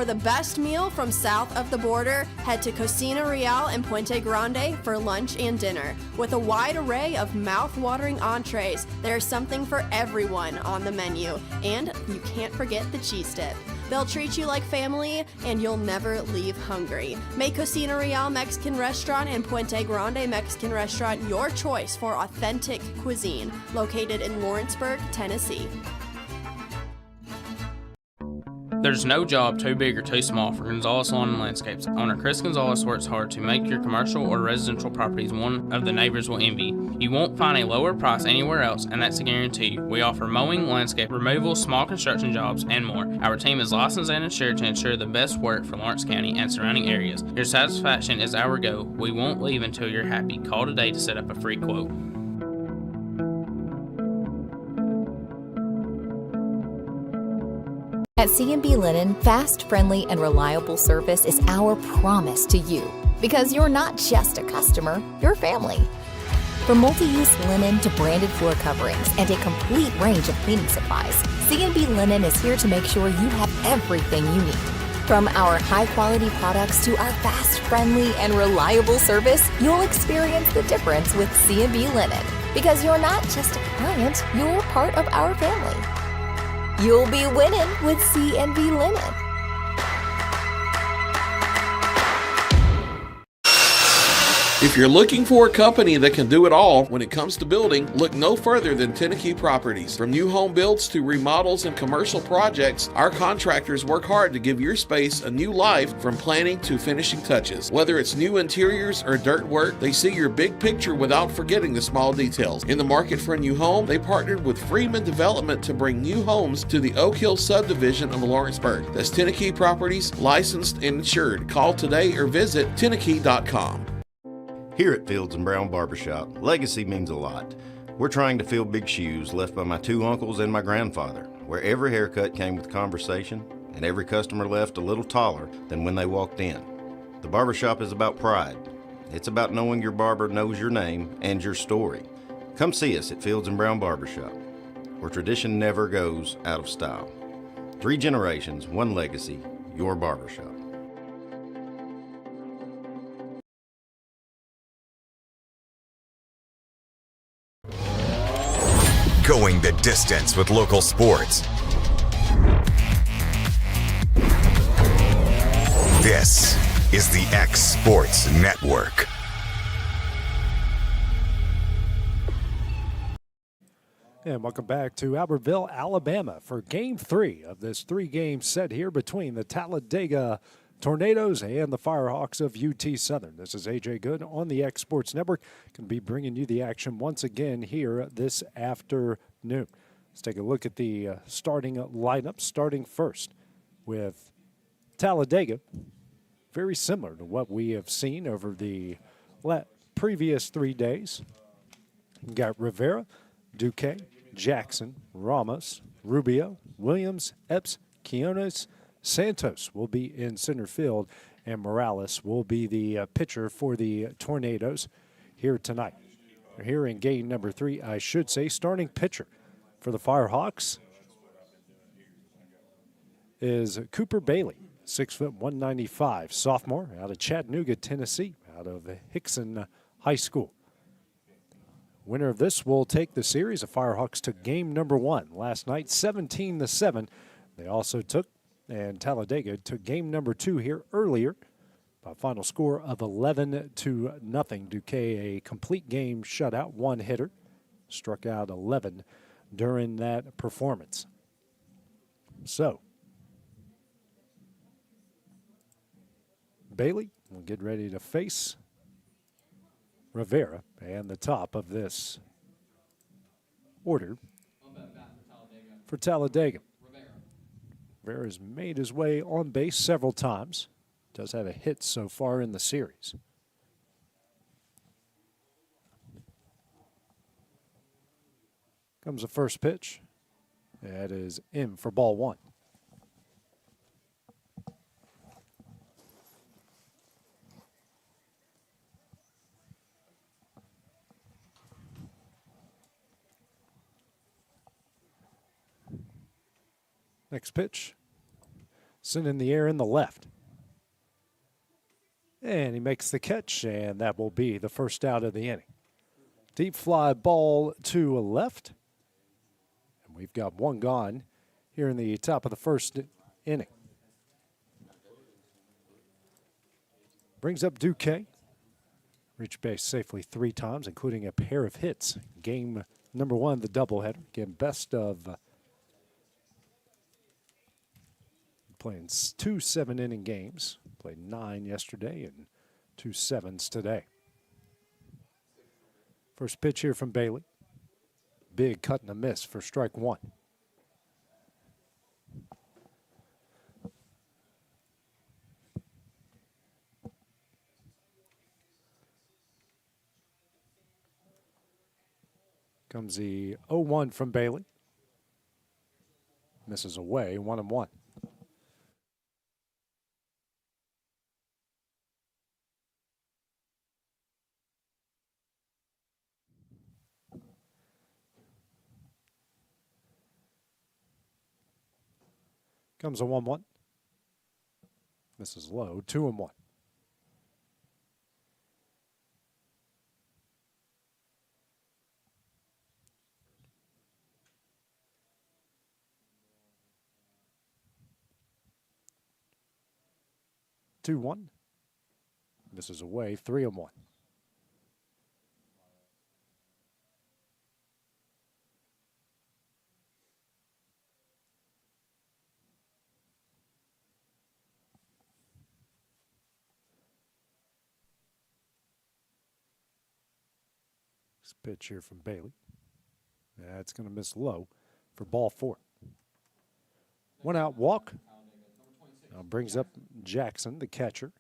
For the best meal from south of the border, head to Cocina Real in Puente Grande for lunch and dinner. With a wide array of mouth-watering entrees, there's something for everyone on the menu. And you can't forget the cheese dip. They'll treat you like family, and you'll never leave hungry. Make Cocina Real Mexican Restaurant and Puente Grande Mexican Restaurant your choice for authentic cuisine, located in Lawrenceburg, Tennessee. There's no job too big or too small for Gonzalez Lawn and Landscapes. Owner Chris Gonzalez works hard to make your commercial or residential properties one of the neighbors will envy. You won't find a lower price anywhere else, and that's a guarantee. We offer mowing, landscape removal, small construction jobs, and more. Our team is licensed and insured to ensure the best work for Lawrence County and surrounding areas. Your satisfaction is our goal. We won't leave until you're happy. Call today to set up a free quote. At C&B Linen, fast, friendly, and reliable service is our promise to you. Because you're not just a customer, you're family. From multi-use linen to branded floor coverings and a complete range of cleaning supplies, C&B Linen is here to make sure you have everything you need. From our high-quality products to our fast, friendly, and reliable service, you'll experience the difference with C&B Linen. Because you're not just a client, you're part of our family. You'll be winning with C&B Linen. If you're looking for a company that can do it all when it comes to building, look no further than Tennessee Properties. From new home builds to remodels and commercial projects, our contractors work hard to give your space a new life from planning to finishing touches. Whether it's new interiors or dirt work, they see your big picture without forgetting the small details. In the market for a new home, they partnered with Freeman Development to bring new homes to the Oak Hill subdivision of Lawrenceburg. That's Tennessee Properties, licensed and insured. Call today or visit Tennessee.com. Here at Fields & Brown Barbershop, legacy means a lot. We're trying to fill big shoes left by my two uncles and my grandfather, where every haircut came with conversation and every customer left a little taller than when they walked in. The barbershop is about pride. It's about knowing your barber knows your name and your story. Come see us at Fields & Brown Barbershop, where tradition never goes out of style. 3 generations, 1 legacy, your barbershop. Going the distance with local sports. This is the X Sports Network. And welcome back to Albertville, Alabama for Game 3 of this 3-game set here between the Talladega Tornadoes and the Firehawks of UT Southern. This is AJ Good on the X Sports Network. Going to be bringing you the action once again here this afternoon. Let's take a look at the starting lineup, starting first with Talladega. Very similar to what we have seen over the previous 3 days. You've got Rivera, Duque, Jackson, Ramos, Rubio, Williams, Epps, Quinones, Santos will be in center field, and Morales will be the pitcher for the Tornadoes here tonight. Here in game number 3, I should say, starting pitcher for the Firehawks is Cooper Bailey, 6 foot 195, sophomore out of Chattanooga, Tennessee, out of Hickson High School. Winner of this will take the series. The Firehawks took game number 1 last night, 17-7. They also took, and Talladega took game number 2 here earlier by a final score of 11-0. Duque, a complete game shutout, 1 hitter, struck out 11 during that performance. So, Bailey will get ready to face Rivera, and the top of this order for Talladega. Rivera's made his way on base several times. Does have a hit so far in the series. Comes the first pitch. That is in for ball 1. Next pitch Sent in the air in the left. And he makes the catch, and that will be the first out of the inning. Deep fly ball to left. And we've got one gone here in the top of the first inning. Brings up Duque. Reached base safely 3 times, including a pair of hits. Game number 1, the doubleheader. Again, best of playing 2 7-inning games. Played 9 yesterday and 2 7s today. First pitch here from Bailey. Big cut and a miss for strike 1. Comes the 0-1 from Bailey. Misses away, 1-1. Comes a 1-1. Misses low, 2-1. 2-1. Misses away, 3-1. This pitch here from Bailey. That's going to miss low for ball 4. 1 out walk. Now brings up Jackson, the catcher.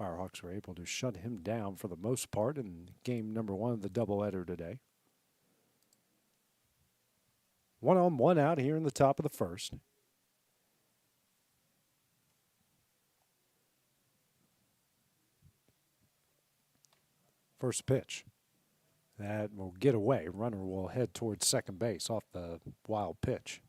Firehawks were able to shut him down for the most part in game number 1 of the doubleheader today. 1 on, 1 out here in the top of the first. First pitch. That will get away. Runner will head towards second base off the wild pitch.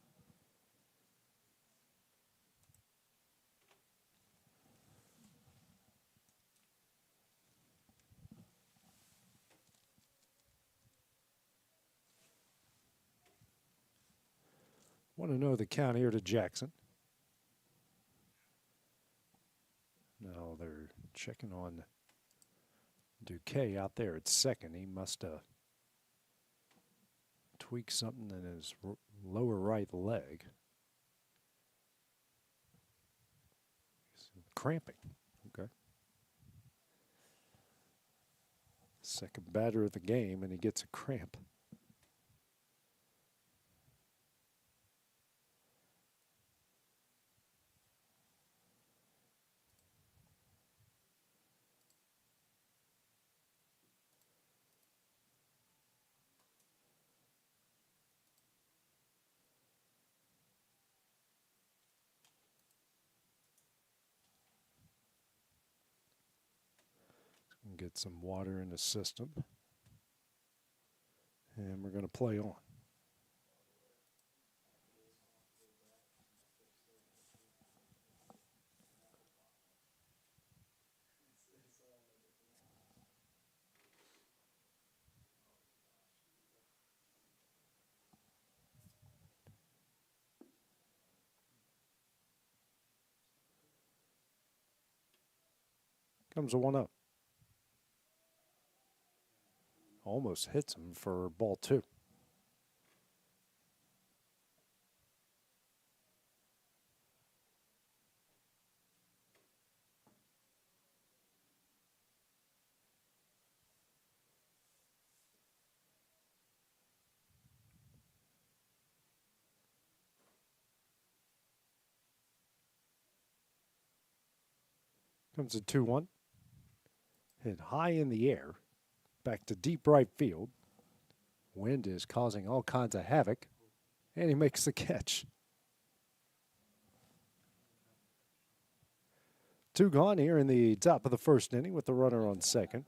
Want to know the count here to Jackson. Now they're checking on Duque out there at second. He must have tweaked something in his lower right leg. Cramping. Okay. Second batter of the game, and he gets a cramp. Get some water in the system. And we're going to play on. Comes a 1-0. Almost hits him for ball 2. Comes a 2-1. Hit high in the air. Back to deep right field. Wind is causing all kinds of havoc. And he makes the catch. 2 gone here in the top of the first inning with the runner on second.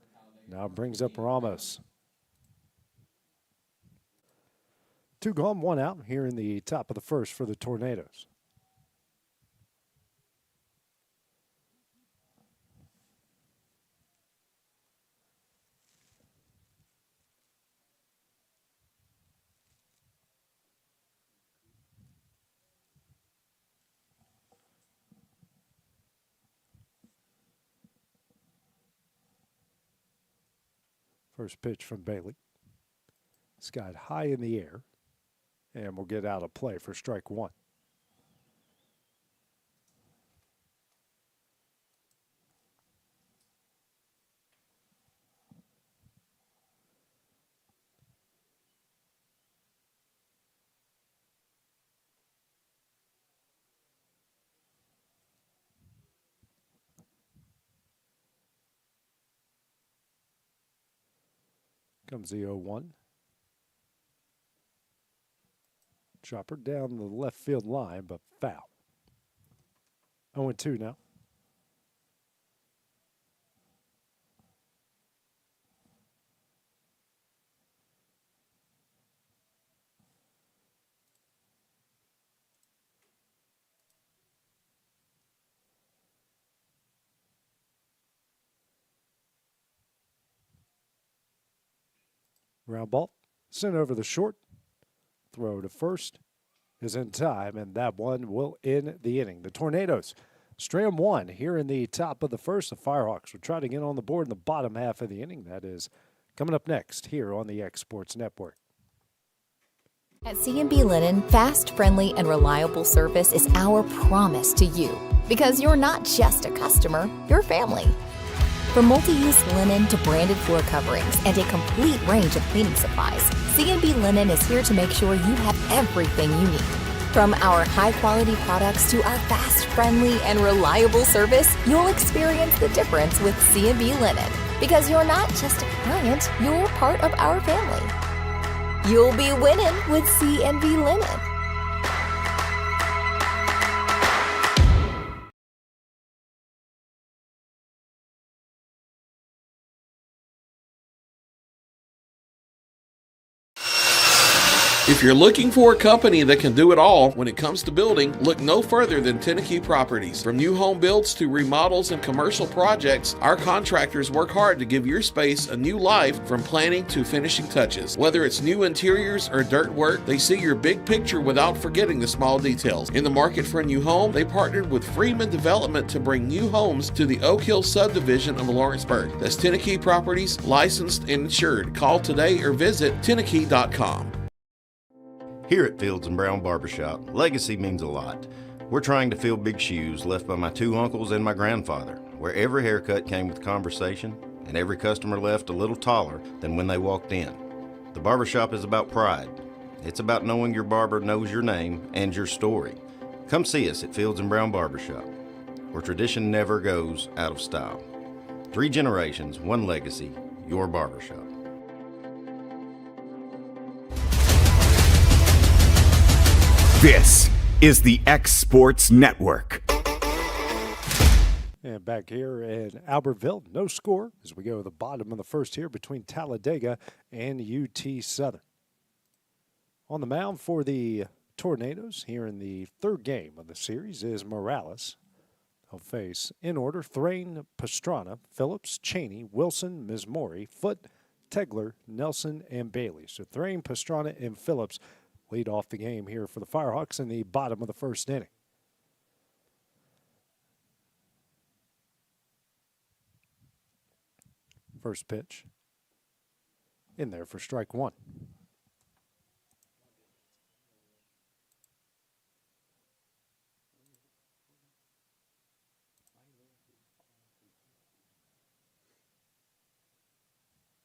Now brings up Ramos. 2 gone, 1 out here in the top of the first for the Tornadoes. First pitch from Bailey. Skied high in the air, and we'll get out of play for strike 1. Comes the 0-1. Chopper down the left field line, but foul. 0-2 now. Ground ball sent over the short. Throw to first is in time, and that one will end the inning. The Tornadoes strand 1 here in the top of the first. The Firehawks will try to get on the board in the bottom half of the inning. That is coming up next here on the X Sports Network. At C&B Linen, fast, friendly, and reliable service is our promise to you. Because you're not just a customer, you're family. From multi-use linen to branded floor coverings and a complete range of cleaning supplies, C&B Linen is here to make sure you have everything you need. From our high-quality products to our fast, friendly, and reliable service, you'll experience the difference with C&B Linen. Because you're not just a client, you're part of our family. You'll be winning with C&B Linen. If you're looking for a company that can do it all when it comes to building, look no further than Tennessee Properties. From new home builds to remodels and commercial projects, our contractors work hard to give your space a new life from planning to finishing touches. Whether it's new interiors or dirt work, they see your big picture without forgetting the small details. In the market for a new home, they partnered with Freeman Development to bring new homes to the Oak Hill subdivision of Lawrenceburg. That's Tennessee Properties, licensed and insured. Call today or visit tennessee.com. Here at Fields and Brown Barbershop, legacy means a lot. We're trying to fill big shoes left by my 2 uncles and my grandfather, where every haircut came with conversation and every customer left a little taller than when they walked in. The barbershop is about pride. It's about knowing your barber knows your name and your story. Come see us at Fields and Brown Barbershop, where tradition never goes out of style. 3 generations, 1 legacy, your barbershop. This is the X Sports Network. And back here in Albertville, no score as we go to the bottom of the first here between Talladega and UT Southern. On the mound for the Tornadoes here in the 3rd game of the series is Morales. He'll face, in order, Thrain, Pastrana, Phillips, Cheney, Wilson, Mizmori, Foote, Tegler, Nelson, and Bailey. So Thrain, Pastrana, and Phillips lead off the game here for the Firehawks in the bottom of the 1st inning. First pitch in there for strike 1.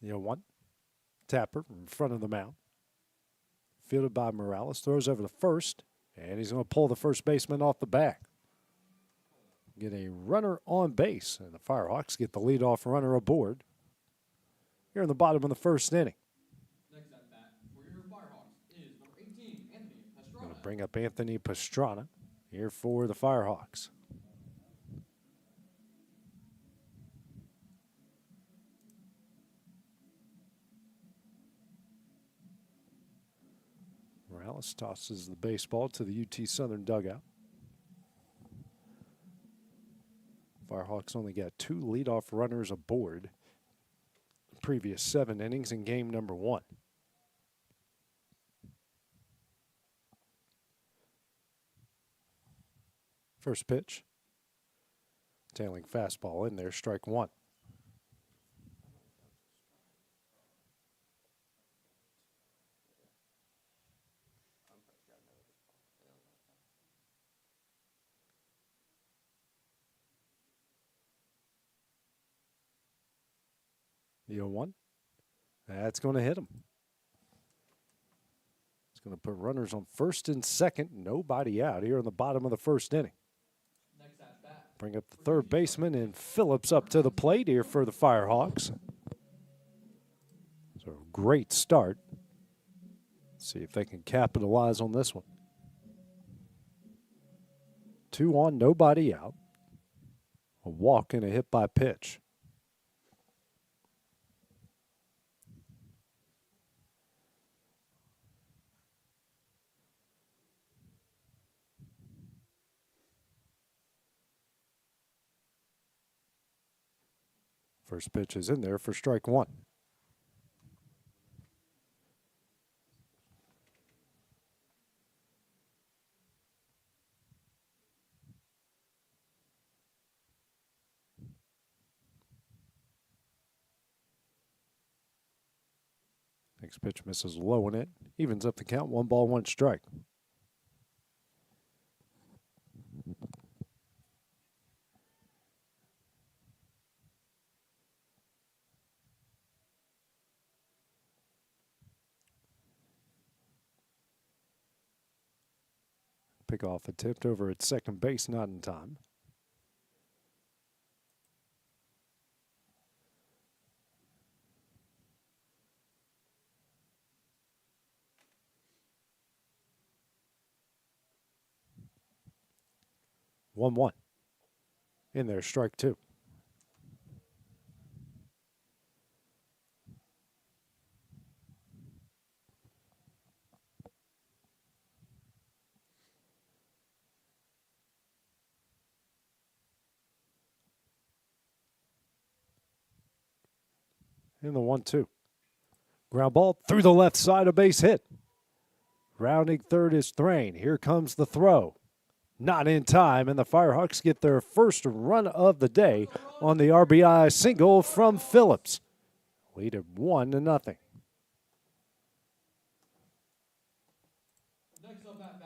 The 0-1. Tapper in front of the mound. Fielded by Morales, throws over to first, and he's going to pull the first baseman off the back. Get a runner on base, and the Firehawks get the leadoff runner aboard here in the bottom of the 1st inning. Next at bat for your Firehawks is number 18, Anthony Pastrana. Going to bring up Anthony Pastrana here for the Firehawks. Morales tosses the baseball to the UT Southern dugout. Firehawks only got 2 leadoff runners aboard the previous 7 innings in game number 1. First pitch. Tailing fastball in there, strike 1. The 0-1. That's going to hit him. It's going to put runners on first and second. Nobody out here in the bottom of the first inning. Bring up the third baseman and Phillips up to the plate here for the Firehawks. So great start. See if they can capitalize on this one. 2 on, nobody out. A walk and a hit by pitch. First pitch is in there for strike 1. Next pitch misses low in it. Evens up the count. 1 ball, 1 strike. Pickoff attempt over at second base, not in time. One. In there, strike 2. In the 1-2. Ground ball through the left side, a base hit. Rounding third is Thrain. Here comes the throw. Not in time, and the Firehawks get their first run of the day on the RBI single from Phillips. Lead at 1-0.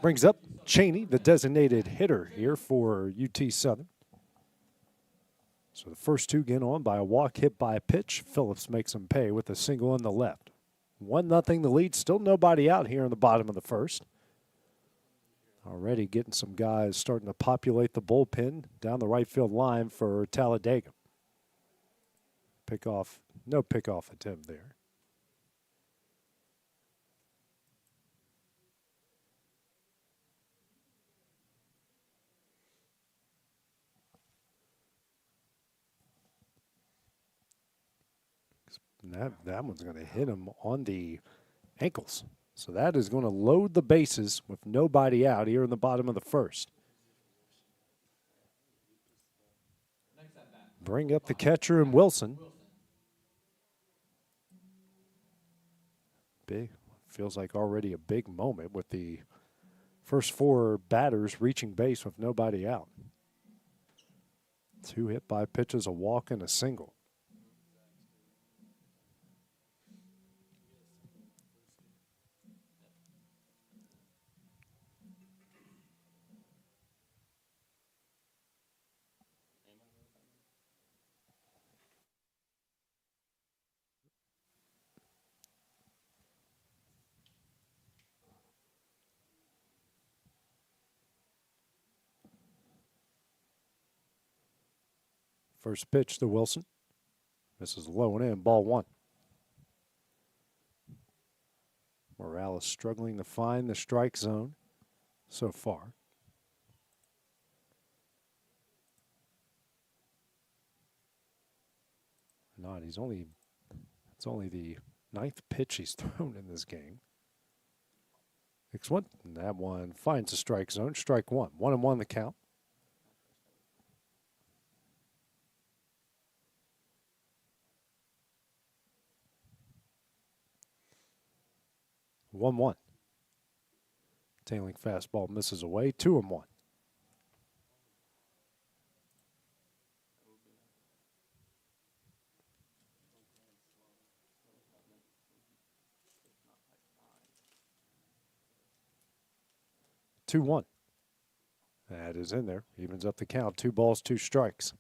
Brings up Cheney, the designated hitter here for UT Southern. So the first 2 get on by a walk hit by a pitch. Phillips makes him pay with a single on the left. 1-0 the lead. Still nobody out here in the bottom of the first. Already getting some guys starting to populate the bullpen down the right field line for Talladega. No pickoff attempt there. That one's going to hit him on the ankles. So that is going to load the bases with nobody out here in the bottom of the first. Bring up the catcher and Wilson. Big, feels like already a big moment with the first 4 batters reaching base with nobody out. 2 hit by pitches, a walk and a single. First pitch to Wilson. This is low and in, ball 1. Morales struggling to find the strike zone so far. It's only the 9th pitch he's thrown in this game. Next one, and that one finds the strike zone. Strike one. 1-1 the count. One. Tailing fastball misses away. 2-1. That is in there. Evens up the count. 2 balls, 2 strikes.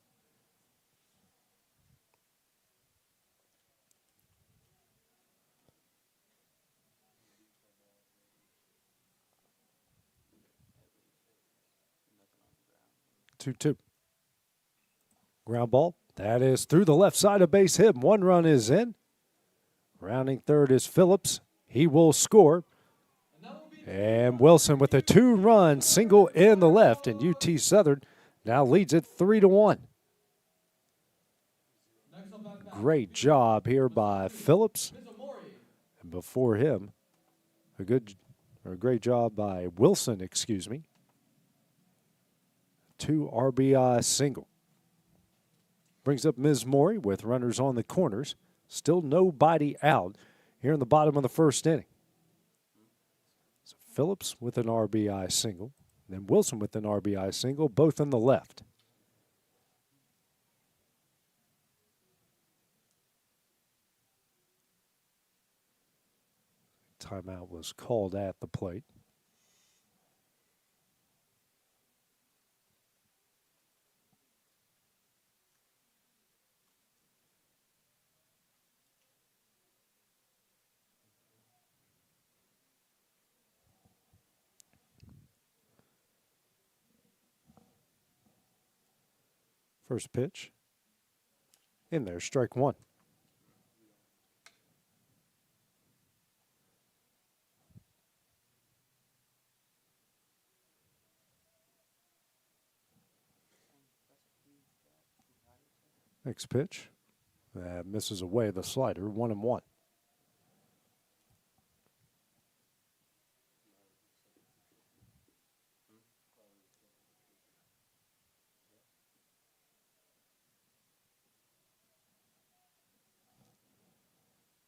Two. Ground ball. That is through the left side of base hit. 1 run is in. Rounding third is Phillips. He will score. And Wilson with a 2-run single in the left, and UT Southern now leads it 3-1. Great job here by Phillips. And before him, a great job by Wilson, 2 RBI single. Brings up Ms. Maury with runners on the corners. Still nobody out here in the bottom of the first inning. So Phillips with an RBI single, then Wilson with an RBI single, both in the left. Timeout was called at the plate. First pitch. In there, strike one. Next pitch. That misses away the slider, 1-1.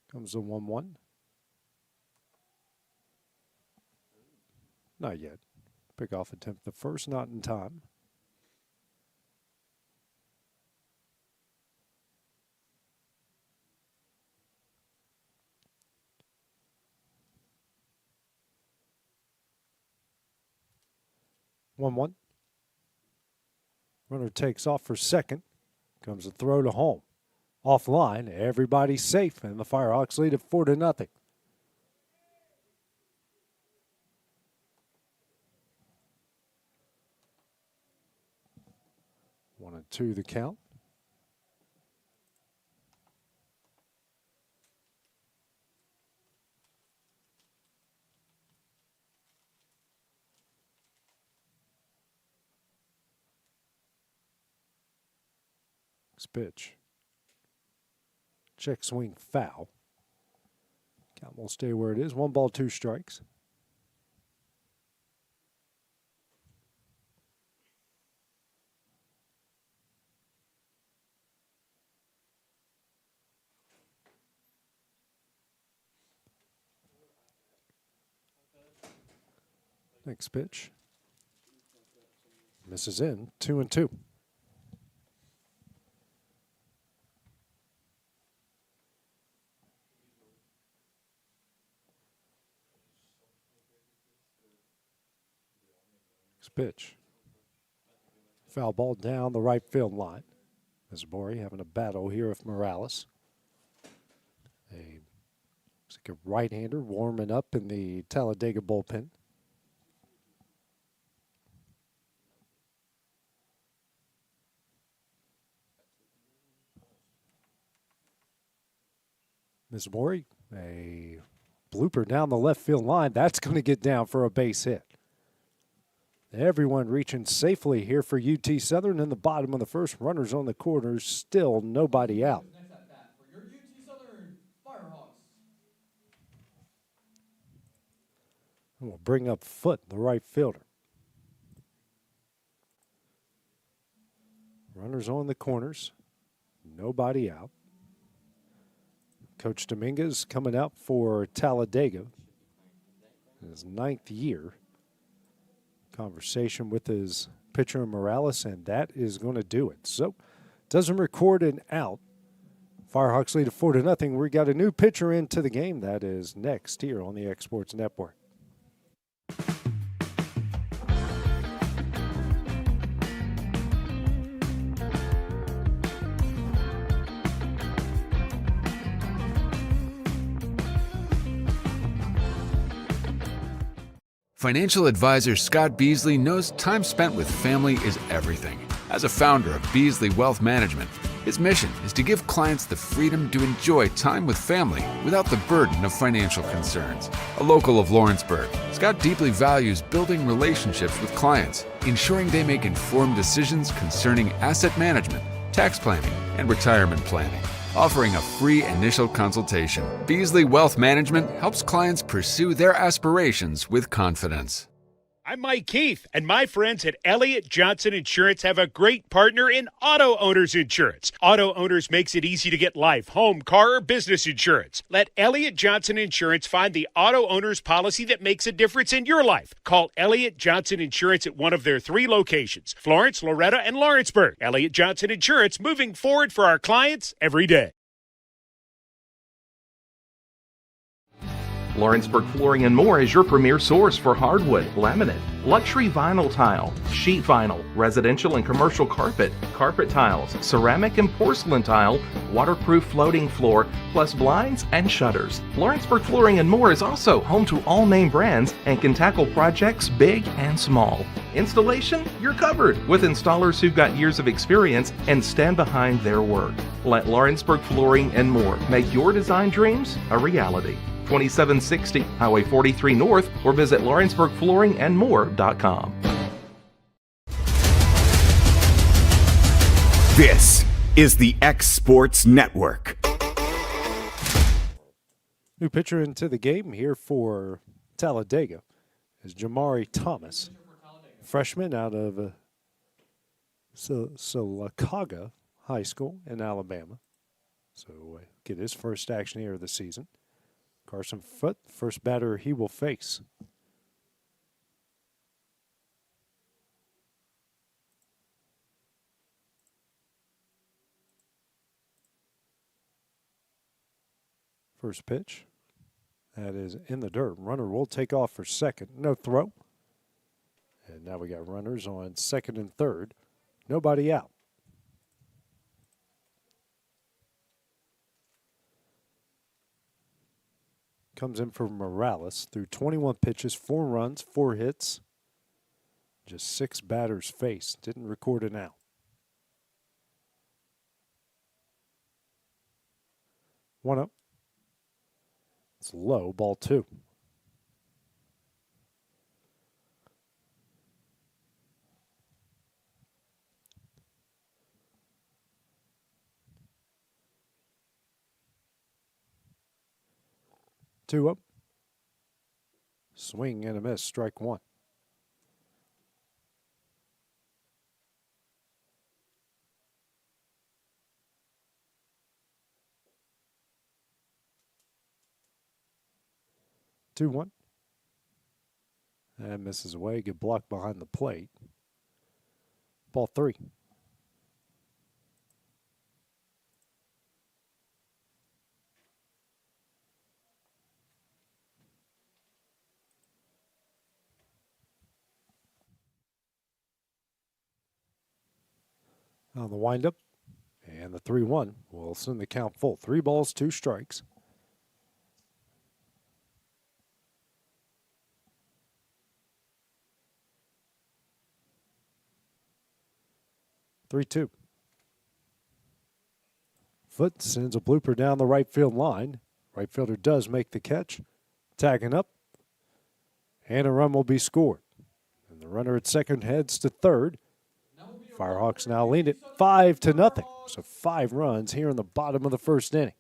Comes the 1-1. Not yet. Pickoff attempt the first, not in time. One. Runner takes off for second. Comes a throw to home. Offline, everybody's safe, and the Firehawks lead it 4-0. One and two the count. Next pitch. Check swing foul. Count will stay where it is. 1 ball, 2 strikes. Next pitch. Misses in. 2-2. Pitch. Foul ball down the right field line. Ms. Maury having a battle here with Morales. Looks like a right-hander warming up in the Talladega bullpen. Ms. Maury, a blooper down the left field line. That's going to get down for a base hit. Everyone reaching safely here for UT Southern in the bottom of the first. Runners on the corners, still nobody out. Next at bat for your UT Southern Firehawks. And we'll bring up Foot, the right fielder. Runners on the corners. Nobody out. Coach Dominguez coming out for Talladega. His 9th year. Conversation with his pitcher Morales, and that is going to do it. So, doesn't record an out. Firehawks lead 4-0. We got a new pitcher into the game. That is next here on the X Sports Network. Financial advisor Scott Beasley knows time spent with family is everything. As a founder of Beasley Wealth Management, his mission is to give clients the freedom to enjoy time with family without the burden of financial concerns. A local of Lawrenceburg, Scott deeply values building relationships with clients, ensuring they make informed decisions concerning asset management, tax planning, and retirement planning. Offering a free initial consultation, Beasley Wealth Management helps clients pursue their aspirations with confidence. I'm Mike Keith, and my friends at Elliott Johnson Insurance have a great partner in Auto Owners Insurance. Auto Owners makes it easy to get life, home, car, or business insurance. Let Elliott Johnson Insurance find the Auto Owners policy that makes a difference in your life. Call Elliott Johnson Insurance at one of their 3 locations, Florence, Loretto, and Lawrenceburg. Elliott Johnson Insurance, moving forward for our clients every day. Lawrenceburg Flooring and More is your premier source for hardwood, laminate, luxury vinyl tile, sheet vinyl, residential and commercial carpet, carpet tiles, ceramic and porcelain tile, waterproof floating floor, plus blinds and shutters. Lawrenceburg Flooring and More is also home to all name brands and can tackle projects big and small. Installation, you're covered with installers who've got years of experience and stand behind their work. Let Lawrenceburg Flooring and More make your design dreams a reality. 2760 Highway 43 North, or visit LawrenceburgFlooringandMore.com. This is the X Sports Network. New pitcher into the game here for Talladega is Jamari Thomas, freshman out of Sylacauga High School in Alabama. So get his first action here of the season. Carson Foote, first batter he will face. First pitch. That is in the dirt. Runner will take off for second. No throw. And now we got runners on second and third. Nobody out. Comes in for Morales through 21 pitches, 4 runs, 4 hits. Just 6 batters faced. Didn't record an out. 1-0. It's low, ball 2. Two up. Swing and a miss, strike 1. Two one. And misses away, get blocked behind the plate. Ball 3. On the windup, and the 3-1 will send the count full. 3 balls, 2 strikes. Three-two. Foote sends a blooper down the right field line. Right fielder does make the catch. Tagging up. And a run will be scored. And the runner at second heads to third. Firehawks now lead it 5-0. So 5 runs here in the bottom of the first inning.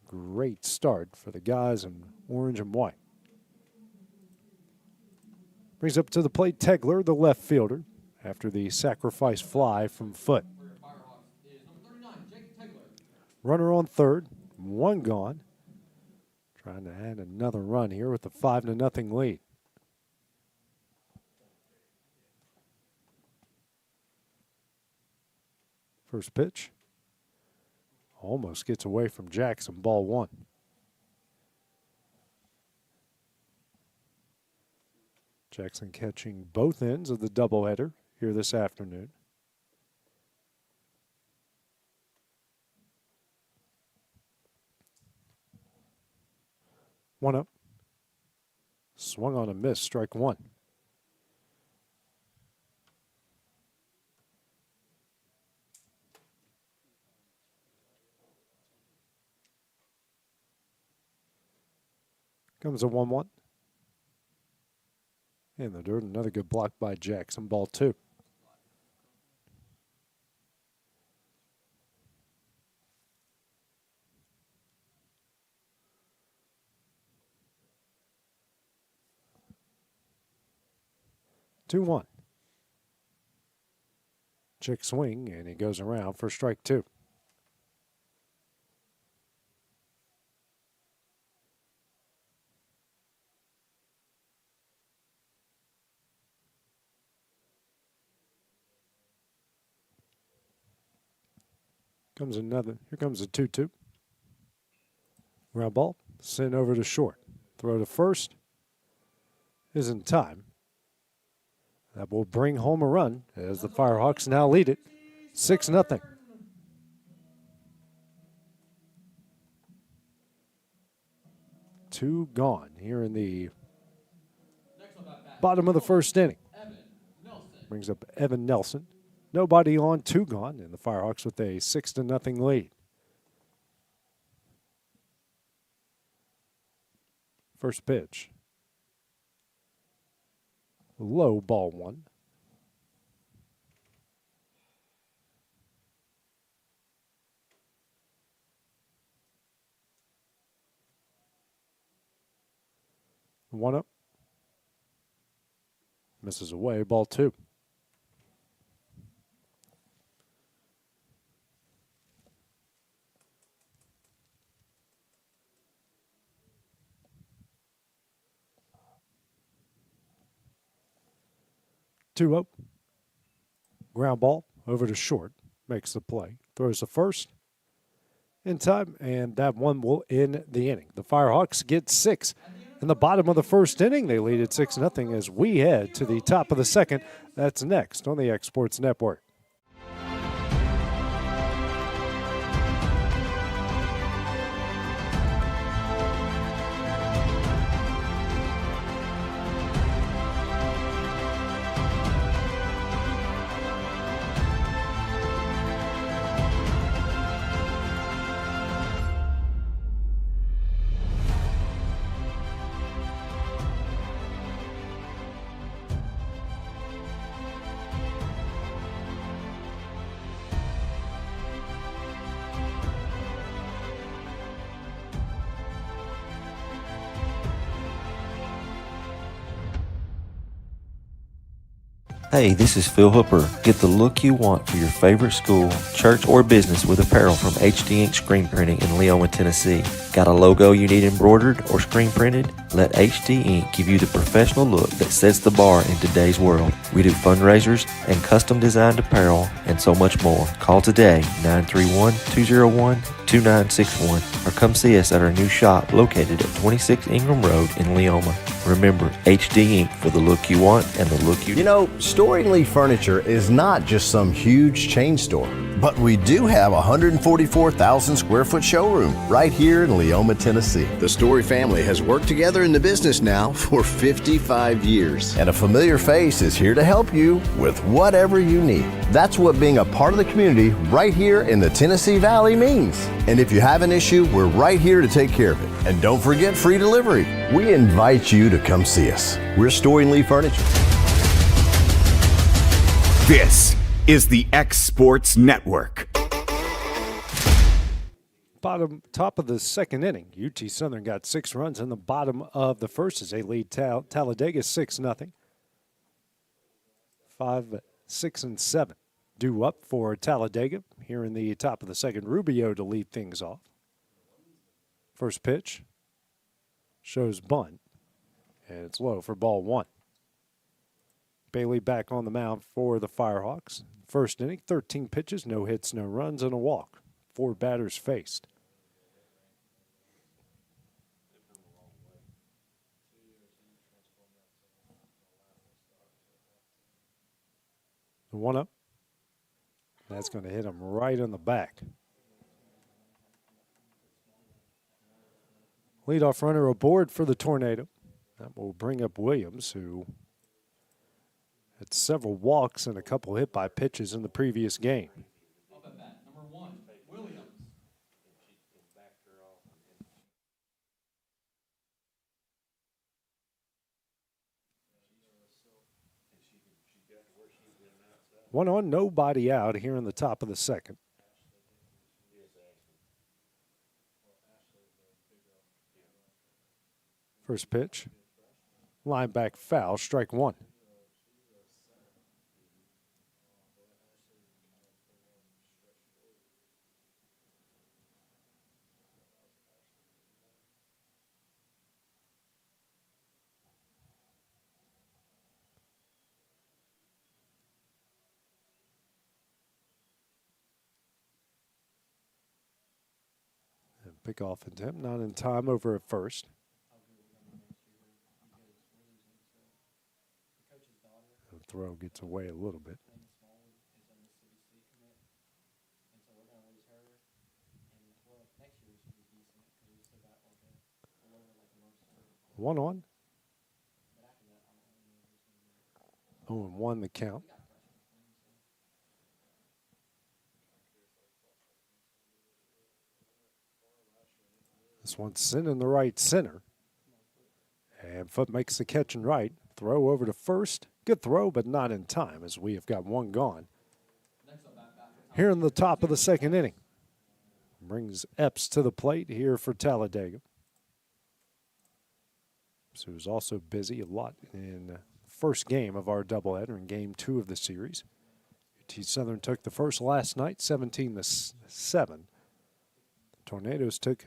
Great start for the guys in orange and white. Brings up to the plate Tegler, the left fielder, after the sacrifice fly from Foot. Runner on third, one gone. Trying to add another run here with the 5-0 lead. First pitch. Almost gets away from Jackson, ball one. Jackson catching both ends of the doubleheader here this afternoon. One up. Swung on a miss, strike one. Comes a 1-1. In the dirt, another good block by Jackson, ball two. Two one. Check swing, and he goes around for strike two. Comes another. Here comes a 2-2. Ground ball. Sent over to short. Throw to first. Is in time. That will bring home a run as the Firehawks now lead it 6-0. Two gone here in the bottom of the first inning. Brings up Evan Nelson. Nobody on, two gone, and the Firehawks with a 6-0 lead. First pitch. Low, ball one. One up. Misses away, ball two. Two up. Ground ball over to short. Makes the play. Throws the first in time, and that one will end the inning. The Firehawks get six. In the bottom of the first inning, they lead at 6-0 as we head to the top of the second. That's next on the X Sports Network. Hey, this is Phil Hooper. Get the look you want for your favorite school, church, or business with apparel from HD Ink Screen Printing in Leoma, Tennessee. Got a logo you need embroidered or screen printed? Let HD Ink give you the professional look that sets the bar in today's world. We do fundraisers and custom designed apparel and so much more. Call today, 931-201-2961, or come see us at our new shop located at 26 Ingram Road in Leoma. Remember, HD Ink for the look you want and the look you need. You know, Storing Lee Furniture is not just some huge chain store, but we do have a 144,000 square foot showroom right here in Leoma, Tennessee. The Story family has worked together in the business now for 55 years. And a familiar face is here to help you with whatever you need. That's what being a part of the community right here in the Tennessee Valley means. And if you have an issue, we're right here to take care of it. And don't forget free delivery. We invite you to come see us. We're Storing Lee Furniture. This is the X Sports Network. Top of the second inning. UT Southern got 6 runs in the bottom of the first as they lead Talladega 6-0. 5, 6, and 7 due up for Talladega here in the top of the second. Rubio to lead things off. First pitch shows bunt, and it's low for ball 1. Bailey back on the mound for the Firehawks. First inning, 13 pitches, no hits, no runs, and a walk. 4 batters faced. The 1-0. That's going to hit him right on the back. Leadoff runner aboard for the Tornado. That will bring up Williams, who had several walks and a couple hit by pitches in the previous game. Up at bat, number 1, Williams. One on, nobody out here in the top of the second. First pitch. Line back foul, strike 1. Pickoff attempt, not in time, over at first. The throw gets away a little bit. 1-on. 0-1 the count. This one's sent in the right center. And Foot makes the catch and right. Throw over to first. Good throw, but not in time as we have got 1 gone. Here in the top of the second inning. Brings Epps to the plate here for Talladega. So who's also busy a lot in the first game of our doubleheader in game 2 of the series. UT Southern took the first last night, 17-7. The Tornadoes took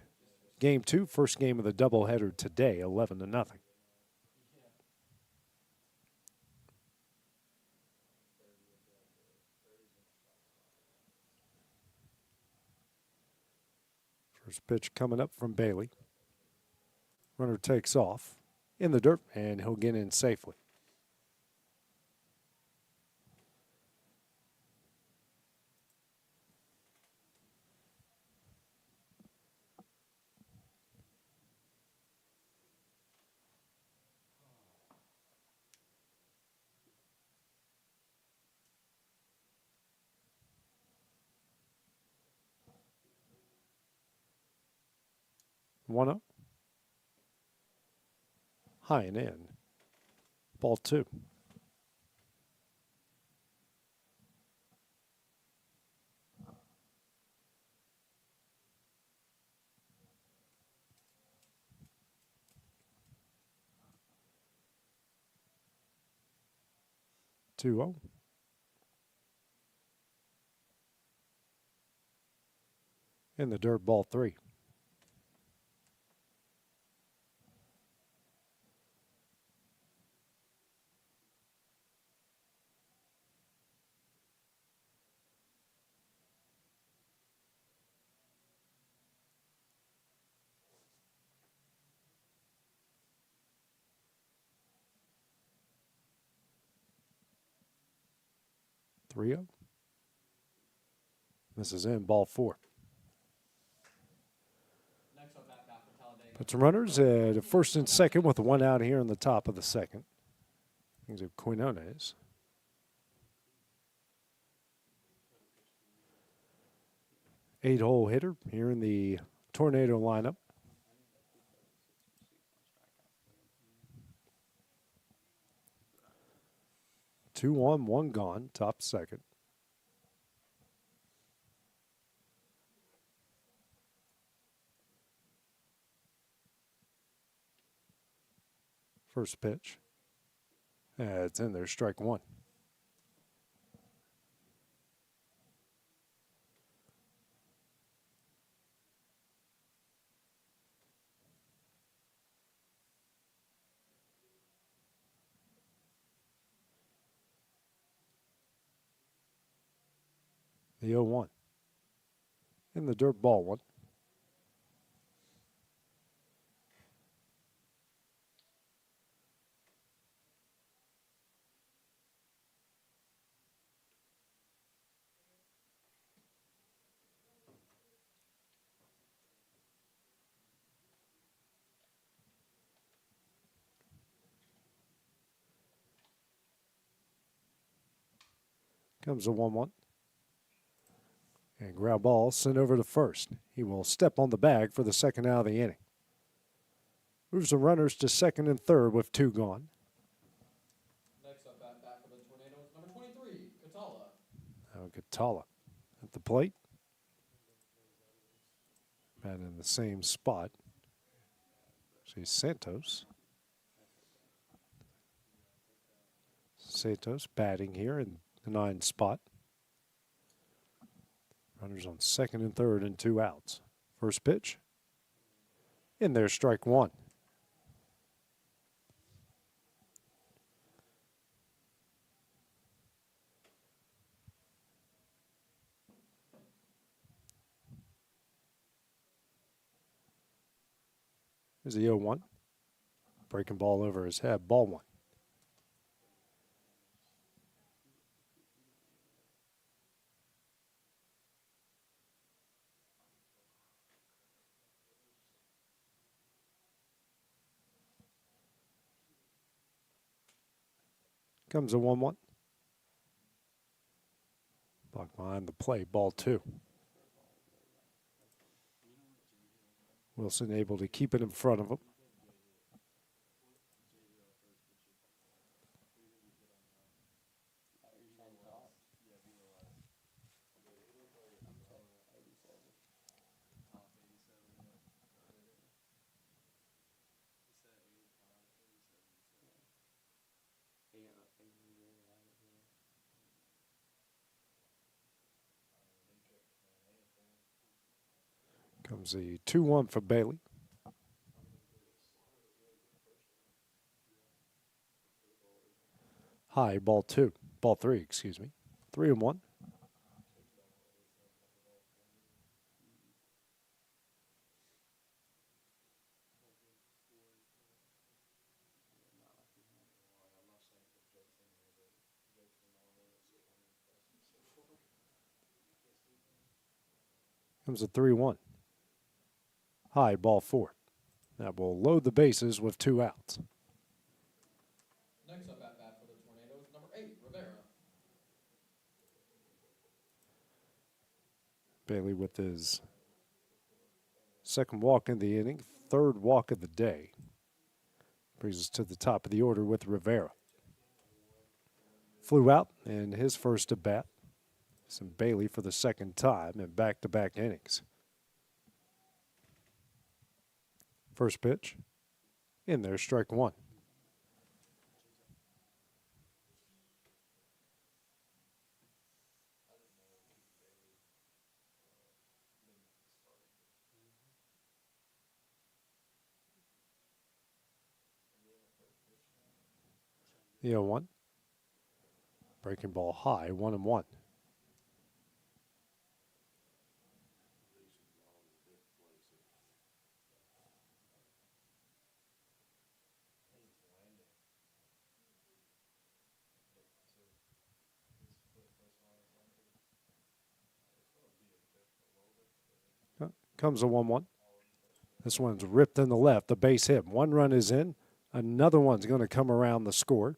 game 2, first game of the doubleheader today, 11-0. First pitch coming up from Bailey. Runner takes off in the dirt, and he'll get in safely. One up. High and in. Ball 2. Two-oh. In the dirt, ball 3. Three-oh. This is in, ball 4. Puts runners at first and second with 1 out here in the top of the second. Things of Quinones. Eight-hole hitter here in the Tornado lineup. Two on, 1 gone, top second. First pitch. It's in there, strike one. The 0-1. In the dirt, ball one. Comes the 1-1. And ground ball sent over to first. He will step on the bag for the second out of the inning. Moves the runners to second and third with two gone. Next up at bat for the Tornadoes, number 23, Catala. Now Catala at the plate. Bat in the same spot. See Santos. Santos batting here in the 9 spot. Runners on second and third and 2 outs. First pitch. In there, strike one. Here's the 0-1. Breaking ball over his head, ball one. Comes a 1-1. Blocked behind the plate, ball two. Wilson able to keep it in front of him. Comes the 2-1 for Bailey. High, ball three, excuse me. 3-1. Comes a 3-1. High, ball four. That will load the bases with 2 outs. Next up at bat for the Tornadoes, number 8, Rivera. Bailey with his second walk in the inning, third walk of the day. Brings us to the top of the order with Rivera. Flew out in his first at bat. Some Bailey for the second time in back-to-back innings. First pitch. In there, strike one. The 0-1. Breaking ball high, 1-1. Comes a 1-1. This one's ripped in the left, the base hit. 1 run is in. Another one's going to come around the score.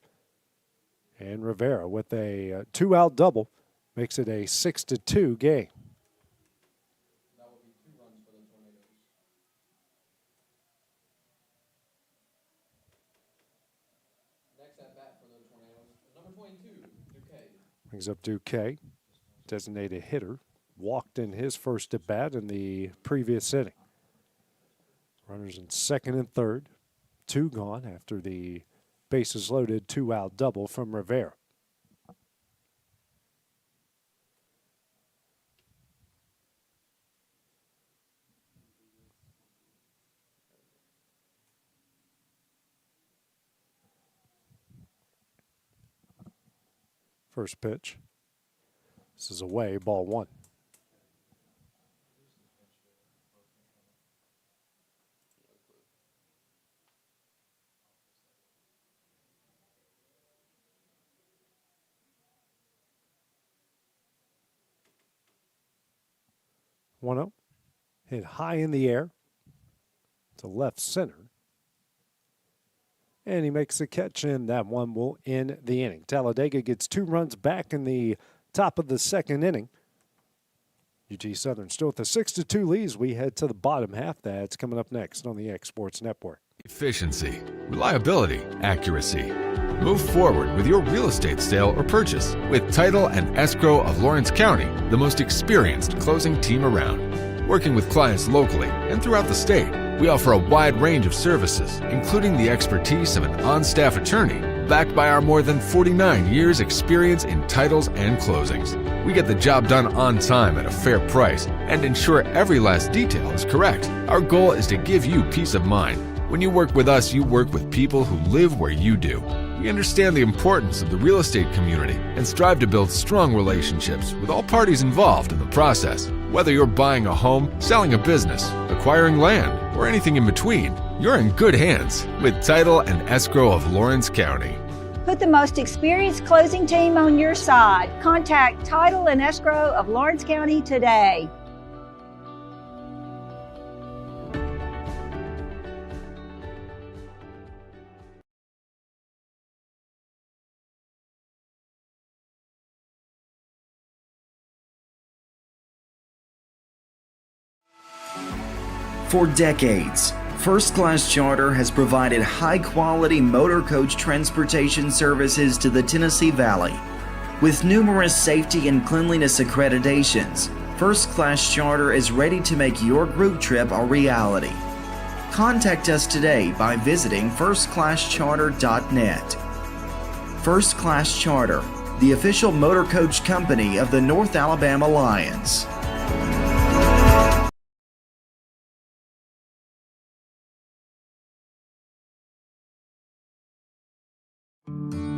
And Rivera with a 2-out double makes it a 6-2 game. That will be 2 runs for the Tornadoes. Next at bat for the Tornadoes, number 22, Duque. Brings up Duque, designated hitter. Walked in his first at bat in the previous inning. Runners in second and third. 2 gone after the bases loaded 2-out double from Rivera. First pitch. This is away, ball 1. One-zero, hit high in the air to left center. And he makes the catch, and that one will end the inning. Talladega gets 2 runs back in the top of the second inning. UT Southern still with a 6-2 lead. We head to the bottom half. That's coming up next on the X Sports Network. Efficiency, reliability, accuracy. Move forward with your real estate sale or purchase with Title and Escrow of Lawrence County, the most experienced closing team around. Working with clients locally and throughout the state, we offer a wide range of services, including the expertise of an on-staff attorney, backed by our more than 49 years experience in titles and closings. We get the job done on time at a fair price and ensure every last detail is correct. Our goal is to give you peace of mind. When you work with us, you work with people who live where you do. We understand the importance of the real estate community and strive to build strong relationships with all parties involved in the process. Whether you're buying a home, selling a business, acquiring land, or anything in between, you're in good hands with Title and Escrow of Lawrence County. Put the most experienced closing team on your side. Contact Title and Escrow of Lawrence County today. For decades, First Class Charter has provided high-quality motor coach transportation services to the Tennessee Valley. With numerous safety and cleanliness accreditations, First Class Charter is ready to make your group trip a reality. Contact us today by visiting firstclasscharter.net. First Class Charter, the official motor coach company of the North Alabama Lions.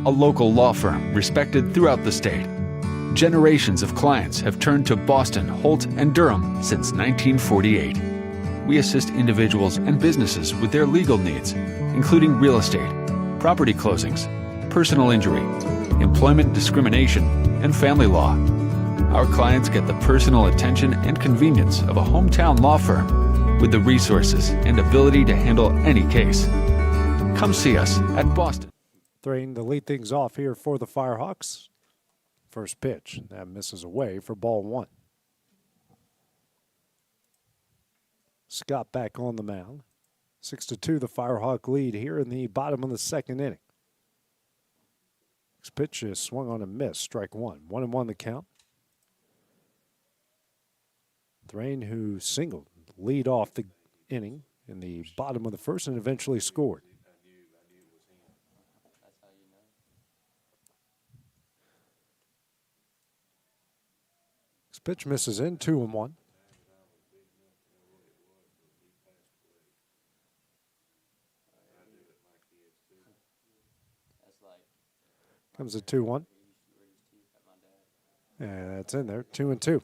A local law firm respected throughout the state. Generations of clients have turned to Boston, Holt, and Durham since 1948. We assist individuals and businesses with their legal needs, including real estate, property closings, personal injury, employment discrimination, and family law. Our clients get the personal attention and convenience of a hometown law firm with the resources and ability to handle any case. Come see us at Boston. Threatening to lead things off here for the Firehawks. First pitch, that misses away for ball 1. Scott back on the mound. 6-2, the Firehawk lead here in the bottom of the second inning. This pitch is swung on and missed, strike 1. 1-1 the count. Thrain, who singled, lead off the inning in the bottom of the first and eventually scored. Pitch misses in, 2-1. Comes a 2-1. And that's in there, 2-2.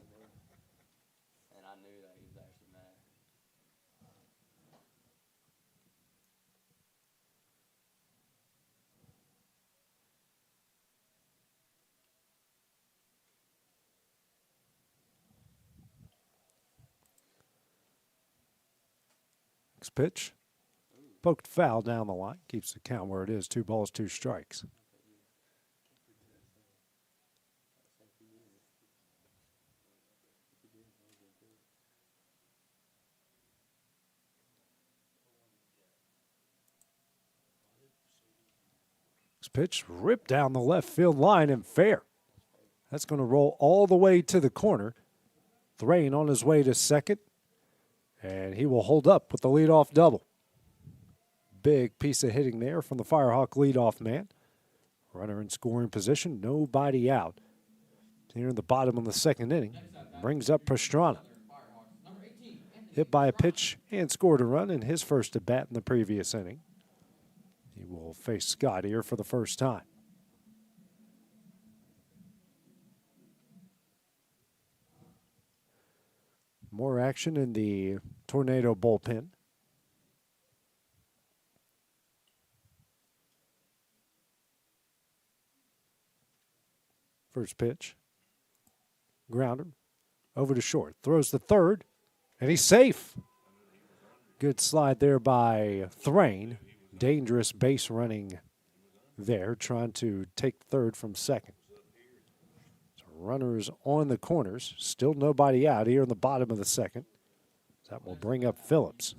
Pitch, poked foul down the line, keeps the count where it is, 2 balls, 2 strikes. This pitch ripped down the left field line and fair. That's going to roll all the way to the corner. Thrain on his way to second. And he will hold up with the leadoff double. big piece of hitting there from the Firehawk leadoff man. Runner in scoring position, nobody out. Here in the bottom of the second inning, brings up Pastrana. Hit by a pitch and scored a run in his first at bat in the previous inning. He will face Scott here for the first time. More action in the Tornado bullpen. First pitch. Grounder. Over to short. Throws the third. And he's safe. Good slide there by Thrain. Dangerous base running there. Trying to take third from second. So runners on the corners. Still nobody out here in the bottom of the second. That will bring up Phillips.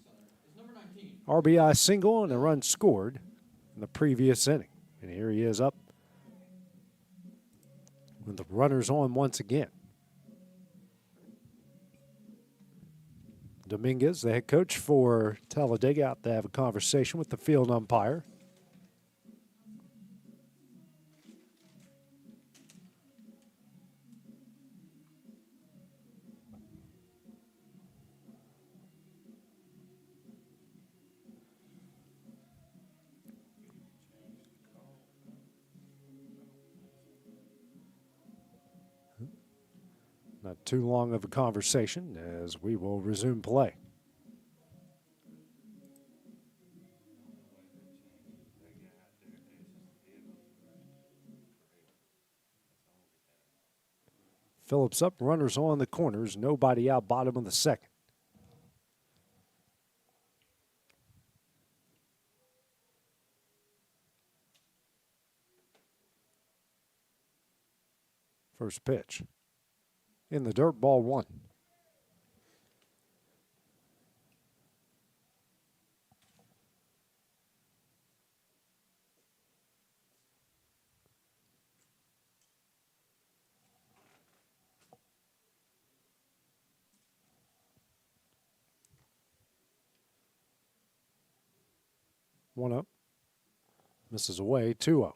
RBI single and a run scored in the previous inning. And here he is up with the runners on once again. Dominguez, the head coach for Talladega, out to have a conversation with the field umpire. Not too long of a conversation as we will resume play. Phillips up, runners on the corners, nobody out, bottom of the second. First pitch. In the dirt, ball one. One up. Misses away, 2-0.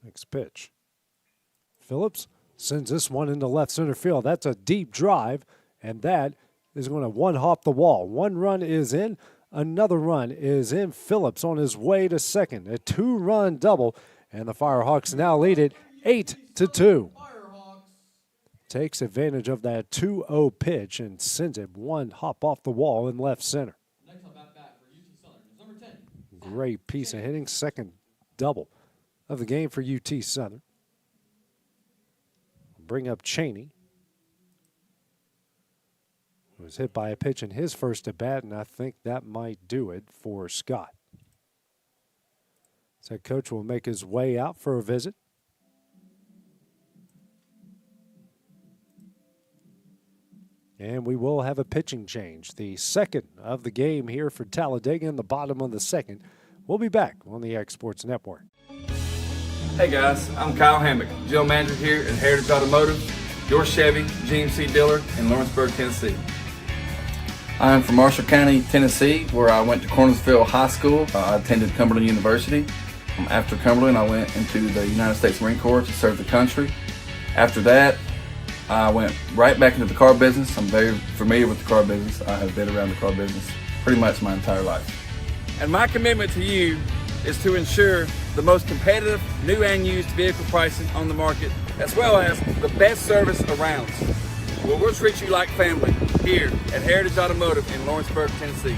Next pitch. Phillips sends this one into left center field. That's a deep drive, and that is going to one-hop the wall. One run is in, another run is in. Phillips on his way to second. A two-run double, and the Firehawks now lead it 8-2. Takes advantage of that 2-0 pitch and sends it one hop off the wall in left center. Great piece of hitting, second double of the game for UT Southern. Bring up Cheney. Was hit by a pitch in his first at bat, and I think that might do it for Scott. So coach will make his way out for a visit. And we will have a pitching change. The second of the game here for Talladega in the bottom of the second. We'll be back on the X Sports Network. Hey guys, I'm Kyle Hammock, General Manager here at Heritage Automotive, your Chevy GMC dealer in Lawrenceburg, Tennessee. I'm from Marshall County, Tennessee, where I went to Cornersville High School. I attended Cumberland University. After Cumberland, I went into the United States Marine Corps to serve the country. After that, I went right back into the car business. I'm very familiar with the car business. I have been around the car business pretty much my entire life. And my commitment to you is to ensure the most competitive new and used vehicle pricing on the market, as well as the best service around. Well, we'll treat you like family here at Heritage Automotive in Lawrenceburg, Tennessee.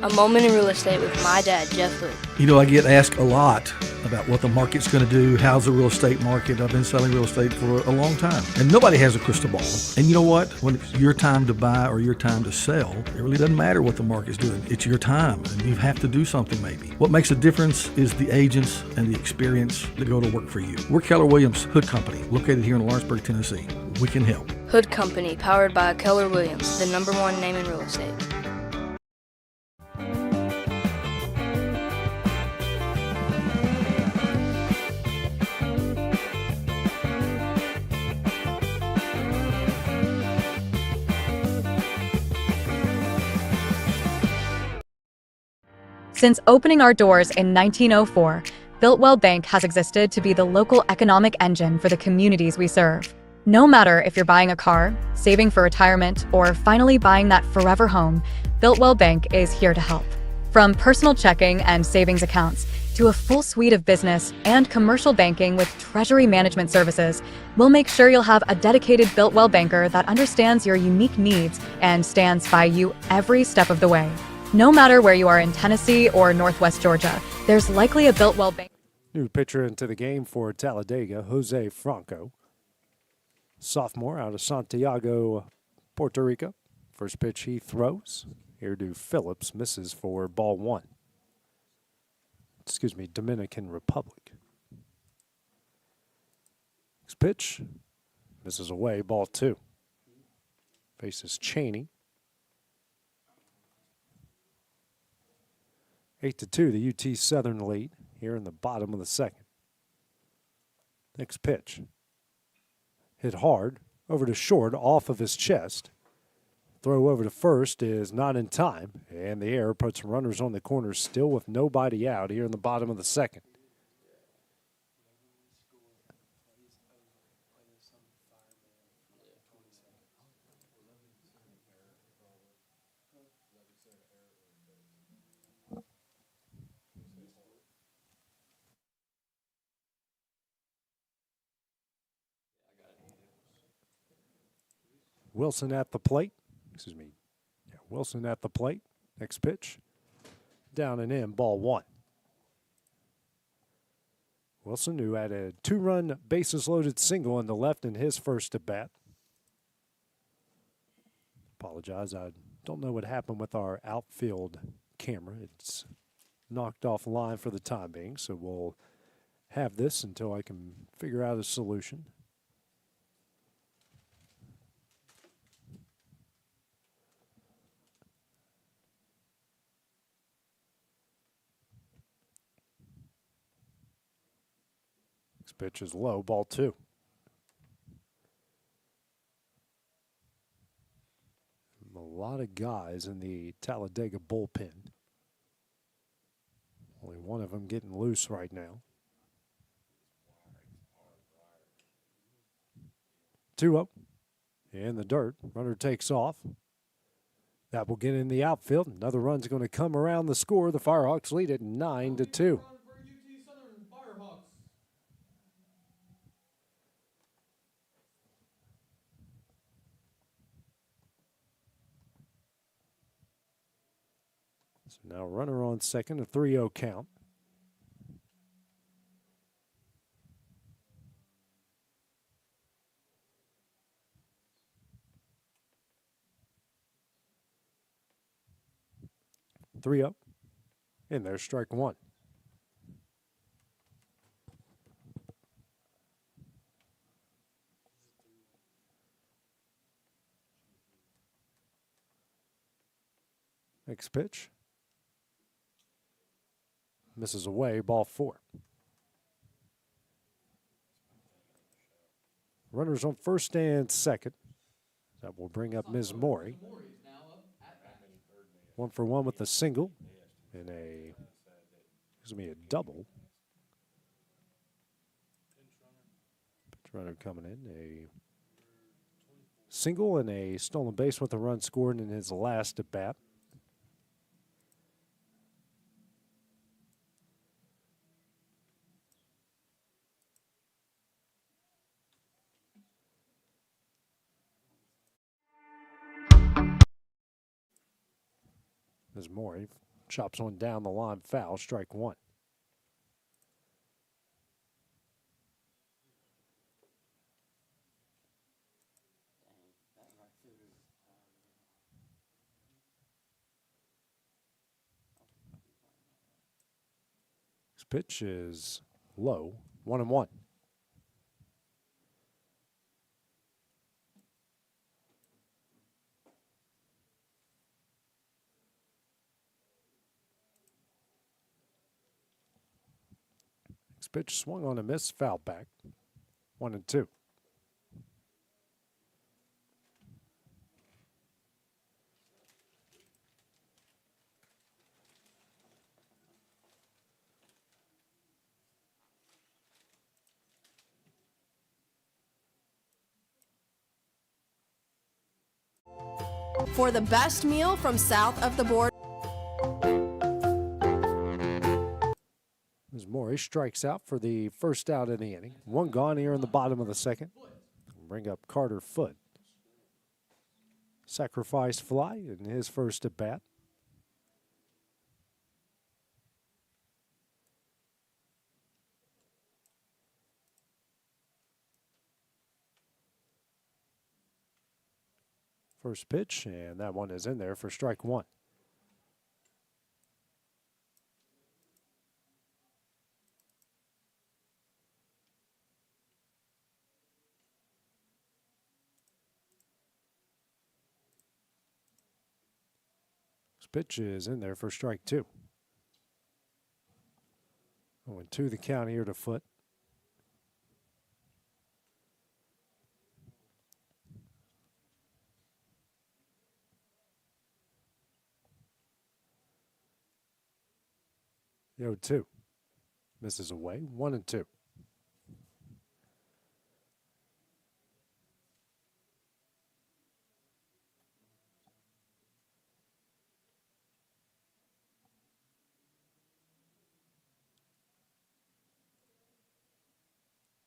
A moment in real estate with my dad, Jeff Hood. You know, I get asked a lot about what the market's going to do. How's the real estate market? I've been selling real estate for a long time, and nobody has a crystal ball. And you know what? When it's your time to buy or your time to sell, it really doesn't matter what the market's doing. It's your time, and you have to do something maybe. What makes a difference is the agents and the experience that go to work for you. We're Keller Williams Hood Company, located here in Lawrenceburg, Tennessee. We can help. Hood Company, powered by Keller Williams, the #1 name in real estate. Since opening our doors in 1904, Builtwell Bank has existed to be the local economic engine for the communities we serve. No matter if you're buying a car, saving for retirement, or finally buying that forever home, Builtwell Bank is here to help. From personal checking and savings accounts to a full suite of business and commercial banking with treasury management services, we'll make sure you'll have a dedicated Builtwell banker that understands your unique needs and stands by you every step of the way. No matter where you are in Tennessee or Northwest Georgia, there's likely a Builtwell bank. New pitcher into the game for Talladega, Jose Franco. Sophomore out of Santiago, Puerto Rico. First pitch he throws. Here to Phillips, misses for ball one. Dominican Republic. Next pitch, misses away, ball two. Faces Cheney. 8-2, the UT Southern lead here in the bottom of the second. Next pitch. Hit hard, over to short, off of his chest. Throw over to first is not in time, and the error puts runners on the corners still with nobody out here in the bottom of the second. Wilson at the plate. Wilson at the plate. Next pitch. Down and in, ball one. Wilson, who had a two-run bases-loaded single on the left in his first at-bat. Apologize, I don't know what happened with our outfield camera. It's knocked offline for the time being, so we'll have this until I can figure out a solution. Pitch is low, ball two. A lot of guys in the Talladega bullpen. Only one of them getting loose right now. 2-0. In the dirt. Runner takes off. That will get in the outfield. Another run's going to come around the score. The Firehawks lead it 9-2. So now runner on second, a 3-0 count. And there's strike one. Next pitch. Misses away, ball four. Runners on first and second. That will bring up Ms. Maury. 1 for 1 with a single and a double. Pitch runner coming in. A single and a stolen base with a run scored in his last at bat. Ms. Maury Chops one down the line, foul, strike one. This pitch is low, 1-1. Next pitch swung on a miss, foul back, 1-2. For the best meal from south of the border. As Morey strikes out for the first out in the inning. One gone here in the bottom of the second. Bring up Carter Foote. Sacrifice fly in his first at bat. First pitch, and that one is in there for strike one. This pitch is in there for strike two. 0-2 the count here to Foote. The 0-2 misses away, 1-2.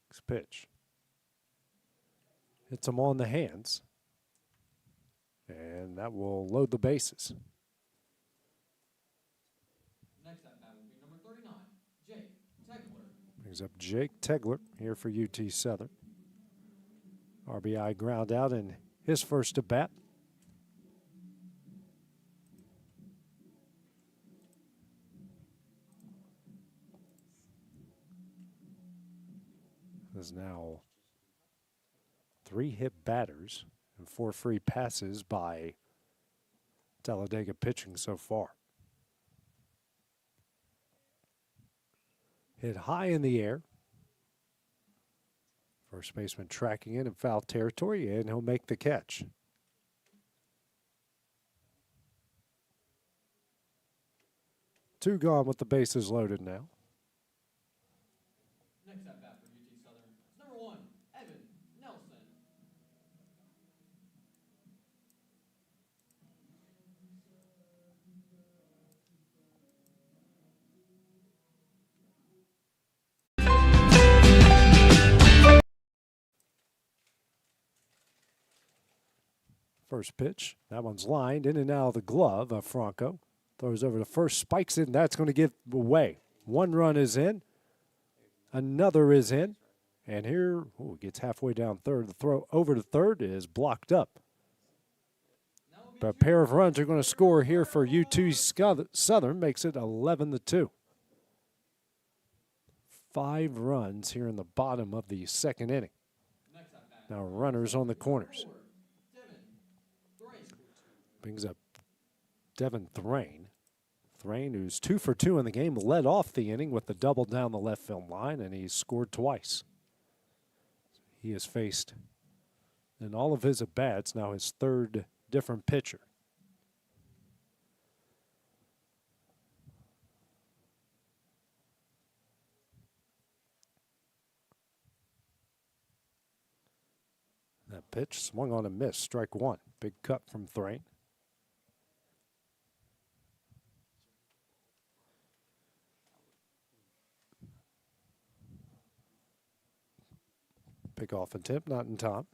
Next pitch. Hits him on the hands. And that will load the bases. Next at bat will be number 39, Jake Tegler. Brings up Jake Tegler here for UT Southern. RBI ground out in his first at bat. There's now 3 hit batters and 4 free passes by Talladega pitching so far. Hit high in the air. First baseman tracking in foul territory, and he'll make the catch. Two gone with the bases loaded now. Next at bat for UT Southern, it's number 1, Evan Nelson. First pitch, that one's lined in and out of the glove of Franco. Throws over to first, spikes it, and that's going to give away. One run is in, another is in, and here gets halfway down third. The throw over to third is blocked up. But a pair of runs are going to score here for UT Southern, makes it 11-2. 5 runs here in the bottom of the second inning. Now runners on the corners. Brings up Devin Thrain. Thrain, who's 2 for 2 in the game, led off the inning with the double down the left field line, and he's scored twice. He has faced, in all of his at-bats, now his 3rd different pitcher. That pitch swung on a miss, strike one. Big cut from Thrain. Pick-off attempt, not in time.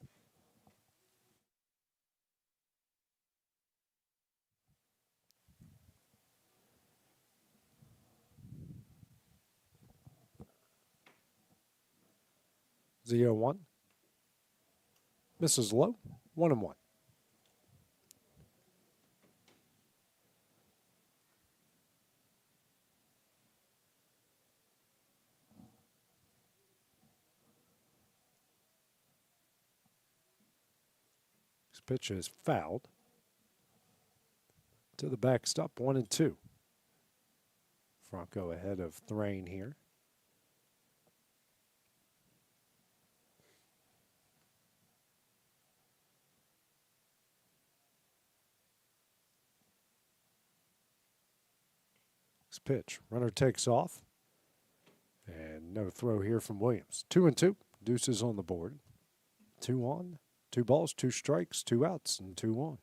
0-1. Misses low. 1-1. This pitch is fouled to the backstop. 1-2. Franco ahead of Thrain here. Pitch. Runner takes off. And no throw here from Williams. 2-2. Deuces on the board. 2 on. 2 balls, 2 strikes, 2 outs, and 2 on.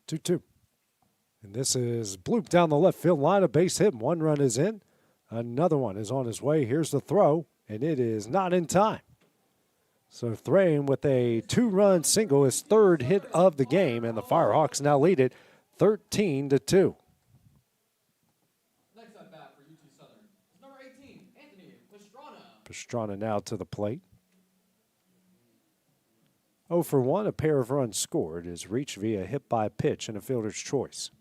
Two. And this is blooped down the left field line. A base hit. 1 run is in. Another one is on his way. Here's the throw, and it is not in time. So Thrain with a 2-run single, his 3rd hit of the game, and the Firehawks now lead it 13-2. Next at bat for UT Southern is number 18, Anthony Pastrana. Pastrana now to the plate. 0 for 1, a pair of runs scored is reached via hit by pitch and a fielder's choice.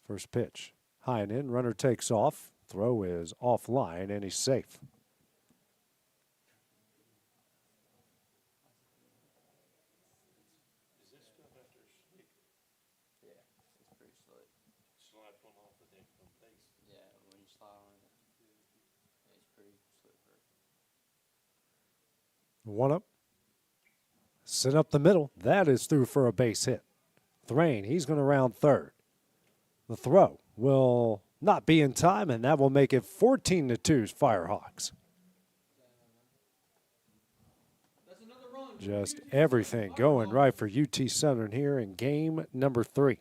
First pitch, high and in, runner takes off. Throw is offline, and he's safe. Is this stuff after a slick? Yeah, it's pretty slick. Slide one off of them from base. Yeah, when you slide on it, it's pretty slippery. 1 up. Sent up the middle. That is through for a base hit. Thrain, he's going to round 3rd. The throw will not be in time, and that will make it 14-2 Firehawks. Just everything going right for UT Southern here in game number 3.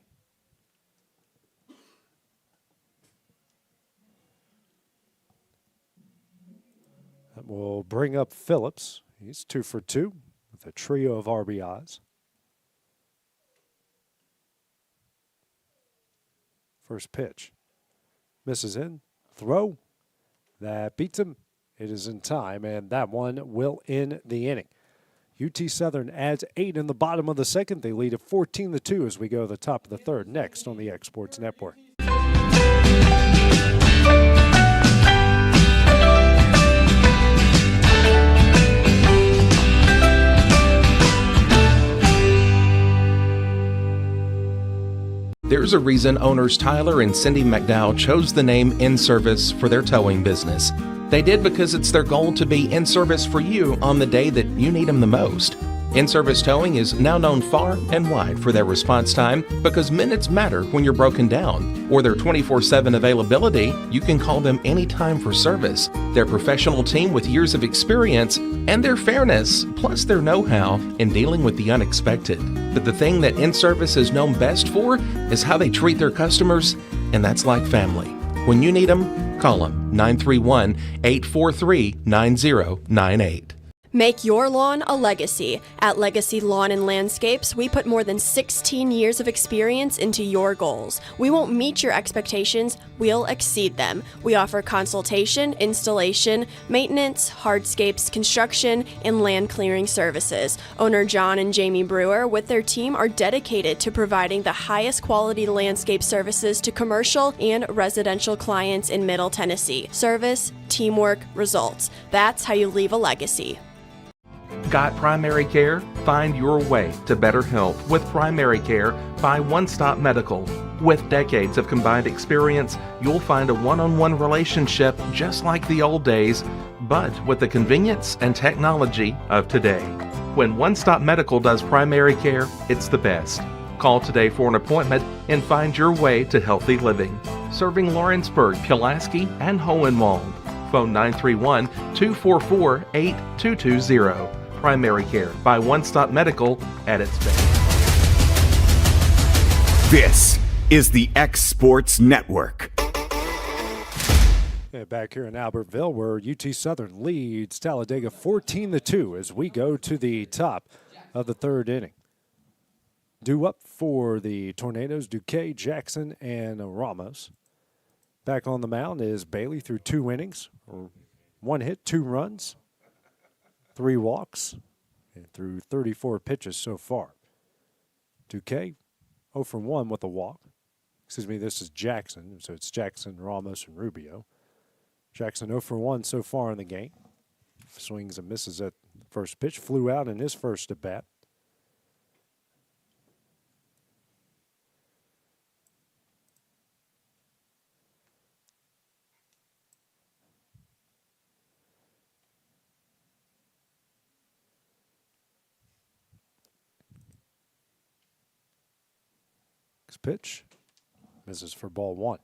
That will bring up Phillips. He's 2 for 2 with a trio of RBIs. First pitch. Misses in. Throw. That beats him. It is in time, and that one will end the inning. UT Southern adds 8 in the bottom of the 2nd. They lead at 14-2 as we go to the top of the 3rd next on the X Sports Network. There's a reason owners Tyler and Cindy McDowell chose the name In Service for their towing business. They did because it's their goal to be in service for you on the day that you need them the most. In Service Towing is now known far and wide for their response time because minutes matter when you're broken down. Or their 24/7 availability, you can call them anytime for service. Their professional team with years of experience and their fairness, plus their know-how in dealing with the unexpected. But the thing that In Service is known best for is how they treat their customers, and that's like family. When you need them, call them 931-843-9098. Make your lawn a legacy. At Legacy Lawn and Landscapes, we put more than 16 years of experience into your goals. We won't meet your expectations, we'll exceed them. We offer consultation, installation, maintenance, hardscapes, construction, and land clearing services. Owner John and Jamie Brewer with their team are dedicated to providing the highest quality landscape services to commercial and residential clients in Middle Tennessee. Service, teamwork, results. That's how you leave a legacy. Got primary care? Find your way to better health with Primary Care by One Stop Medical. With decades of combined experience, you'll find a one-on-one relationship just like the old days, but with the convenience and technology of today. When One Stop Medical does primary care, it's the best. Call today for an appointment and find your way to healthy living. Serving Lawrenceburg, Pulaski, and Hohenwald. Phone 931-244-8220. Primary Care by One Stop Medical at its best. This is the X Sports Network. Yeah, back here in Albertville, where UT Southern leads Talladega 14-2 as we go to the top of the third inning. Due up for the Tornadoes, Duque, Jackson, and Ramos. Back on the mound is Bailey through 2 innings, 1 hit, 2 runs, 3 walks, and through 34 pitches so far. Duque 0 for 1 with a walk. Excuse me, this is Jackson, so it's Jackson, Ramos, and Rubio. Jackson 0 for 1 so far in the game. Swings and misses at first pitch. Flew out in his first at bat. Next pitch. Misses for ball 1.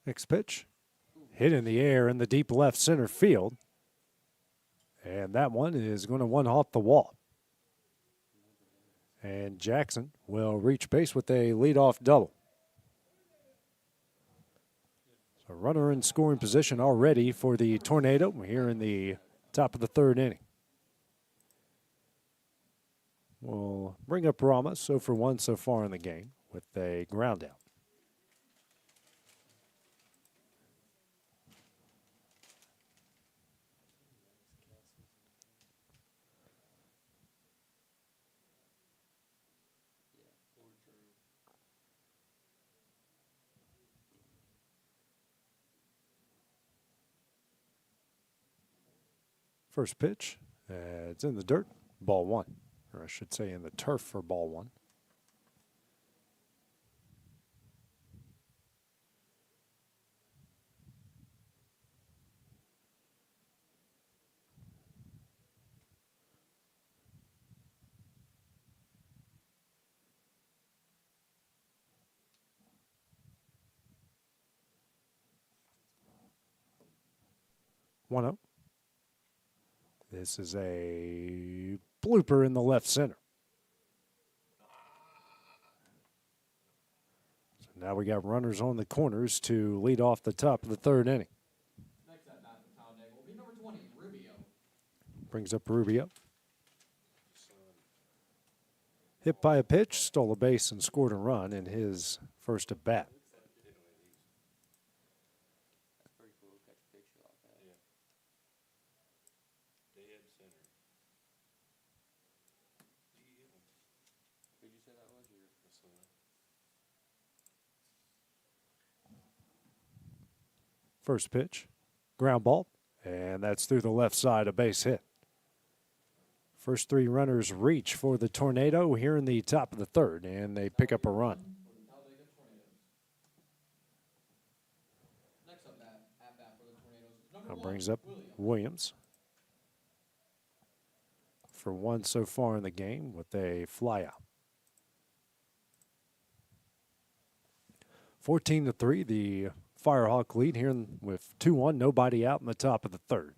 Next pitch, hit in the air in the deep left center field. And that one is going to one off the wall. And Jackson will reach base with a leadoff double. So runner in scoring position already for the Tornado here in the top of the third inning. We'll bring up Ramos, 0 for 1 so far in the game with a ground out. First pitch, it's in the dirt, ball 1. Or I should say in the turf for ball 1. One up. This is a blooper in the left center. So now we got runners on the corners to lead off the top of the third inning. Next at bat for Talladega will be number 20, Rubio. Brings up Rubio. Hit by a pitch, stole a base and scored a run in his first at bat. First pitch, ground ball, and that's through the left side, a base hit. First 3 runners reach for the Tornado here in the top of the third, and they pick up a run. Next up at bat for the Tornadoes is number 1, Brings up Williams. For 1 so far in the game with a flyout. 14-3, the Firehawk lead here with 2-1, nobody out in the top of the third.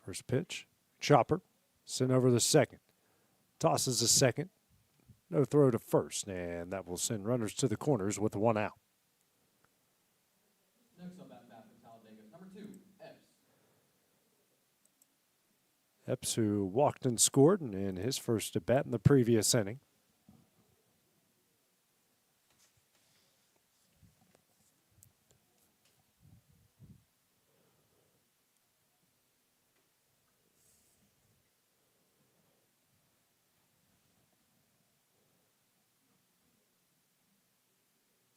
First pitch, chopper, sent over the second. Tosses the second, no throw to first, and that will send runners to the corners with 1 out. Next up at bat for Talladega is number 2, Epps. Epps, who walked and scored in his first at bat in the previous inning.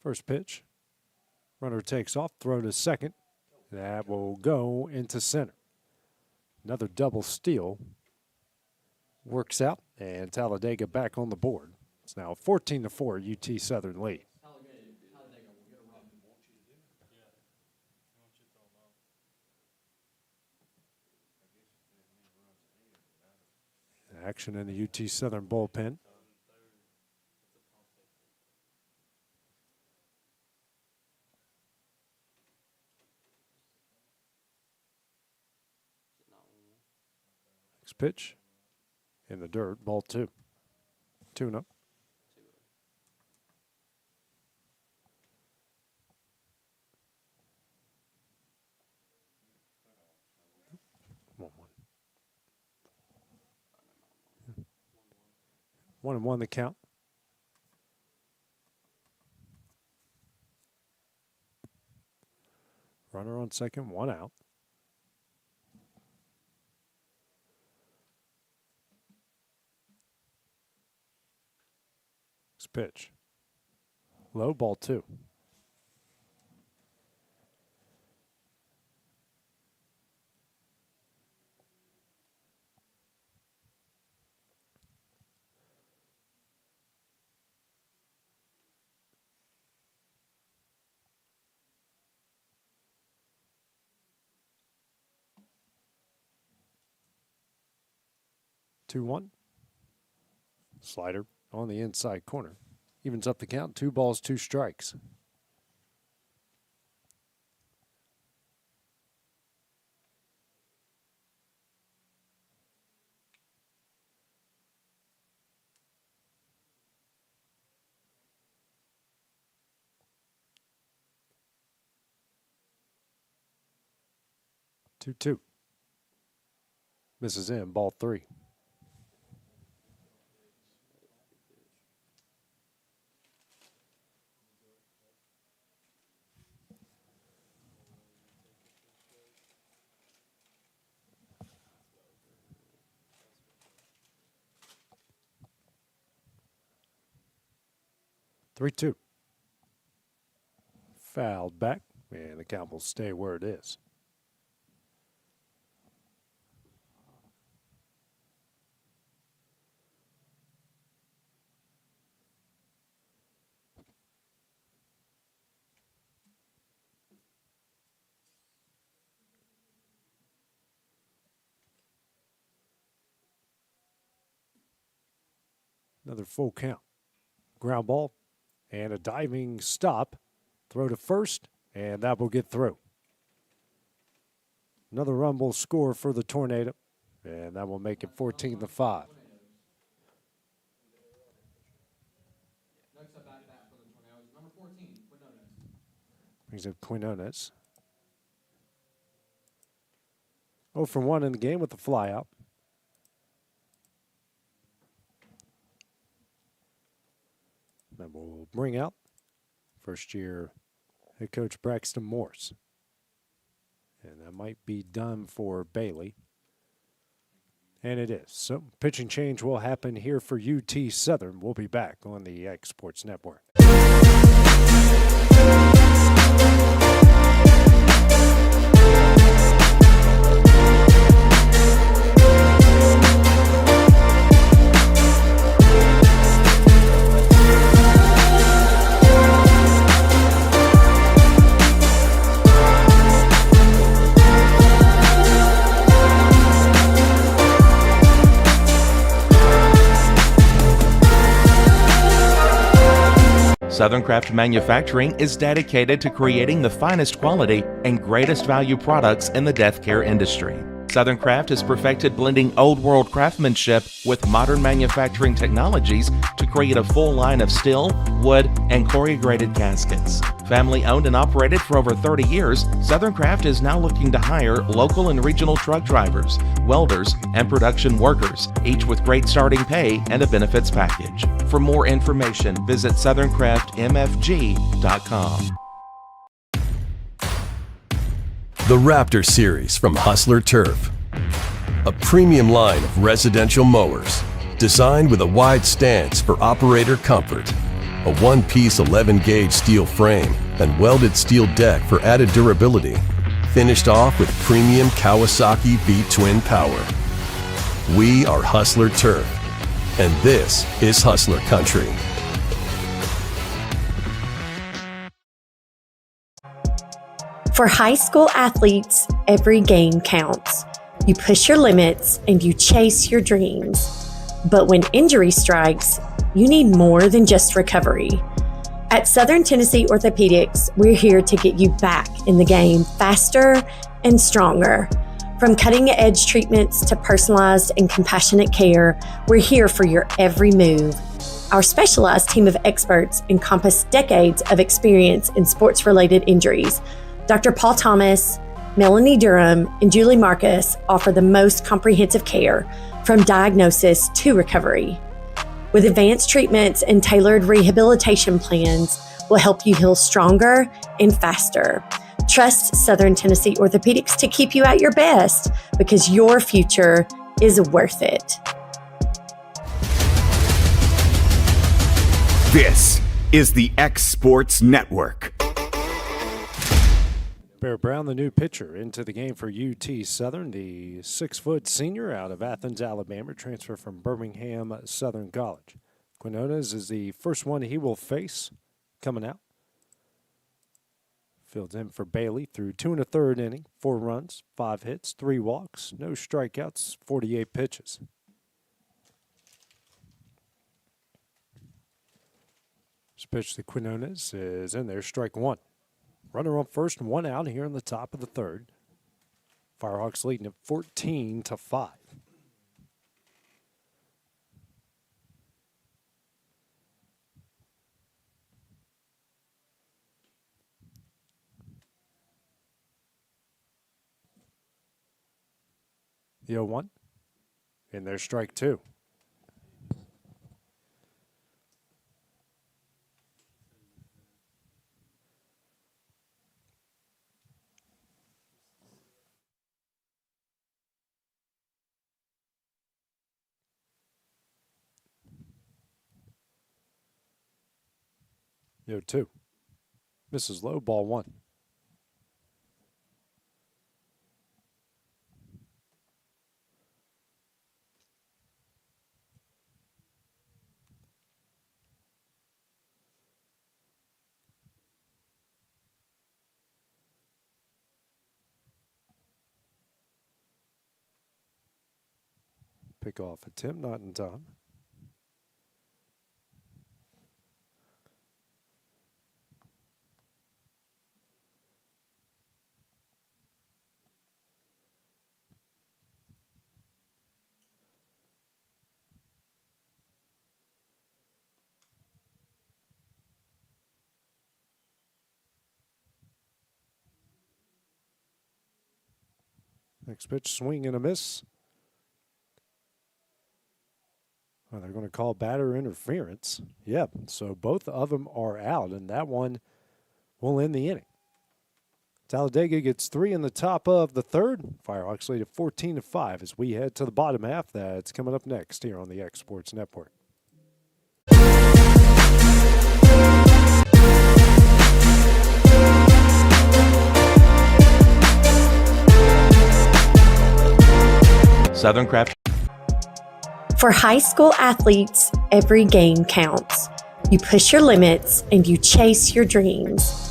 First pitch. Runner takes off, throw to second. That will go into center. Another double steal works out, and Talladega back on the board. It's now 14-4 UT Southern lead. Talladega will get a run. Action in the UT Southern bullpen. Next pitch in the dirt, ball 2. 2-0. One and one the count. Runner on second, 1 out. Next pitch. Low, ball 2. Two one. Slider on the inside corner. Evens up the count. 2 balls, 2 strikes. Two. Misses in, ball 3. Three, 2. Fouled back, and the count will stay where it is. Another full count. Ground ball and a diving stop. Throw to first, and that will get through. Another run will score for the Tornado, and that will make it 14-5. Next up at bat for the Tornadoes, number 14, Quinones. Brings up Quinones. 0 for 1 in the game with the flyout. That will bring out first-year head coach Braxton Morse. And that might be done for Bailey. And it is. So pitching change will happen here for UT Southern. We'll be back on the X Sports Network. Southern Craft Manufacturing is dedicated to creating the finest quality and greatest value products in the death care industry. Southern Craft has perfected blending old world craftsmanship with modern manufacturing technologies to create a full line of steel, wood, and corrugated caskets. Family owned and operated for over 30 years, Southern Craft is now looking to hire local and regional truck drivers, welders, and production workers, each with great starting pay and a benefits package. For more information, visit southerncraftmfg.com. The Raptor Series from Hustler Turf. A premium line of residential mowers designed with a wide stance for operator comfort. A one-piece 11-gauge steel frame and welded steel deck for added durability. Finished off with premium Kawasaki V-twin power. We are Hustler Turf, and this is Hustler Country. For high school athletes, every game counts. You push your limits and you chase your dreams. But when injury strikes, you need more than just recovery. At Southern Tennessee Orthopedics, we're here to get you back in the game faster and stronger. From cutting-edge treatments to personalized and compassionate care, we're here for your every move. Our specialized team of experts encompass decades of experience in sports-related injuries. Dr. Paul Thomas, Melanie Durham, and Julie Marcus offer the most comprehensive care from diagnosis to recovery. With advanced treatments and tailored rehabilitation plans, we'll help you heal stronger and faster. Trust Southern Tennessee Orthopedics to keep you at your best because your future is worth it. This is the X Sports Network. Bear Brown, the new pitcher, into the game for UT Southern. The 6-foot senior out of Athens, Alabama, transfer from Birmingham Southern College. Quinones is the first one he will face coming out. Fields in for Bailey through 2 1/3 inning, 4 runs, 5 hits, 3 walks, no strikeouts, 48 pitches. This pitch to Quinones is in there, strike 1. Runner on first and 1 out here in the top of the 3rd. Firehawks leading at 14-5. The 0-1. And there's strike 2. The 0-2. Misses low, ball 1. Pickoff attempt, not in time. Next pitch, swing and a miss. Well, they're going to call batter interference. Yep, so both of them are out, and that one will end the inning. Talladega gets 3 in the top of the 3rd. Firehawks lead at 14-5 as we head to the bottom half. That's coming up next here on the X Sports Network. Southern Craft. For high school athletes, every game counts. You push your limits and you chase your dreams.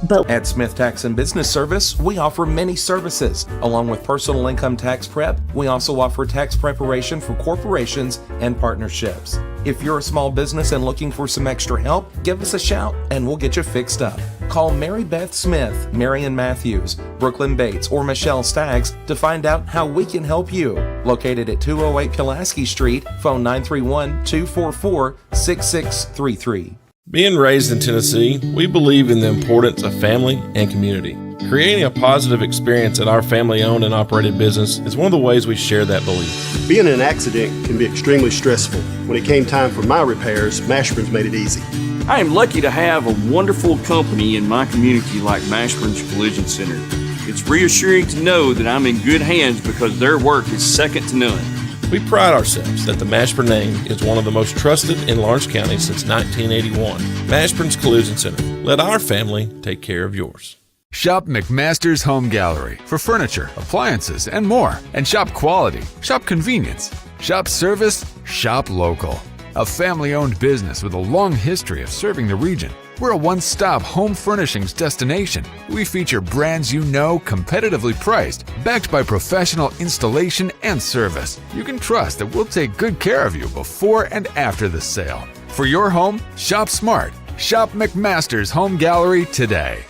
But At Smith Tax and Business Service, we offer many services. Along with personal income tax prep, we also offer tax preparation for corporations and partnerships. If you're a small business and looking for some extra help, give us a shout and we'll get you fixed up. Call Mary Beth Smith, Marion Matthews, Brooklyn Bates, or Michelle Staggs to find out how we can help you. Located at 208 Pulaski Street, phone 931-244-6633. Being raised in Tennessee, we believe in the importance of family and community. Creating a positive experience at our family-owned and operated business is one of the ways we share that belief. Being in an accident can be extremely stressful. When it came time for my repairs, Mashburn's made it easy. I am lucky to have a wonderful company in my community like Mashburn's Collision Center. It's reassuring to know that I'm in good hands because their work is second to none. We pride ourselves that the Mashburn name is one of the most trusted in Lawrence County since 1981. Mashburn's Collision Center. Let our family take care of yours. Shop McMaster's Home Gallery for furniture, appliances, and more. And shop quality, shop convenience, shop service, shop local. A family-owned business with a long history of serving the region. We're a one-stop home furnishings destination. We feature brands you know, competitively priced, backed by professional installation and service. You can trust that we'll take good care of you before and after the sale. For your home, shop smart. Shop McMaster's Home Gallery today.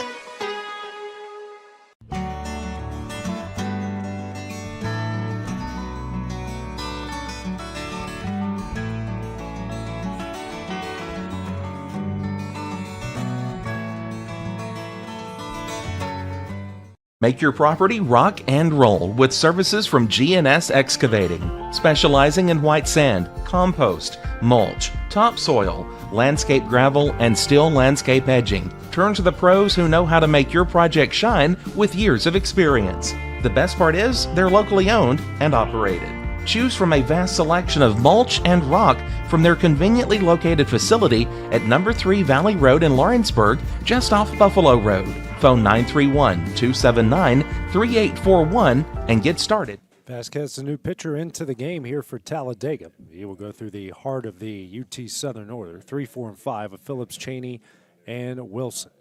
Make your property rock and roll with services from G&S Excavating, specializing in white sand, compost, mulch, topsoil, landscape gravel, and steel landscape edging. Turn to the pros who know how to make your project shine with years of experience. The best part is they're locally owned and operated. Choose from a vast selection of mulch and rock from their conveniently located facility at number 3 Valley Road in Lawrenceburg, just off Buffalo Road. Phone 931-279-3841 and get started. Vasquez, the new pitcher, into the game here for Talladega. He will go through the heart of the UT Southern order, 3, 4, and 5 of Phillips, Cheney, and Wilson.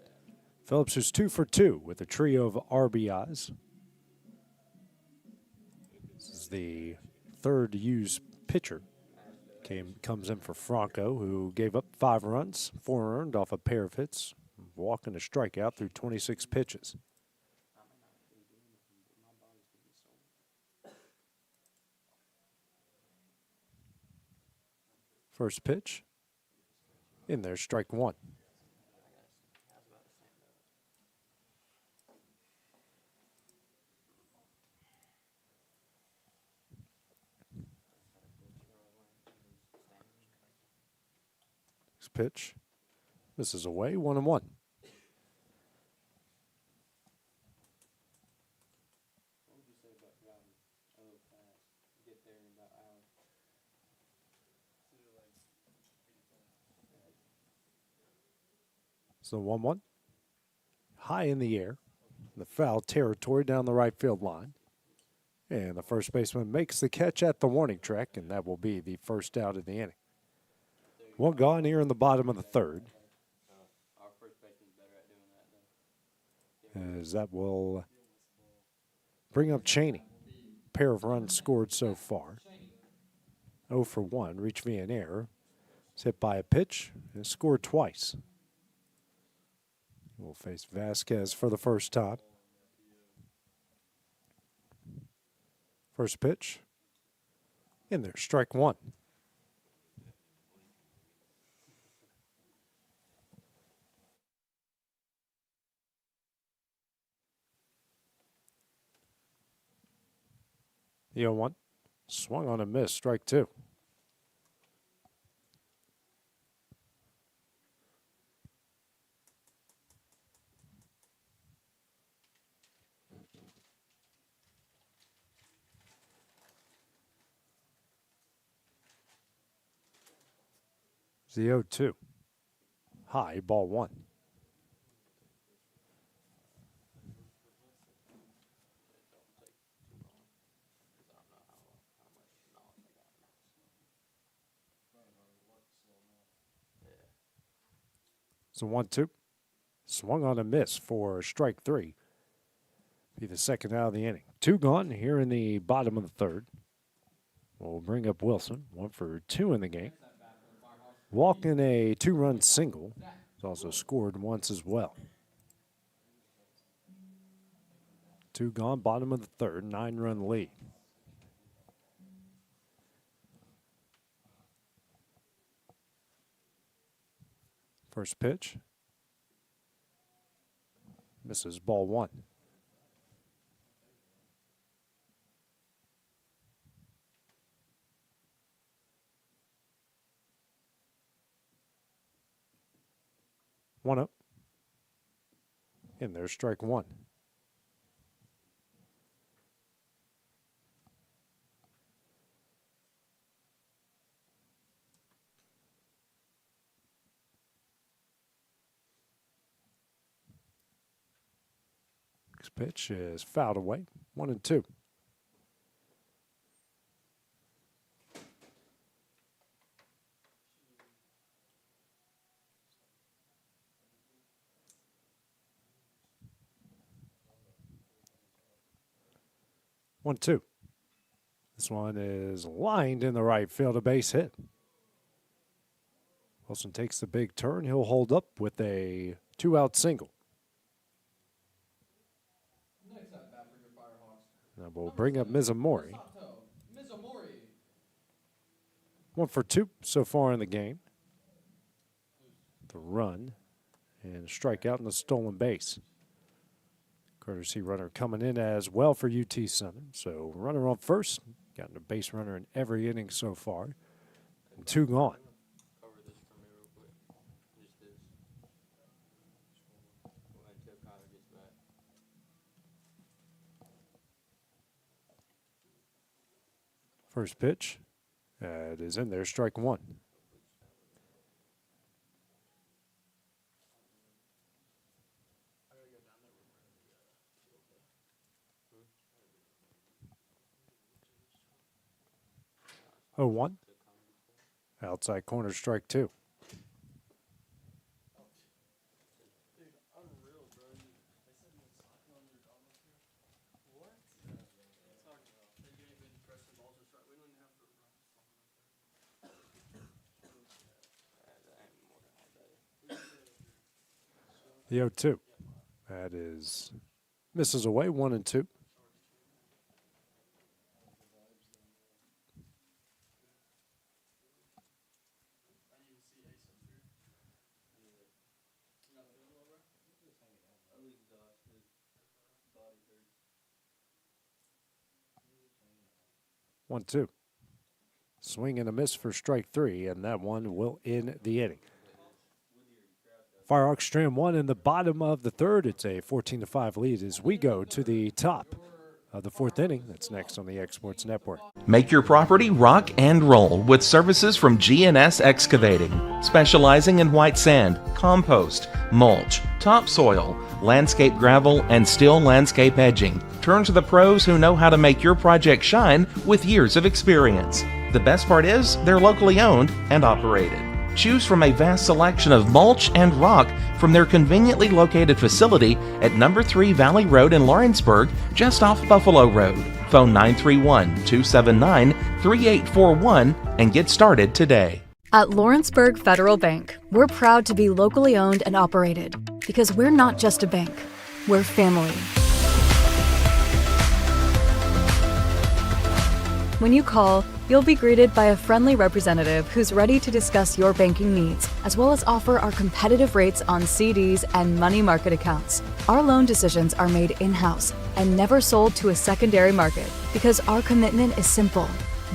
Phillips is 2 for 2 with a trio of RBIs. This is the third used pitcher. Comes in for Franco, who gave up 5 runs, 4 earned off a pair of hits, walk and a strikeout through 26 pitches. First pitch. In there, strike 1. Next pitch. This is away, 1-1. So 1-1. High in the air. The foul territory down the right field line. And the first baseman makes the catch at the warning track, and that will be the first out of the inning. 1 gone here in the bottom of the third. As that will bring up Cheney. Pair of runs scored so far. 0 for 1, reach via an error. It's hit by a pitch and scored twice. We'll face Vasquez for the first time. First pitch. In there, strike 1. The 0-1. Swung on a miss, strike 2. The 0-2. High, ball 1. So 1-2. Swung on a miss for strike 3. Be the second out of the inning. 2 gone here in the bottom of the third. We'll bring up Wilson. 1 for 2 in the game. Walk in a 2-run single. He's also scored once as well. 2 gone, bottom of the third, 9-run lead. First pitch. Misses, ball 1. One up. In there, strike 1. Next pitch is fouled away. 1-2. 1-2. This one is lined in the right field, a base hit. Wilson takes the big turn. He'll hold up with a 2-out single. Next at bat for your Firehawks. Now we'll bring up Mizumori. Mizumori. 1 for 2 so far in the game. The run and strikeout and a stolen base. Courtesy runner coming in as well for UT Southern. So runner on first. Gotten a base runner in every inning so far. And 2 gone. Cover this for me real quick. Just this. Until Connor gets back. First pitch. It is in there, strike 1. Oh, 1. Outside corner, strike 2. The 0-2. That is misses away, 1-2. One, two. Swing and a miss for strike 3, and that one will end the inning. Firehawks strand 1 in the bottom of the 3rd. It's a 14-5 lead as we go to the top of the 4th inning. That's next on the Exports Network. Make your property rock and roll with services from GNS Excavating, specializing in white sand, compost, mulch, topsoil, landscape gravel, and steel landscape edging. Turn to the pros who know how to make your project shine with years of experience. The best part is they're locally owned and operated. Choose from a vast selection of mulch and rock from their conveniently located facility at number 3 Valley Road in Lawrenceburg, just off Buffalo Road. Phone 931-279-3841 and get started today. At Lawrenceburg Federal Bank, we're proud to be locally owned and operated because we're not just a bank, we're family. When you call, you'll be greeted by a friendly representative who's ready to discuss your banking needs, as well as offer our competitive rates on CDs and money market accounts. Our loan decisions are made in-house and never sold to a secondary market because our commitment is simple.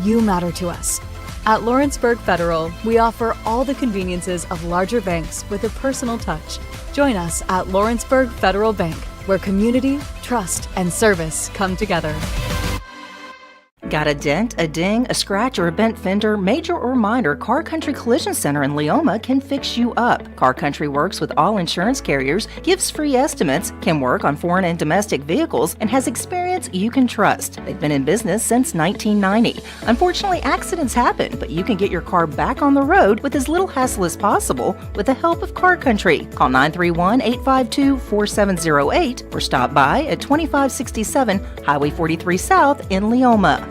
You matter to us. At Lawrenceburg Federal, we offer all the conveniences of larger banks with a personal touch. Join us at Lawrenceburg Federal Bank, where community, trust, and service come together. Got a dent, a ding, a scratch, or a bent fender? Major or minor, Car Country Collision Center in Leoma can fix you up. Car Country works with all insurance carriers, gives free estimates, can work on foreign and domestic vehicles, and has experience you can trust. They've been in business since 1990. Unfortunately, accidents happen, but you can get your car back on the road with as little hassle as possible with the help of Car Country. Call 931-852-4708 or stop by at 2567 Highway 43 South in Leoma.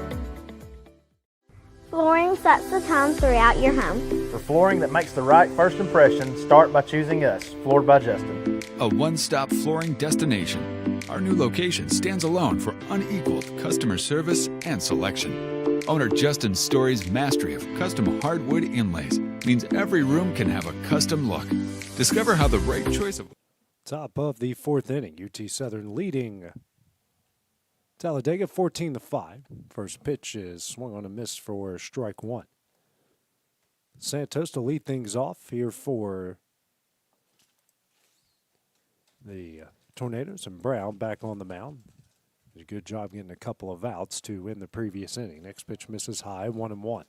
Flooring sets the tone throughout your home. For flooring that makes the right first impression, start by choosing us, Floored by Justin. A one-stop flooring destination. Our new location stands alone for unequaled customer service and selection. Owner Justin Story's mastery of custom hardwood inlays means every room can have a custom look. Discover how the right choice of... Top of the 4th inning, UT Southern leading Talladega 14-5. First pitch is swung on a miss for strike 1. Santos to lead things off here for the Tornadoes, and Brown back on the mound. Did a good job getting a couple of outs to end the previous inning. Next pitch misses high, 1-1.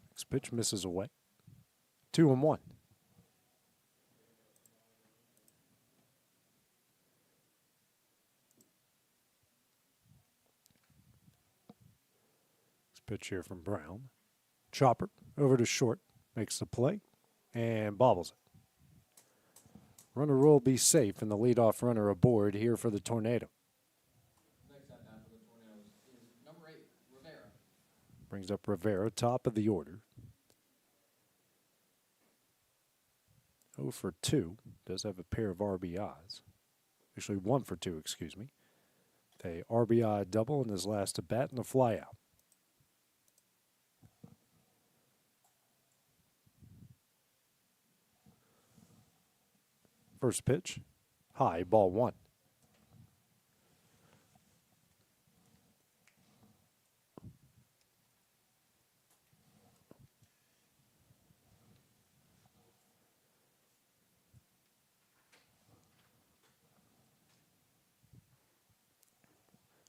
Next pitch misses away. 2-1. Pitch here from Brown. Chopper over to short, makes the play, and bobbles it. Runner will be safe, and the leadoff runner aboard here for the Tornado. Next at bat for the Tornadoes is number 8, Rivera. Brings up Rivera, top of the order. 0 for 2. Does have a pair of RBIs. Actually, 1 for 2, excuse me. A RBI double in his last at bat and a flyout. First pitch, high, ball 1.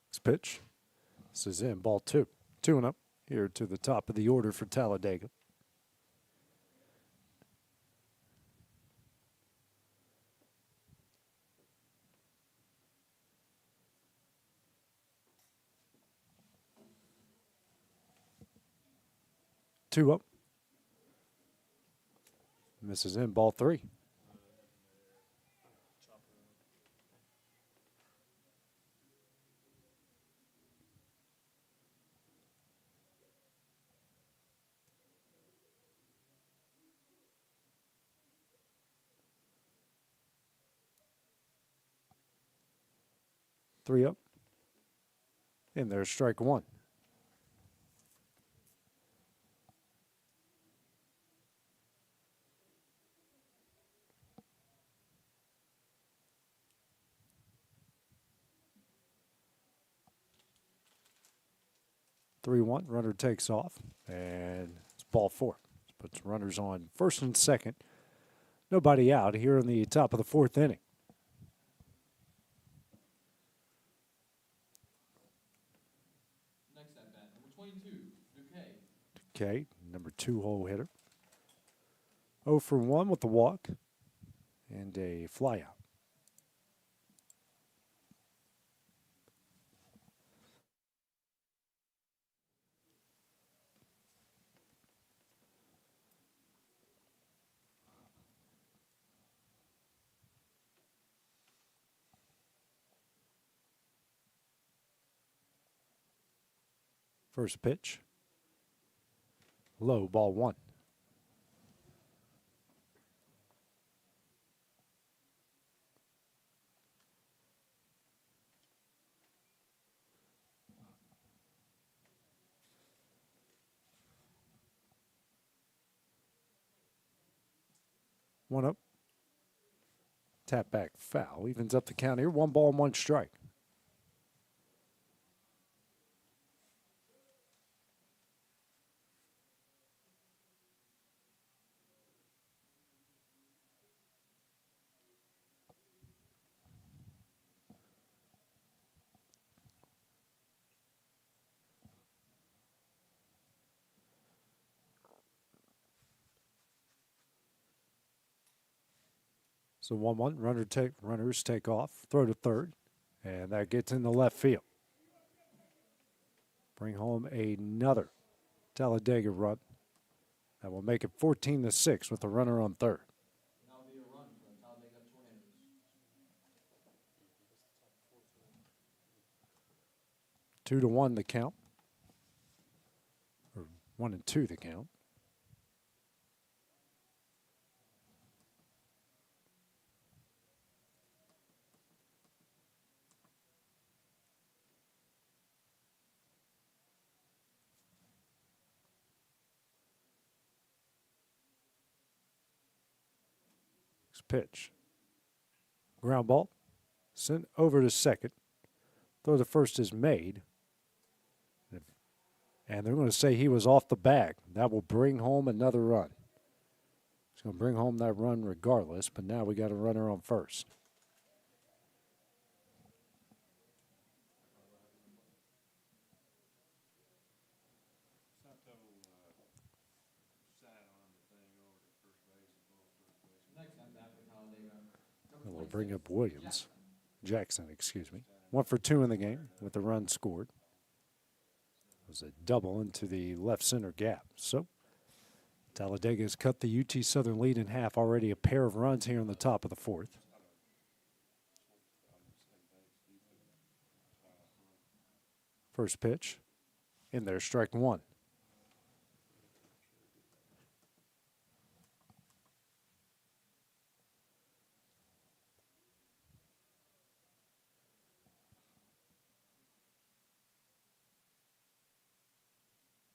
Next pitch, this is in, ball 2. 2-0 here to the top of the order for Talladega. Two up. Misses in, ball 3. Three up. And there's strike 1. Three one, runner takes off, and it's ball 4. Puts runners on first and second. Nobody out here in the top of the 4th inning. Next at bat, number 22, Duque. Duque, number 2 hole hitter. 0 for 1 with the walk and a flyout. First pitch, low, ball 1. One up. Tap back foul. Evens up the count here. 1 ball and 1 strike. So 1-1, runners take off, throw to third, and that gets in the left field. Bring home another Talladega run. That will make it 14-6 with the runner on third. That'll be a run for the Talladega Tornadoes. 2-1 the count, or 1-2 the count. Pitch. Ground ball. Sent over to second. Throw to first is made. And they're going to say he was off the bag. That will bring home another run. It's going to bring home that run regardless, but now we got a runner on first. We'll bring up Williams. Jackson, excuse me. 1 for 2 in the game with the run scored. It was a double into the left center gap. So Talladega has cut the UT Southern lead in half, already a pair of runs here in the top of the fourth. First pitch, in there, strike one.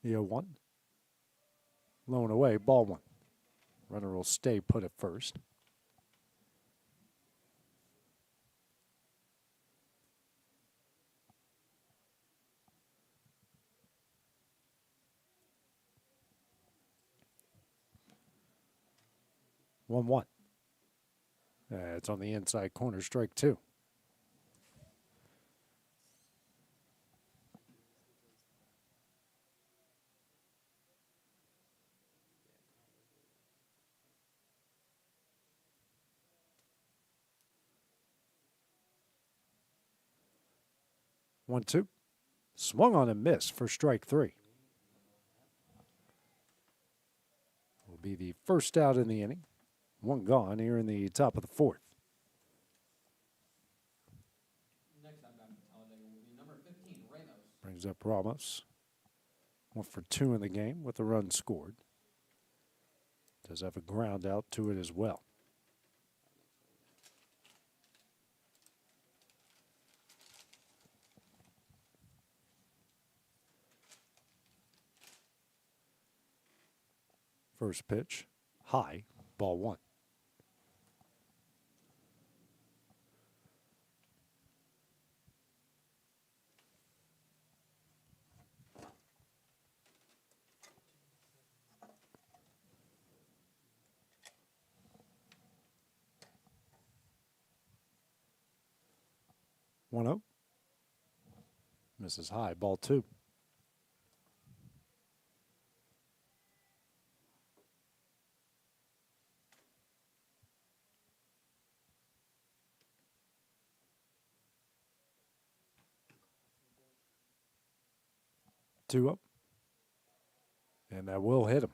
The 0-1. Low and away, ball one. Runner will stay put at first. One. It's on the inside corner, strike two. One, two. Swung on and missed for strike three. Will be the first out in the inning. One gone here in the top of the fourth. Next up at Talladega will be number 15, Ramos. Brings up Ramos. 1 for 2 in the game with a run scored. Does have a ground out to it as well. First pitch, high, ball one. One oh. Misses high, ball two. Two up. And that will hit him.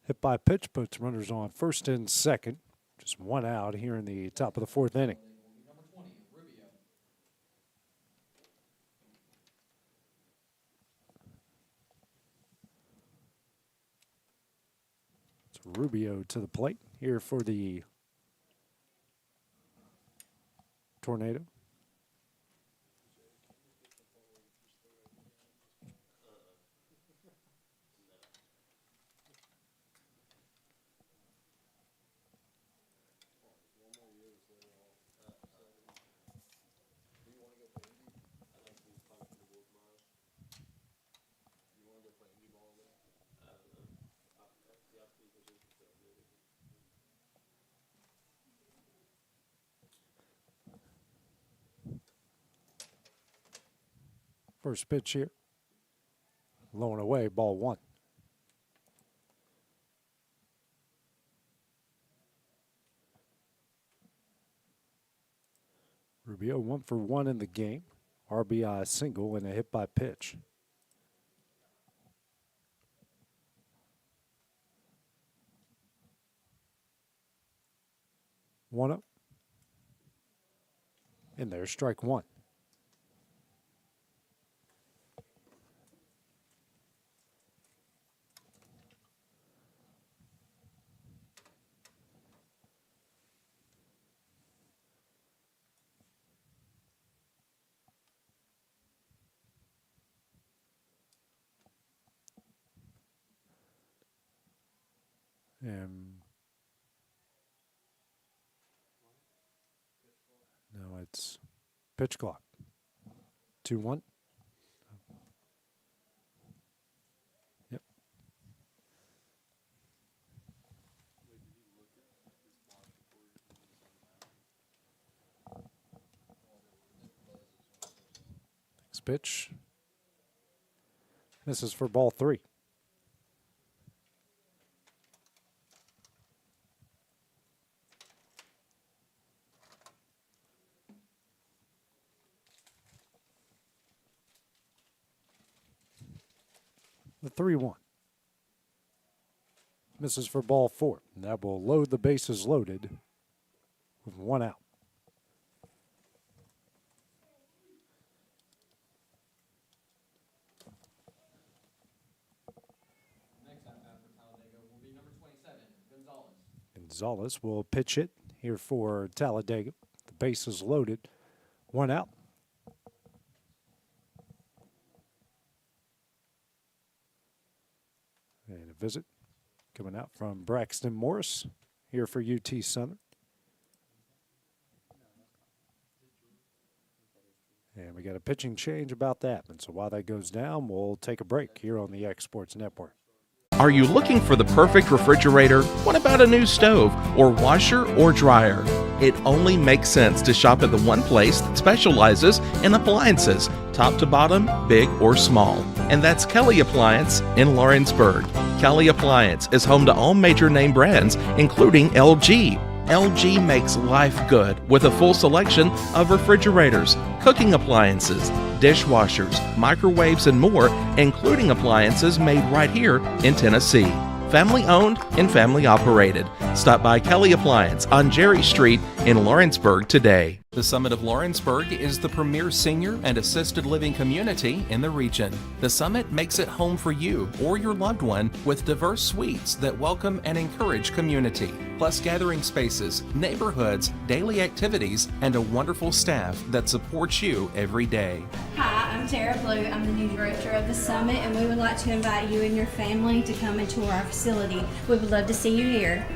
Hit by pitch, puts runners on first and second. Just one out here in the top of the fourth inning. Number 20, Rubio. It's Rubio to the plate here for the Tornado. First pitch here. Low and away, ball one. Rubio 1 for 1 in the game. RBI single and a hit by pitch. One up. In there, strike one. No, it's pitch clock. 2-1. Yep. Next pitch. This is for ball three. The 3-1. Misses for ball 4. And that will load the bases loaded with 1 out. Next at bat for Talladega will be number 27, Gonzalez. Gonzalez will pitch it here for Talladega. The bases loaded. 1 out. And a visit coming out from Braxton Morris here for UT Southern. And we got a pitching change about that. And so while that goes down, we'll take a break here on the X Sports Network. Are you looking for the perfect refrigerator? What about a new stove or washer or dryer? It only makes sense to shop at the one place that specializes in appliances, top to bottom, big or small. And that's Kelly Appliance in Lawrenceburg. Kelly Appliance is home to all major name brands, including LG. LG makes life good with a full selection of refrigerators, cooking appliances, dishwashers, microwaves, and more, including appliances made right here in Tennessee. Family owned and family operated. Stop by Kelly Appliance on Jerry Street in Lawrenceburg today. The Summit of Lawrenceburg is the premier senior and assisted living community in the region. The Summit makes it home for you or your loved one with diverse suites that welcome and encourage community, plus gathering spaces, neighborhoods, daily activities, and a wonderful staff that supports you every day. Hi, I'm Tara Blue. I'm the new director of the Summit, and we would like to invite you and your family to come and tour our facility. We would love to see you here.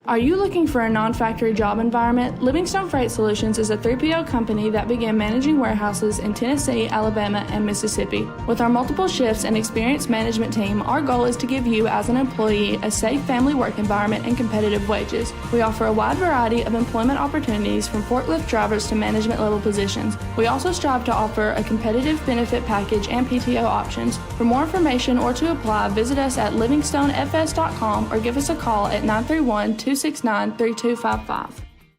Are you looking for a non-factory job environment? Livingstone Freight Solutions is a 3PL company that began managing warehouses in Tennessee, Alabama, and Mississippi. With our multiple shifts and experienced management team, our goal is to give you as an employee a safe family work environment and competitive wages. We offer a wide variety of employment opportunities from forklift drivers to management level positions. We also strive to offer a competitive benefit package and PTO options. For more information or to apply, visit us at livingstonefs.com or give us a call at 931-269-3255.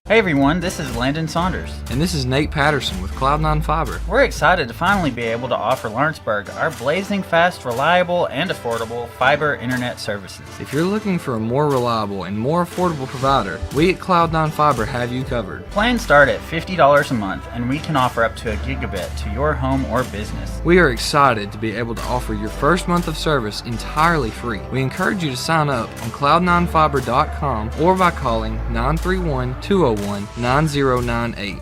Hey everyone, this is Landon Saunders. And this is Nate Patterson with Cloud9 Fiber. We're excited to finally be able to offer Lawrenceburg our blazing fast, reliable, and affordable fiber internet services. If you're looking for a more reliable and more affordable provider, we at Cloud9 Fiber have you covered. Plans start at $50 a month, and we can offer up to a gigabit to your home or business. We are excited to be able to offer your first month of service entirely free. We encourage you to sign up on cloud9fiber.com or by calling 931-201-9098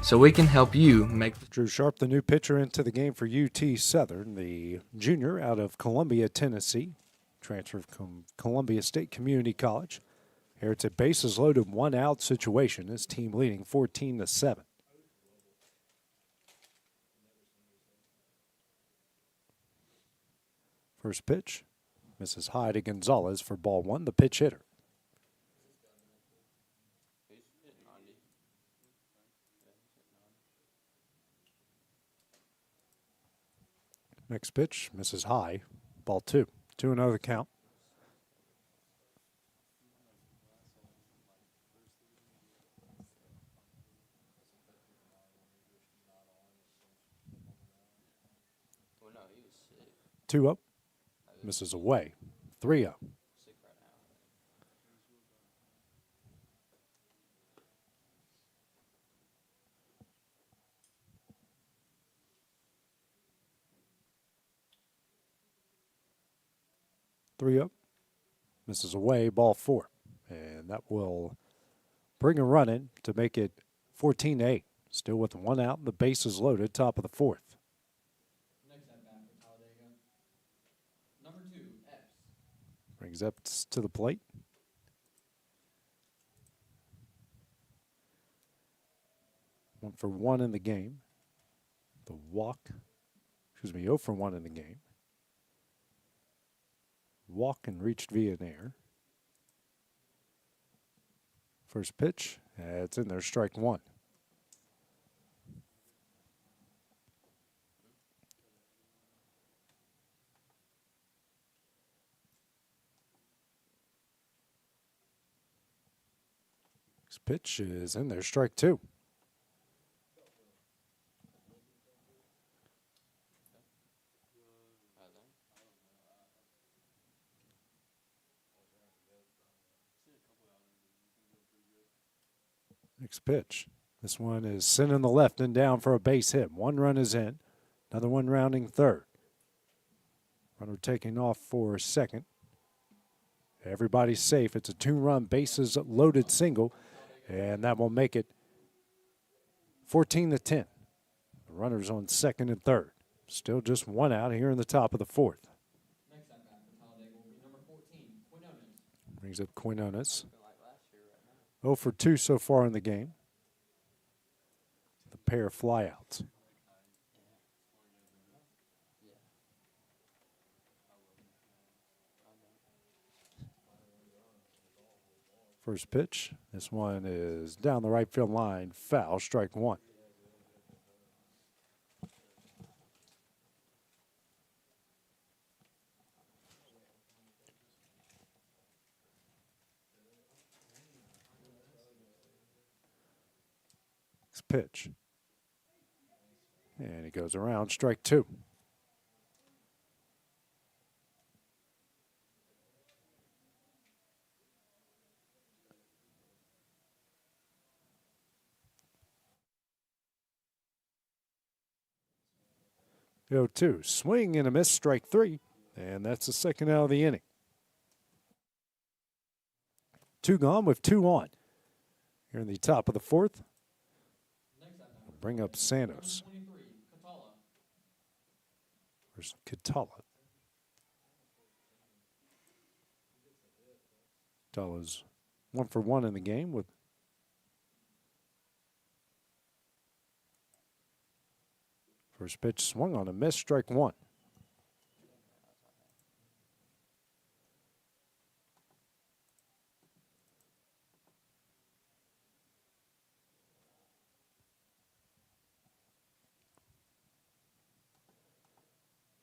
so we can help you make Drew Sharp, the new pitcher into the game for UT Southern, the junior out of Columbia, Tennessee, transfer from Columbia State Community College. Here it's a bases loaded 1 out situation. His team leading 14-7. First pitch, misses high to Gonzalez for ball 1, the pitch hitter. Next pitch, misses high, ball 2. 2-0 the count. Two up, misses away. 3-0. Three up, misses away, ball 4. And that will bring a run in to make it 14-8. Still with 1 out, the bases loaded, top of the 4th. Next at bat for Talladega, number 2, Epps. Brings Epps to the plate. One for 1 in the game. The walk, 0 for 1 in the game. Walk and reached via an error. First pitch, it's in there, strike 1. This pitch is in there, strike 2. Next pitch. This one is sent in the left and down for a base hit. One run is in. Another one rounding third. Runner taking off for second. Everybody's safe. It's a 2-run bases loaded single, and that will make it 14-10. The runners on second and third. Still just one out here in the top of the fourth. Next at bat for Talladega will be number 14, Quinones. Brings up Quinones. 0 for 2 so far in the game. The pair of flyouts. First pitch. This one is down the right field line. Foul, strike one. Next pitch. And he goes around, strike two. The 0-2, swing and a miss, strike three, and that's the second out of the inning. Two gone with two on. Here in the top of the fourth. We'll bring up Santos. Versus Catala. Catala's 1 for 1 in the game with first pitch swung on a miss, strike one.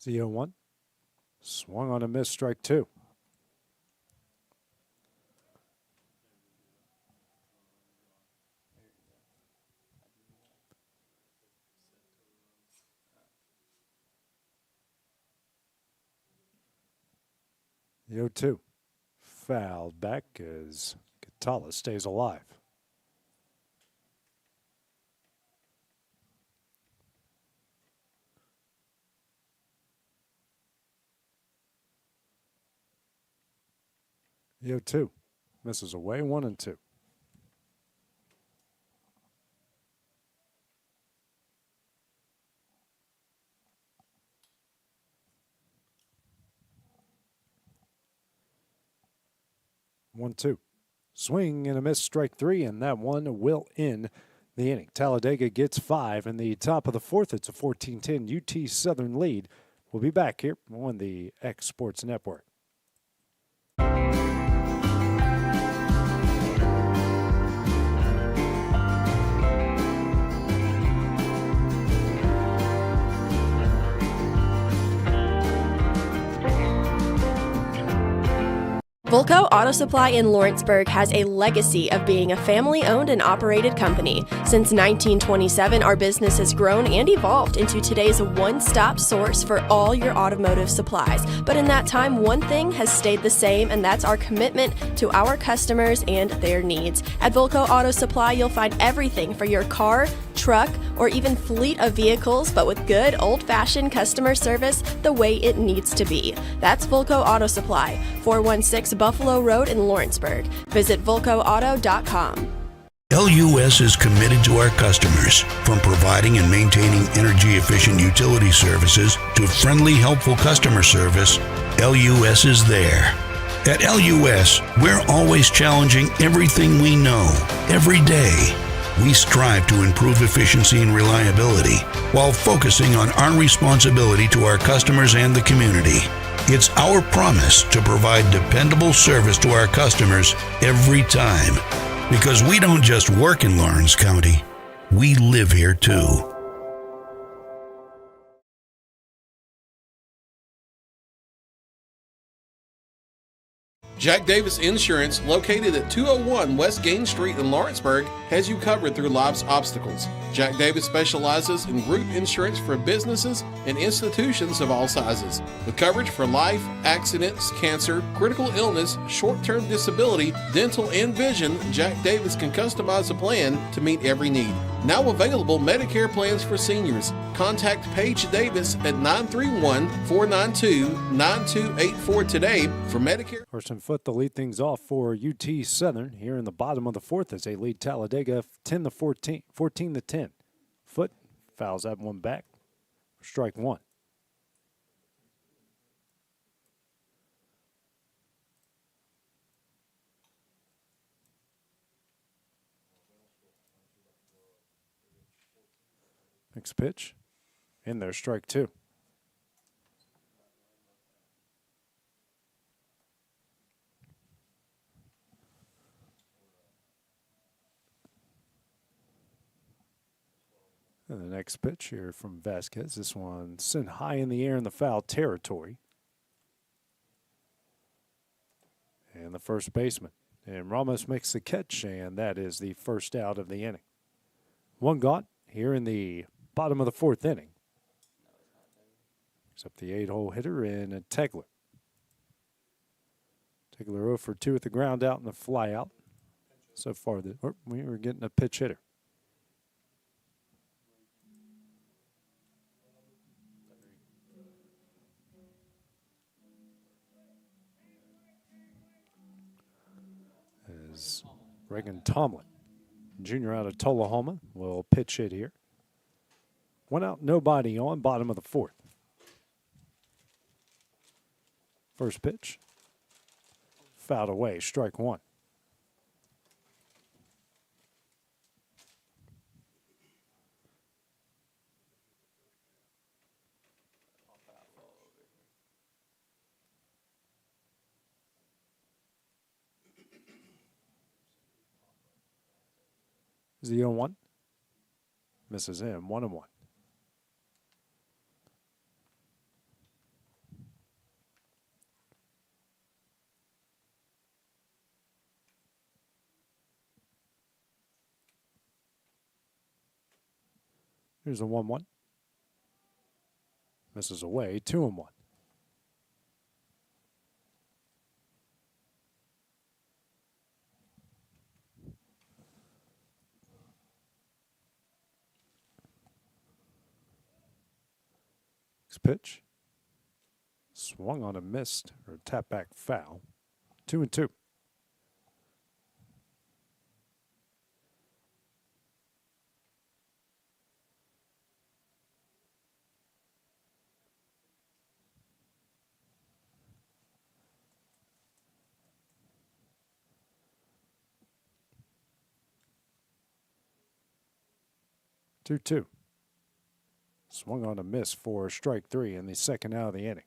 The 0-1. Swung on a miss, strike two. The 0-2. Fouled back as Catala stays alive. The 0-2. Misses away, 1-2. One, two. Swing and a miss, strike three, and that one will end the inning. Talladega gets 5 in the top of the fourth. It's a 14-10 UT Southern lead. We'll be back here on the X Sports Network. Volco Auto Supply in Lawrenceburg has a legacy of being a family-owned and operated company. Since 1927, our business has grown and evolved into today's one-stop source for all your automotive supplies. But in that time, one thing has stayed the same, and that's our commitment to our customers and their needs. At Volco Auto Supply, you'll find everything for your car, truck, or even fleet of vehicles, but with good old-fashioned customer service the way it needs to be. That's Volco Auto Supply, 416 Buffalo Road in Lawrenceburg. Visit VolcoAuto.com. LUS is committed to our customers, from providing and maintaining energy-efficient utility services to friendly, helpful customer service. LUS is there. At LUS, we're always challenging everything we know, every day. We strive to improve efficiency and reliability while focusing on our responsibility to our customers and the community. It's our promise to provide dependable service to our customers every time, because we don't just work in Lawrence County, we live here too. Jack Davis Insurance, located at 201 West Gain Street in Lawrenceburg, has you covered through life's obstacles. Jack Davis specializes in group insurance for businesses and institutions of all sizes. With coverage for life, accidents, cancer, critical illness, short-term disability, dental, and vision, Jack Davis can customize a plan to meet every need. Now available Medicare plans for seniors. Contact Paige Davis at 931-492-9284 today for Medicare. Horse and foot to lead things off for UT Southern here in the bottom of the fourth as they lead Talladega 10-14, 14-10. Foot fouls that one back. Strike one. Next pitch. In there, strike two. And the next pitch here from Vasquez. This one sent high in the air in the foul territory. And the first baseman. And Ramos makes the catch, and that is the first out of the inning. One gone here in the bottom of the fourth inning. Except the 8-hole hitter in Tegler. Tegler 0 for 2 at the ground out and the fly out. So far, we were getting a pitch hitter. As Reagan Tomlin, junior out of Tullahoma, will pitch hit here. One out, nobody on, bottom of the fourth. First pitch, fouled away, strike one. Is the 0-1? Misses him, 1-1. Here's a 1-1. Misses away, 2-1. Next pitch. Swung on a missed or tap back foul. 2-2. Two. Swung on a miss for strike three in the second out of the inning.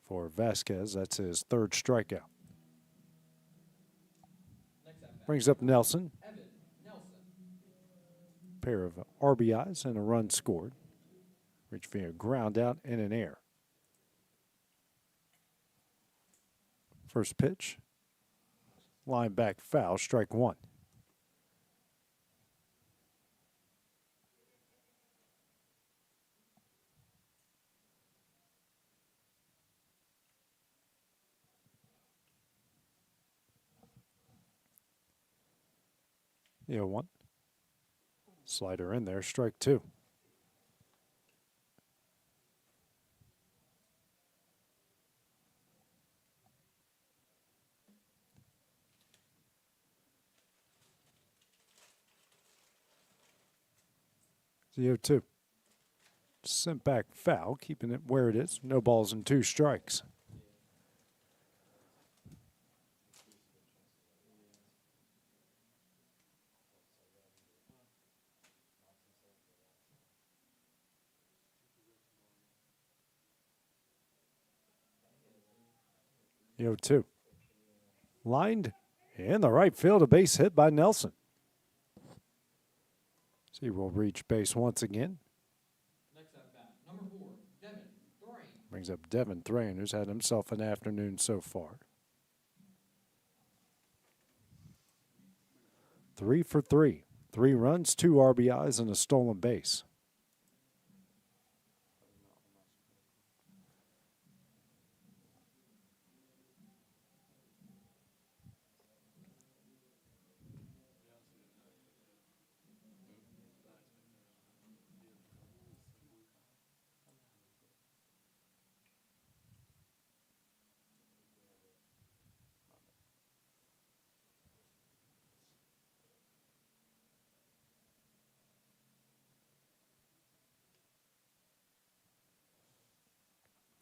For Vasquez, that's his third strikeout. Brings up Nelson. Pair of RBIs and a run scored. Reach via ground out and an error. First pitch. Line back foul, strike one. The 0-1. Slider in there, strike two. The 0-2. Sent back foul, keeping it where it is. No balls and two strikes. The 0-2. Lined in the right field, a base hit by Nelson. He will reach base once again. Next at bat, number 4, Devin Thrain. Brings up Devin Thrain, who's had himself an afternoon so far. 3 for 3. 3 runs, 2 RBIs, and a stolen base.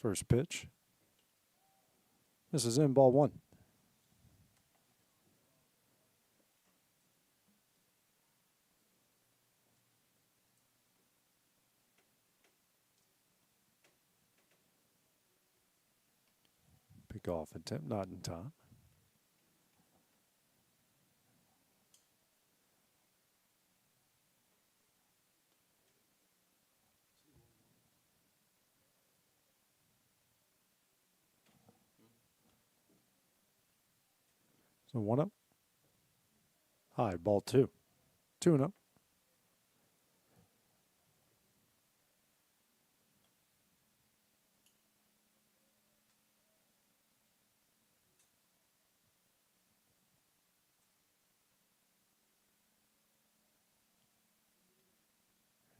First pitch. This is in, ball 1. Pick off attempt, not in time. So 1-0. High, ball 2. 2-0.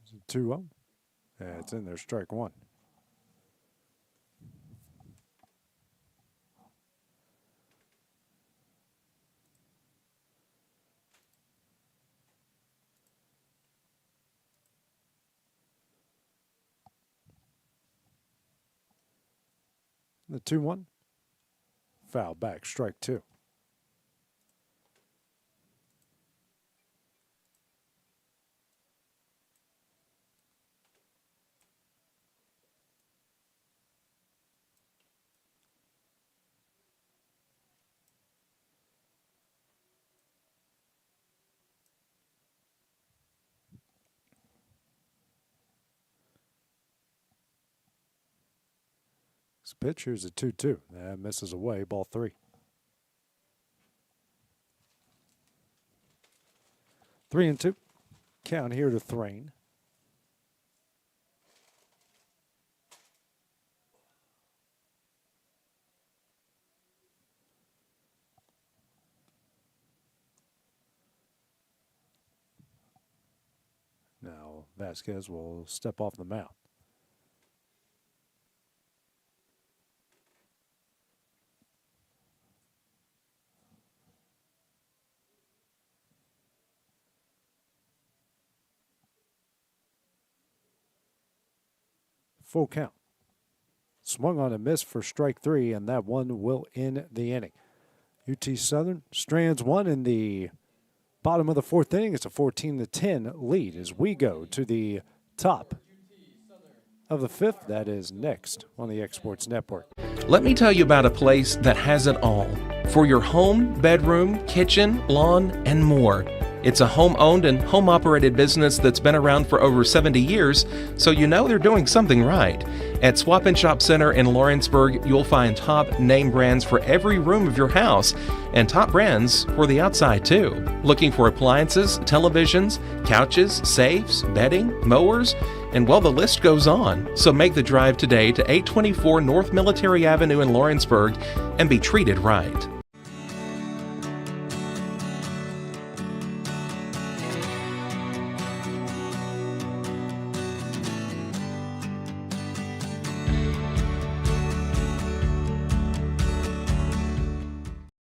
It's a 2-0. Yeah, it's in there, strike 1. The 2-1. Foul back, strike 2. This pitch, here's a 2-2. That misses away, ball 3. 3-2. Count here to Thrain. Now Vasquez will step off the mound. Full count. Swung on a miss for strike 3, and that one will end the inning. UT Southern strands one in the bottom of the 4th inning. It's a 14-10 lead as we go to the top of the 5th. That is next on the Exports Network. Let me tell you about a place that has it all for your home, bedroom, kitchen, lawn, and more. It's a home-owned and home-operated business that's been around for over 70 years, so you know they're doing something right. At Swap and Shop Center in Lawrenceburg, you'll find top name brands for every room of your house, and top brands for the outside too. Looking for appliances, televisions, couches, safes, bedding, mowers, and well, the list goes on. So make the drive today to 824 North Military Avenue in Lawrenceburg and be treated right.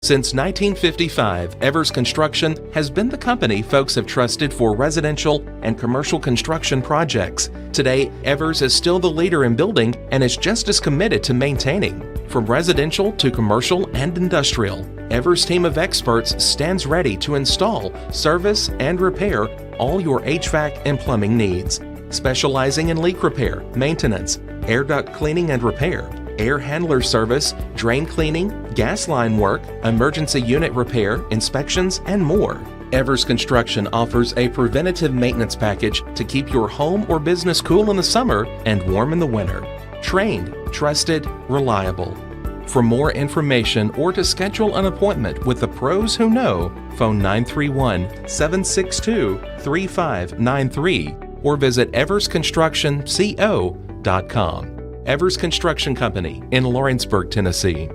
Since 1955, Evers Construction has been the company folks have trusted for residential and commercial construction projects. Today, Evers is still the leader in building and is just as committed to maintaining. From residential to commercial and industrial, Evers' team of experts stands ready to install, service, and repair all your HVAC and plumbing needs. Specializing in leak repair, maintenance, air duct cleaning and repair, air handler service, drain cleaning, gas line work, emergency unit repair, inspections, and more. Evers Construction offers a preventative maintenance package to keep your home or business cool in the summer and warm in the winter. Trained, Trusted, reliable. For more information or to schedule an appointment with the pros who know, phone 931-762-3593 or visit eversconstructionco.com. Evers Construction Company in Lawrenceburg, Tennessee.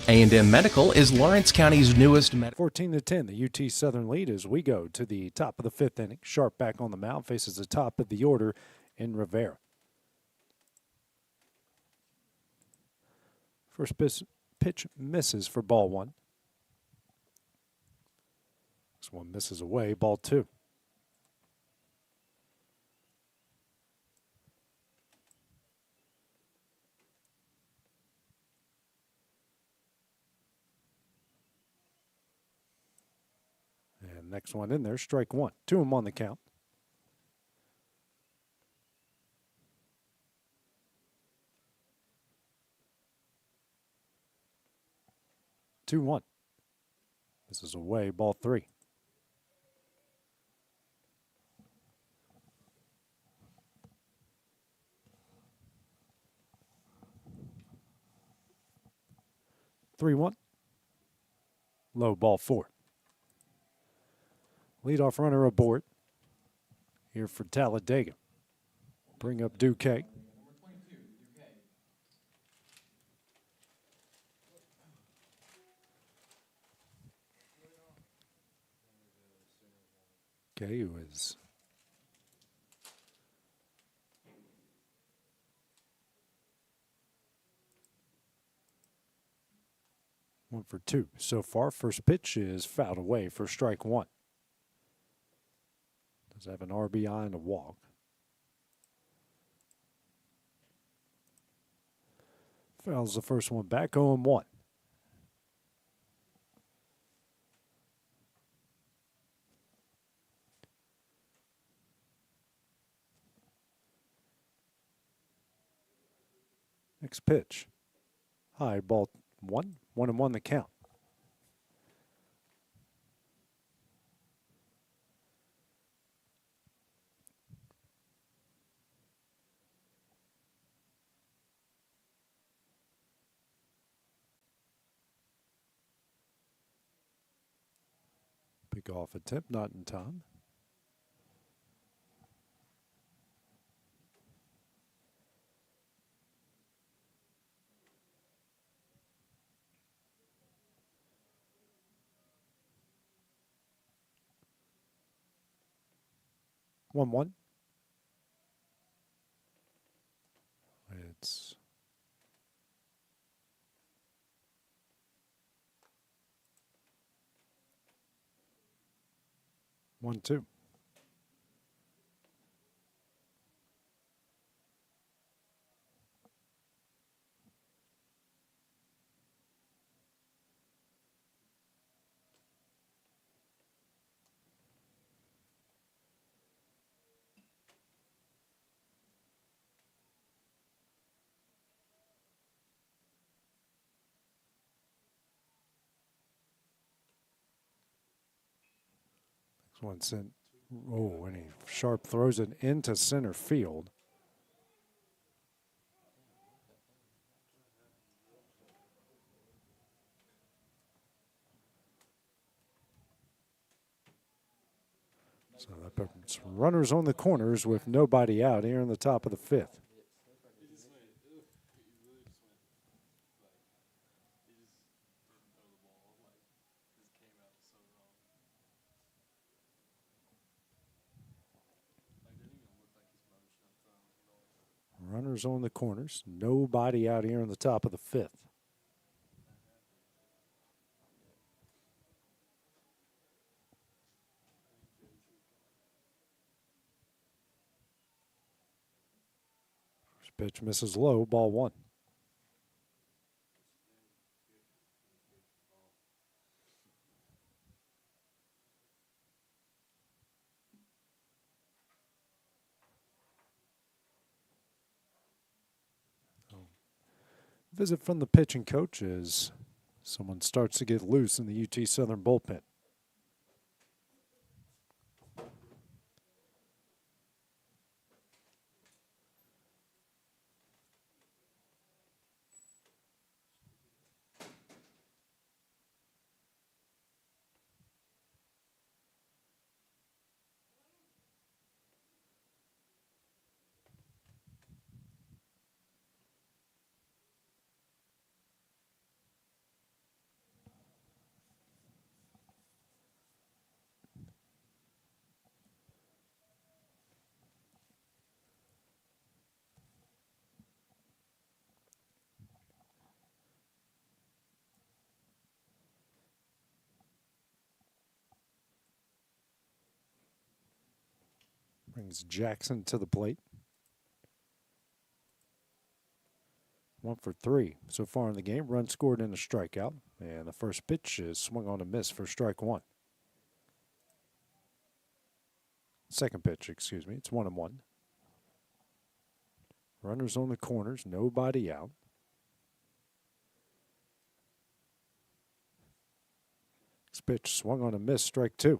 A&M Medical is Lawrence County's newest medical. 14-10, the UT Southern lead as we go to the top of the fifth inning. Sharp back on the mound, faces the top of the order in Rivera. First pitch misses for ball one. This one misses away, ball two. And next one in there, strike one. 2-1 on the count. Two one. This is away, ball three. 3-1. Low, ball four. Leadoff runner aboard here for Talladega. Bring up Duque. Okay, who is one for two so far. First pitch is fouled away for strike one. Does have an RBI and a walk. Fouls the first one back, 0-1. Next pitch. High, ball one. 1-1 the count. Pick off attempt, not in time. One. It's one, two. One sent. Oh, and he sharp throws it into center field. So that puts runners on the corners with nobody out here in the top of the fifth. Runners on the corners. Nobody out here in the top of the fifth. First pitch misses low, ball one. Visit from the pitching coach as someone starts to get loose in the UT Southern bullpen. Brings Jackson to the plate. 1 for 3 so far in the game. Run scored and a strikeout. And the first pitch is swung on a miss for strike 1. Second pitch, excuse me. It's 1-1. Runners on the corners, nobody out. This pitch swung on a miss, strike 2.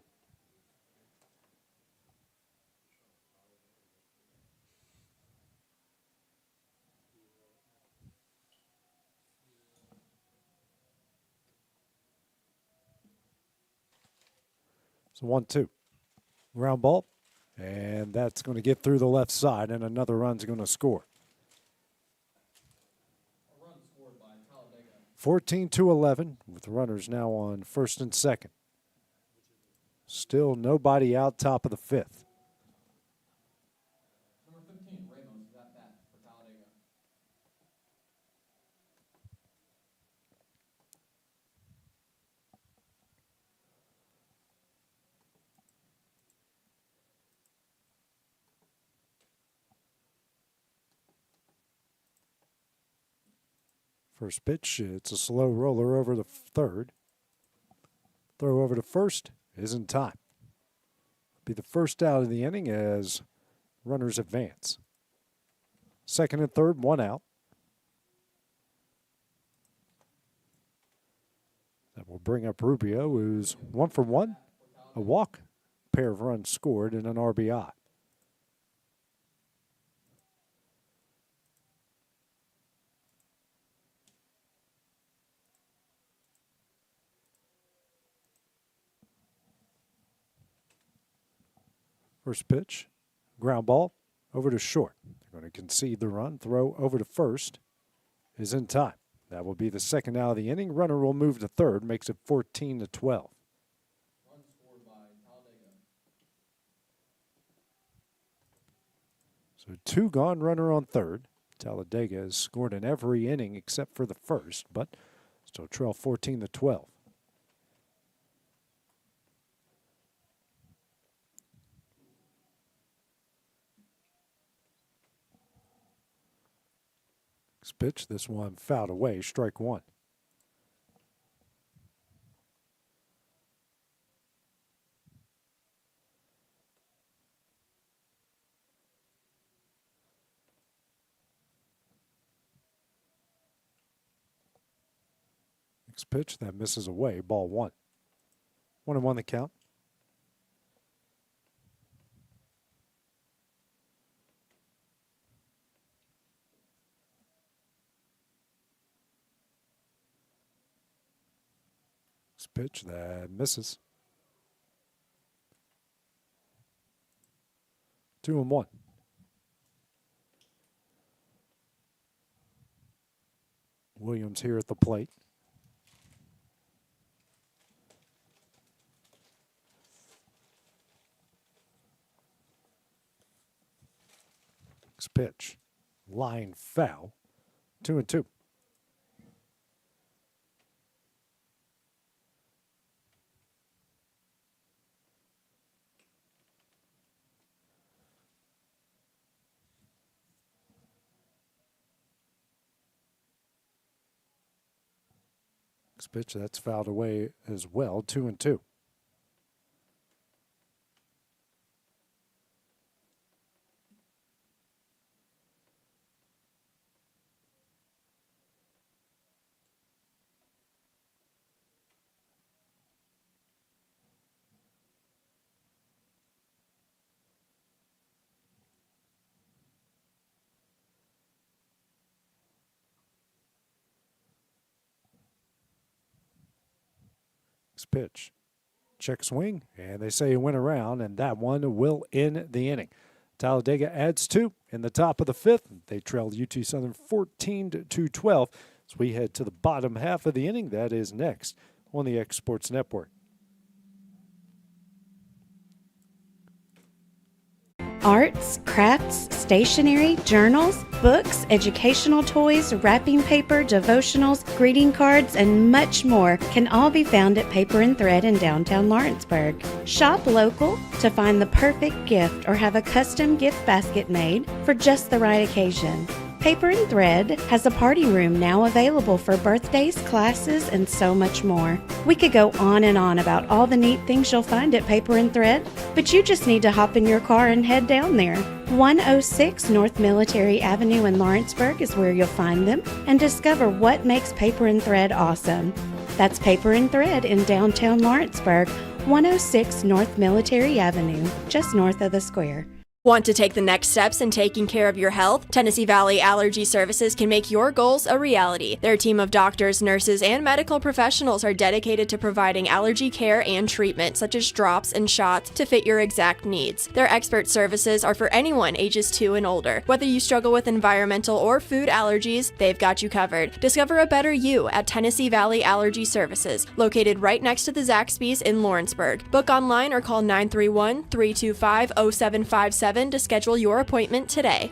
So 1-2. Ground ball. And that's going to get through the left side, and another run's going to score. A run scored by Talladega. 14-11, with runners now on first and second. Still nobody out, top of the 5th. Number 15, Ramos, is at bat for Talladega. First pitch, it's a slow roller over to third. Throw over to first is in time. Be the first out of the inning as runners advance. Second and third, 1 out. That will bring up Rubio, who's 1 for 1, a walk, pair of runs scored, and an RBI. First pitch, ground ball, over to short. They're going to concede the run. Throw over to first is in time. That will be the second out of the inning. Runner will move to third, makes it 14-12. Run scored by Talladega. So 2 gone, runner on third. Talladega has scored in every inning except for the first, but still trail 14-12. Pitch, this one fouled away, strike 1. Next pitch, that misses away, ball 1. 1-1 the count. Pitch that misses. 2-1. Williams here at the plate. Next pitch, line foul. 2-2. Pitch that's fouled away as well. 2-2. Pitch. Check swing, and they say he went around, and that one will end the inning. Talladega adds 2 in the top of the 5th. They trailed UT Southern 14-12 as we head to the bottom half of the inning. That is next on the X Sports Network. Arts, crafts, stationery, journals, books, educational toys, wrapping paper, devotionals, greeting cards, and much more can all be found at Paper and Thread in downtown Lawrenceburg. Shop local to find the perfect gift or have a custom gift basket made for just the right occasion. Paper and Thread has a party room now available for birthdays, classes, and so much more. We could go on and on about all the neat things you'll find at Paper and Thread, but you just need to hop in your car and head down there. 106 North Military Avenue in Lawrenceburg is where you'll find them and discover what makes Paper and Thread awesome. That's Paper and Thread in downtown Lawrenceburg, 106 North Military Avenue, just north of the square. Want to take the next steps in taking care of your health? Tennessee Valley Allergy Services can make your goals a reality. Their team of doctors, nurses, and medical professionals are dedicated to providing allergy care and treatment, such as drops and shots, to fit your exact needs. Their expert services are for anyone ages 2 and older. Whether you struggle with environmental or food allergies, they've got you covered. Discover a better you at Tennessee Valley Allergy Services, located right next to the Zaxby's in Lawrenceburg. Book online or call 931-325-0757 to schedule your appointment today.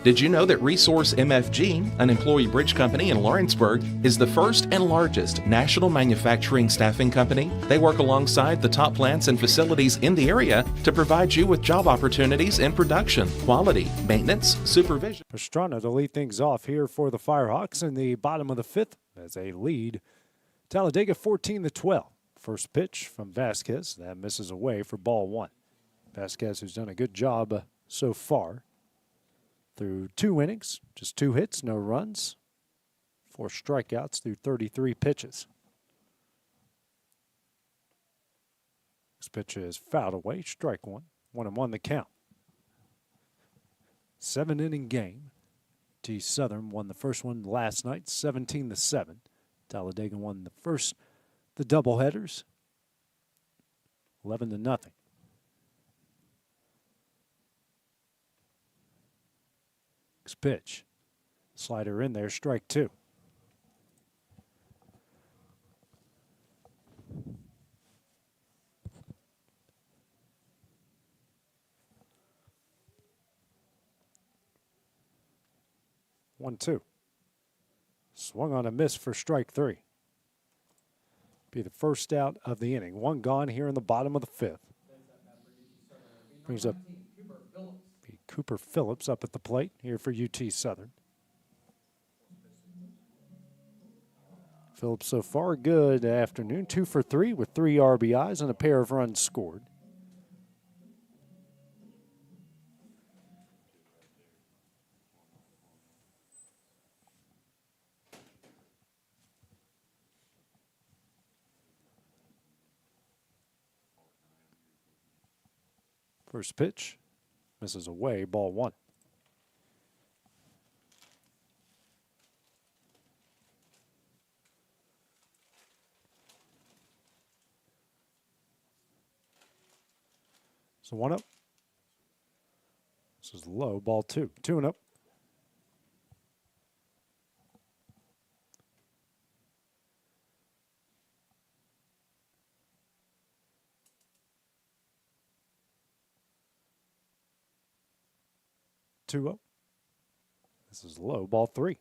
Did you know that Resource MFG, an employee bridge company in Lawrenceburg, is the first and largest national manufacturing staffing company? They work alongside the top plants and facilities in the area to provide you with job opportunities in production, quality, maintenance, supervision. Pastrana to lead things off here for the Firehawks in the bottom of the fifth as a lead. Talladega 14-12. First pitch from Vasquez. That misses away for ball one. Vasquez, who's done a good job so far. Through 2 innings, just 2 hits, no runs, 4 strikeouts through 33 pitches. This pitch is fouled away, strike one. 1-1 the count. 7-inning game. T Southern won the first one last night, 17-7. Talladega won the first, the doubleheaders, 11-0. Pitch. Slider in there, strike two. One, two. Swung on a miss for strike three. Be the first out of the inning. One gone here in the bottom of the fifth. Brings up Cooper Phillips up at the plate here for UT Southern. Phillips so far good afternoon. 2 for 3 with 3 RBIs and a pair of runs scored. First pitch. Misses away, ball one. So 1 up. This is low, ball two. 2-0. This is low, ball 3.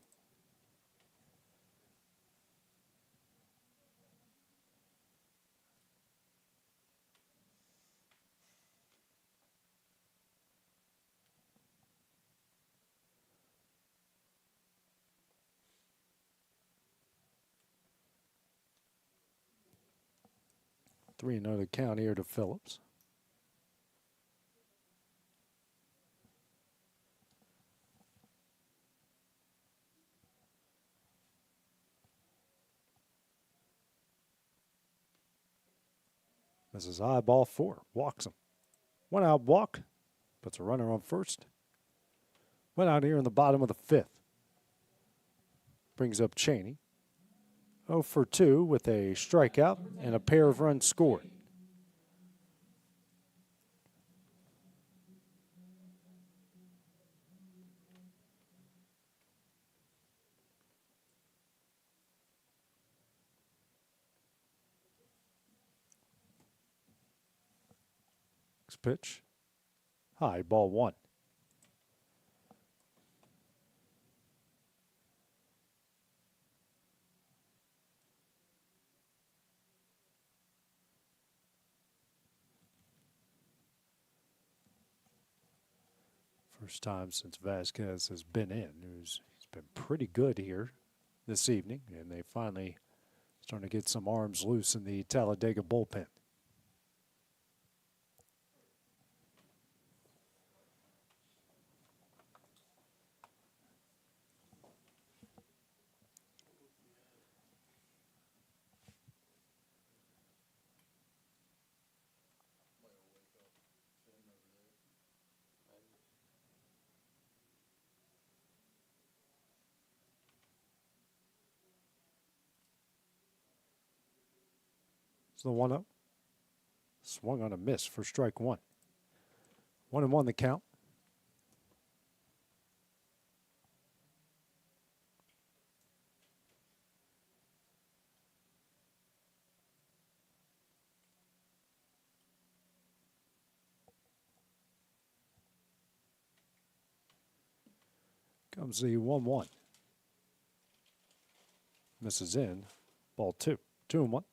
Three another count here to Phillips. This is high, ball 4. Walks him. 1 out walk. Puts a runner on first. Went out here in the bottom of the fifth. Brings up Cheney. 0 for 2 with a strikeout and a pair of runs scored. Next pitch. High, ball one. First time since Vasquez has been in. He's been pretty good here this evening, and they finally starting to get some arms loose in the Talladega bullpen. It's the 1-0. Swung on a miss for strike one. 1-1 the count. Comes the 1-1. Misses in. Ball two. 2-1.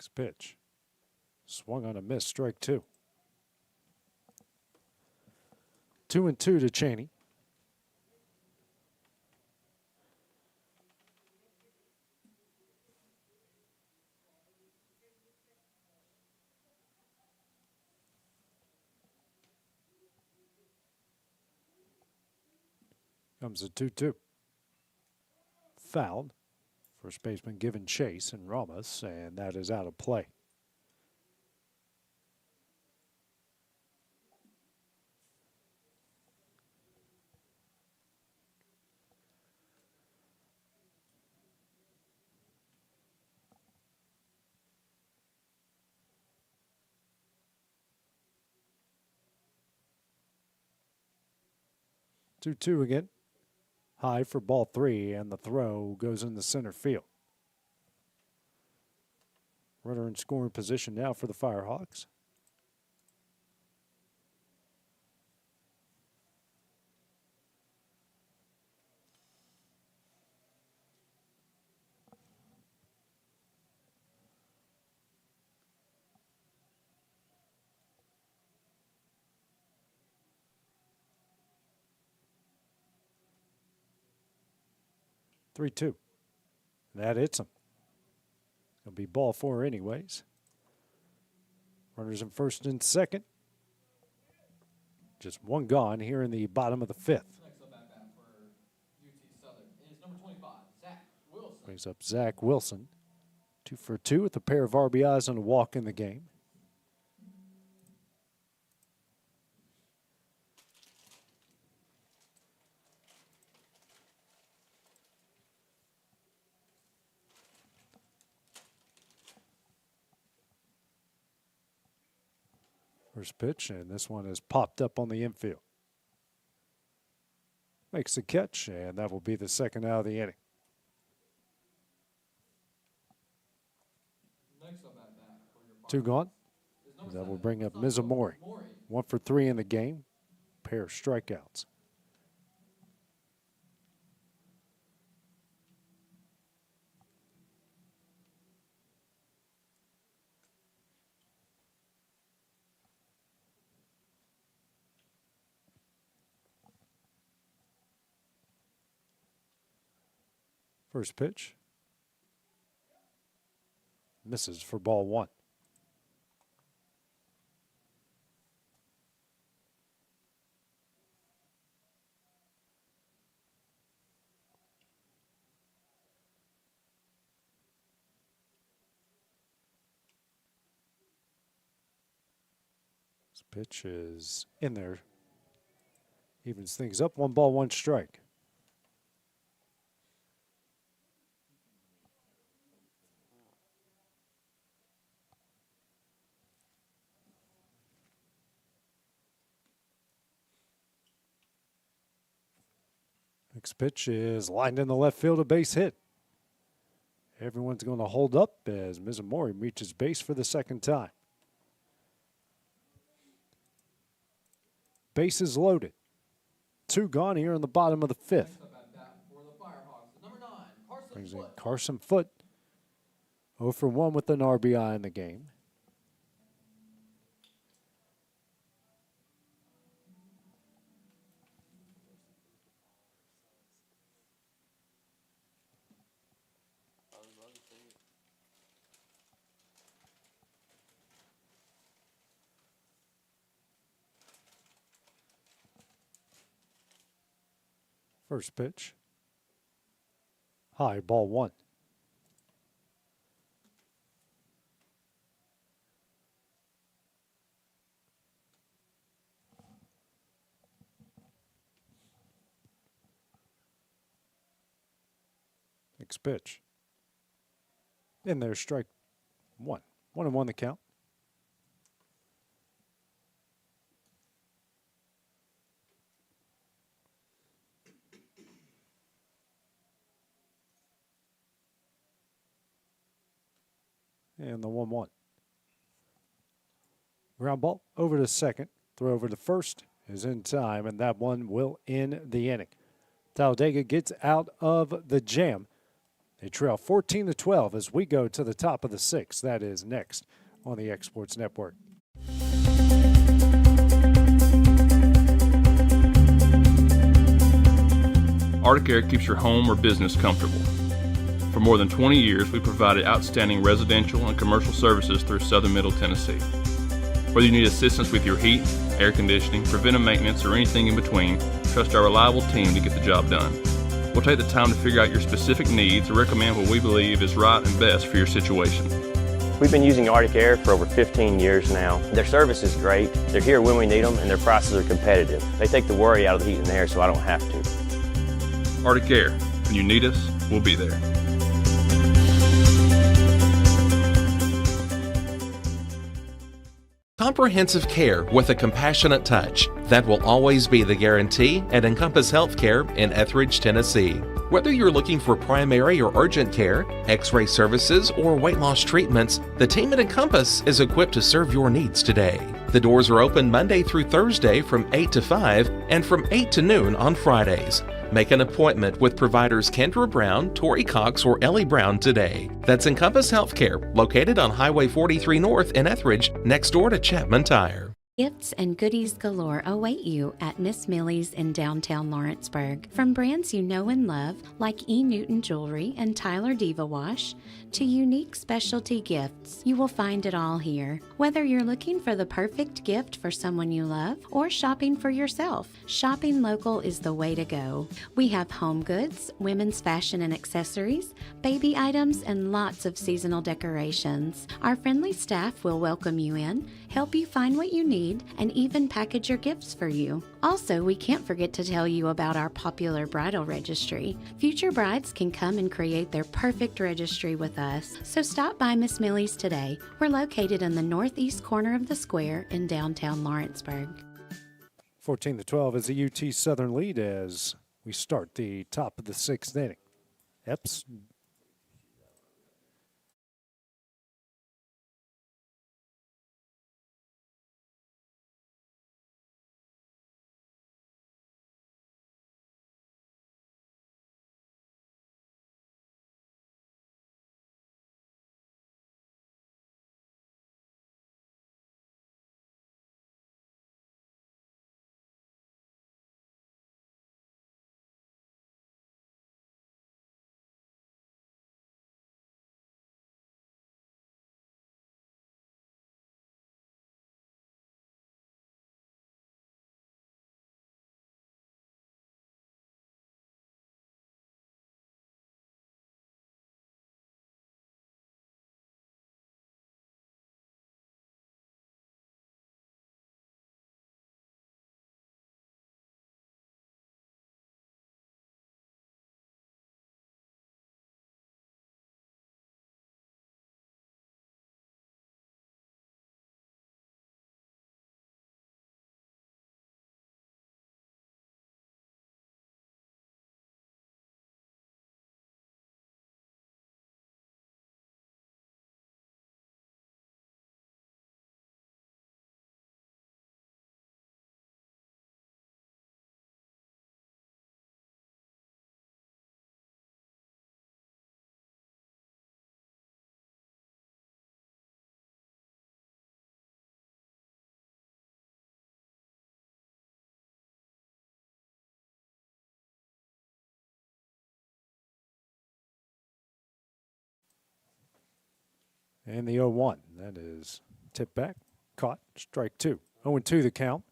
Next pitch. Swung on a miss, strike two. 2-2 to Cheney. Comes a 2-2. Fouled. First baseman given chase and Ramos, and that is out of play. Two again. High for ball three, and the throw goes in the center field. Runner in scoring position now for the Firehawks. Three-two. That hits him. It'll be ball four anyways. Runners in first and second. Just one gone here in the bottom of the fifth. Next up at bat for UT Southern is number 25, Zach Wilson. Brings up Zach Wilson. 2 for 2 with a pair of RBIs and a walk in the game. First pitch, and this one is popped up on the infield. Makes the catch, and that will be the second out of the inning. Next up at bat for your Two gone. That will bring up Mizumori. 1 for 3 in the game. Pair of strikeouts. First pitch. Misses for ball one. This pitch is in there. Evens things up. 1 ball, 1 strike. Next pitch is lined in the left field, a base hit. Everyone's going to hold up as Mizumori reaches base for the second time. Bases loaded. 2 gone here in the bottom of the 5th. Brings in Carson Foote. 0 for 1 with an RBI in the game. First pitch. High, ball 1. Next pitch. In there, strike 1. 1-1 the count. And the 1-1. Ground ball over to second. Throw over to first is in time, and that one will end the inning. Talladega gets out of the jam. They trail 14-12 as we go to the top of the 6th. That is next on the Exports Network. Arctic Air keeps your home or business comfortable. For more than 20 years, we provided outstanding residential and commercial services through southern Middle Tennessee. Whether you need assistance with your heat, air conditioning, preventive maintenance, or anything in between, trust our reliable team to get the job done. We'll take the time to figure out your specific needs and recommend what we believe is right and best for your situation. We've been using Arctic Air for over 15 years now. Their service is great, they're here when we need them, and their prices are competitive. They take the worry out of the heat and air so I don't have to. Arctic Air, when you need us, we'll be there. Comprehensive care with a compassionate touch. That will always be the guarantee at Encompass Healthcare in Etheridge, Tennessee. Whether you're looking for primary or urgent care, x-ray services, or weight loss treatments, the team at Encompass is equipped to serve your needs today. The doors are open Monday through Thursday from 8 to 5 and from 8 to noon on Fridays. Make an appointment with providers Kendra Brown, Tori Cox, or Ellie Brown today. That's Encompass Healthcare, located on Highway 43 North in Etheridge, next door to Chapman Tire. Gifts and goodies galore await you at Miss Millie's in downtown Lawrenceburg. From brands you know and love, like E. Newton Jewelry and Tyler Diva Wash, to unique specialty gifts, you will find it all here. Whether you're looking for the perfect gift for someone you love or shopping for yourself, shopping local is the way to go. We have home goods, women's fashion and accessories, baby items, and lots of seasonal decorations. Our friendly staff will welcome you in, help you find what you need, and even package your gifts for you. Also, we can't forget to tell you about our popular bridal registry. Future brides can come and create their perfect registry with us. So stop by Miss Millie's today. We're located in the northeast corner of the square in downtown Lawrenceburg. 14-12 is the UT Southern lead as we start the top of the 6th inning. Epps And the 0-1. That is tipped back, caught, strike 2. 0-2 the count.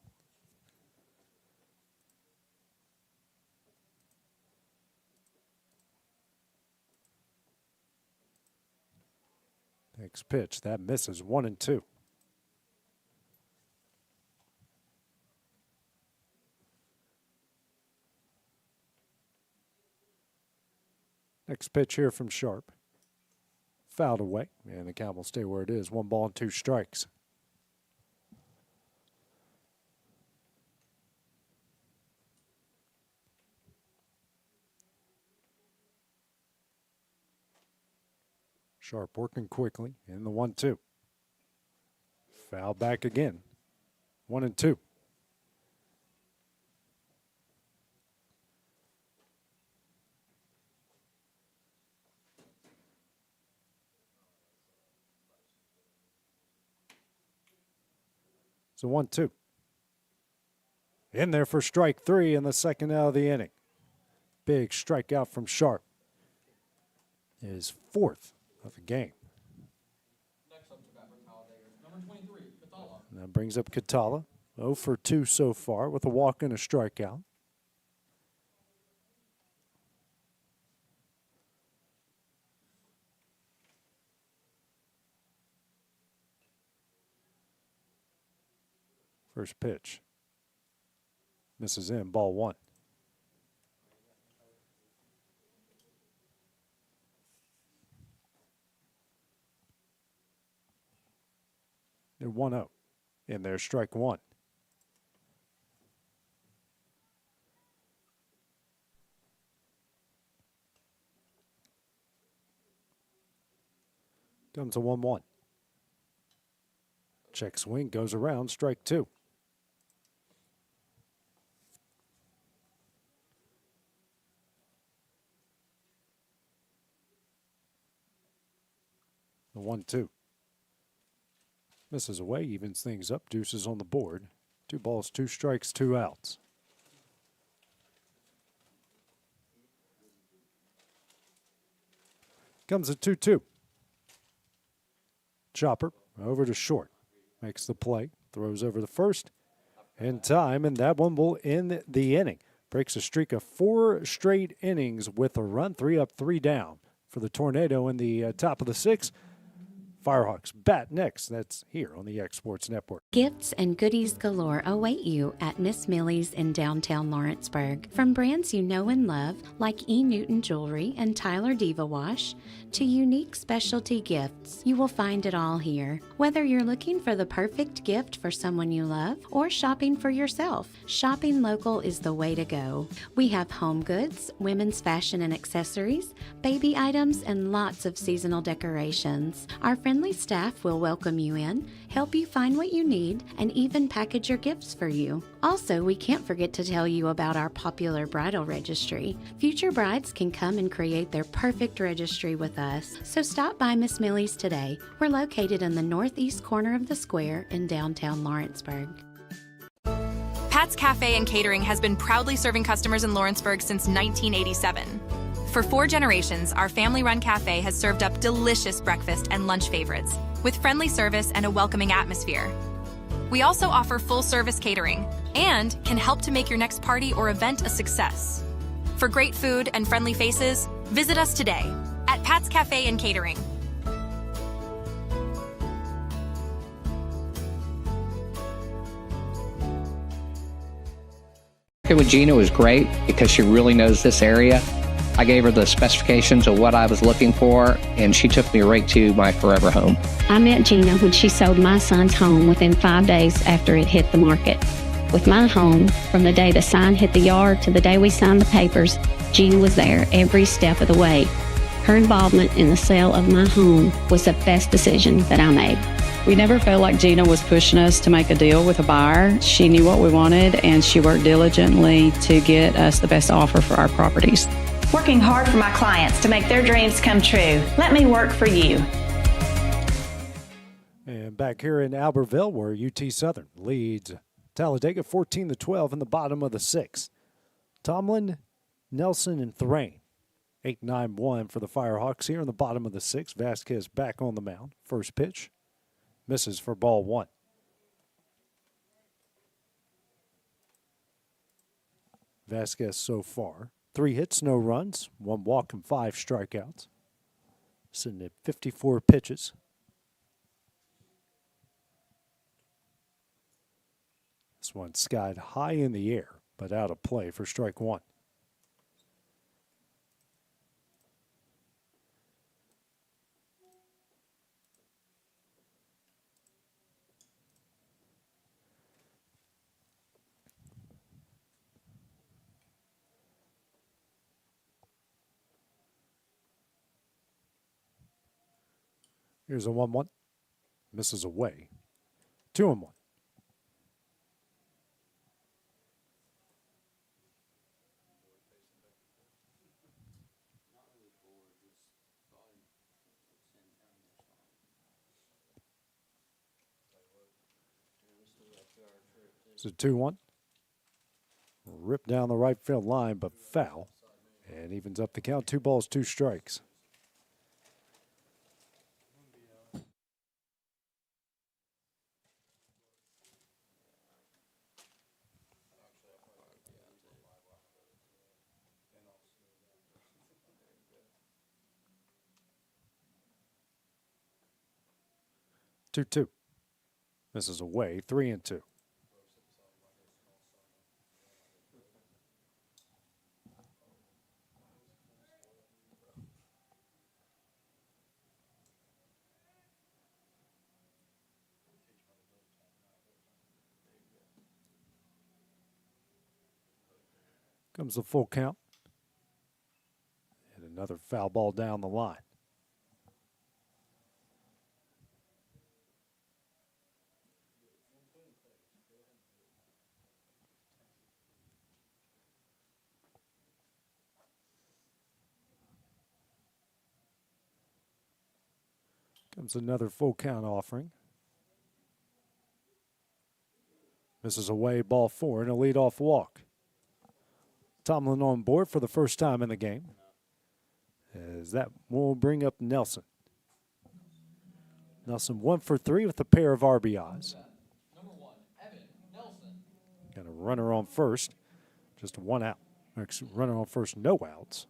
Next pitch, that misses. 1-2. Next pitch here from Sharp. Fouled away, and the count will stay where it is. 1 ball and 2 strikes. Sharp working quickly in the 1-2. Foul back again. 1-2. So 1-2. In there for strike 3 in the second out of the inning. Big strikeout from Sharp. His 4th of the game. Next up to bat for Talladega, number 23, Catala. And that brings up Catala. 0 for 2 so far with a walk and a strikeout. First pitch. Misses in, ball 1. They're 1-0. In there, strike 1. Comes a 1-1. Check swing, goes around, strike 2. The 1-2. Misses away, evens things up, deuces on the board. 2 balls, 2 strikes, 2 outs. Comes a 2-2. Chopper over to short. Makes the play, throws over the first in time, and that one will end the inning. Breaks a streak of 4 straight innings with a run, 3 up, 3 down for the Tornado in the top of the 6th. Firehawks bat next. That's here on the X Sports Network. Gifts and goodies galore await you at Miss Millie's in downtown Lawrenceburg. From brands you know and love, like E. Newton Jewelry and Tyler Diva Wash, to unique specialty gifts, you will find it all here. Whether you're looking for the perfect gift for someone you love or shopping for yourself, shopping local is the way to go. We have home goods, women's fashion and accessories, baby items, and lots of seasonal decorations. Our friendly staff will welcome you in, help you find what you need, and even package your gifts for you. Also, we can't forget to tell you about our popular bridal registry. Future brides can come and create their perfect registry with us. So stop by Miss Millie's today. We're located in the northeast corner of the square in downtown Lawrenceburg. Pat's Cafe and Catering has been proudly serving customers in Lawrenceburg since 1987. For 4 generations, our family-run cafe has served up delicious breakfast and lunch favorites, with friendly service and a welcoming atmosphere. We also offer full-service catering and can help to make your next party or event a success. For great food and friendly faces, visit us today at Pat's Cafe and Catering. With Gina was great because she really knows this area. I gave her the specifications of what I was looking for, and she took me right to my forever home. I met Gina when she sold my son's home within 5 days after it hit the market. With my home, from the day the sign hit the yard to the day we signed the papers, Gina was there every step of the way. Her involvement in the sale of my home was the best decision that I made. We never felt like Gina was pushing us to make a deal with a buyer. She knew what we wanted, and she worked diligently to get us the best offer for our properties. Working hard for my clients to make their dreams come true. Let me work for you. And back here in Albertville, where UT Southern leads Talladega 14-12 in the bottom of the 6th. Tomlin, Nelson, and Thrain 8-9-1 for the Firehawks here in the bottom of the 6th. Vasquez back on the mound. First pitch misses for ball 1. Vasquez so far, 3 hits, no runs, 1 walk and 5 strikeouts. Sitting at 54 pitches. This one skied high in the air, but out of play for strike 1. Here's a 1-1. Misses away. 2-1. It's a 2-1. Ripped down the right field line, but foul. And evens up the count. 2 balls, 2 strikes. Two. Misses away. 3-2. Comes the full count. And another foul ball down the line. Comes another full count offering. Misses away, ball 4, and a leadoff walk. Tomlin on board for the first time in the game. As that will bring up Nelson. Nelson 1 for 3 with a pair of RBIs. Got a runner on first, just 1 out. Runner on first, no outs.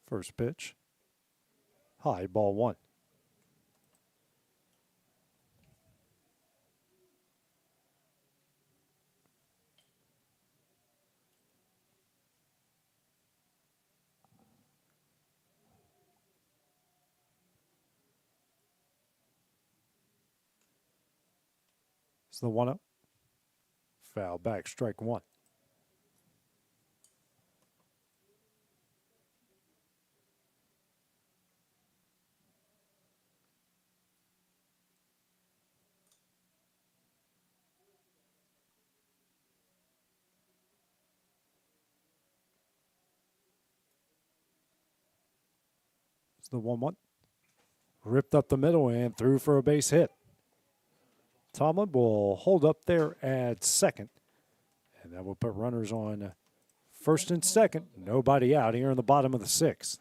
First pitch. High, ball 1. It's the 1-0. Foul back, strike 1. The 1-1. Ripped up the middle and threw for a base hit. Tomlin will hold up there at second. And that will put runners on first and second. Nobody out here in the bottom of the 6th.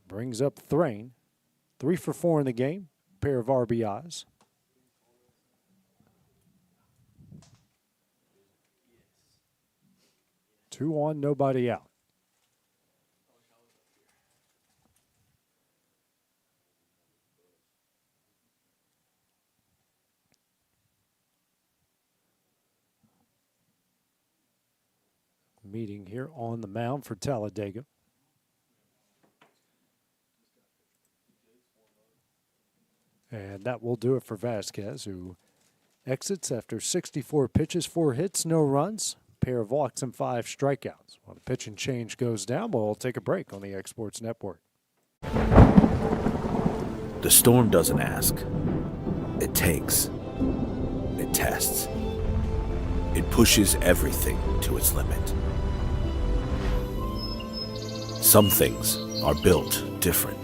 Brings up Thrain. 3 for 4 in the game. Pair of RBIs. Two on, nobody out. Meeting here on the mound for Talladega. And that will do it for Vasquez, who exits after 64 pitches, 4 hits, no runs, pair of walks and 5 strikeouts. While the pitch and change goes down, we'll take a break on the Exports Network. The storm doesn't ask. It takes. It tests. It pushes everything to its limit. Some things are built different.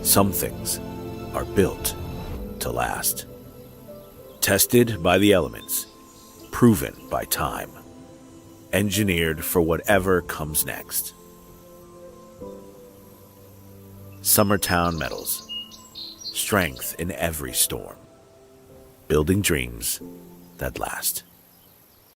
Some things are built to last. Tested by the elements, proven by time, engineered for whatever comes next. Summertown Metals. Strength in every storm. Building dreams that last.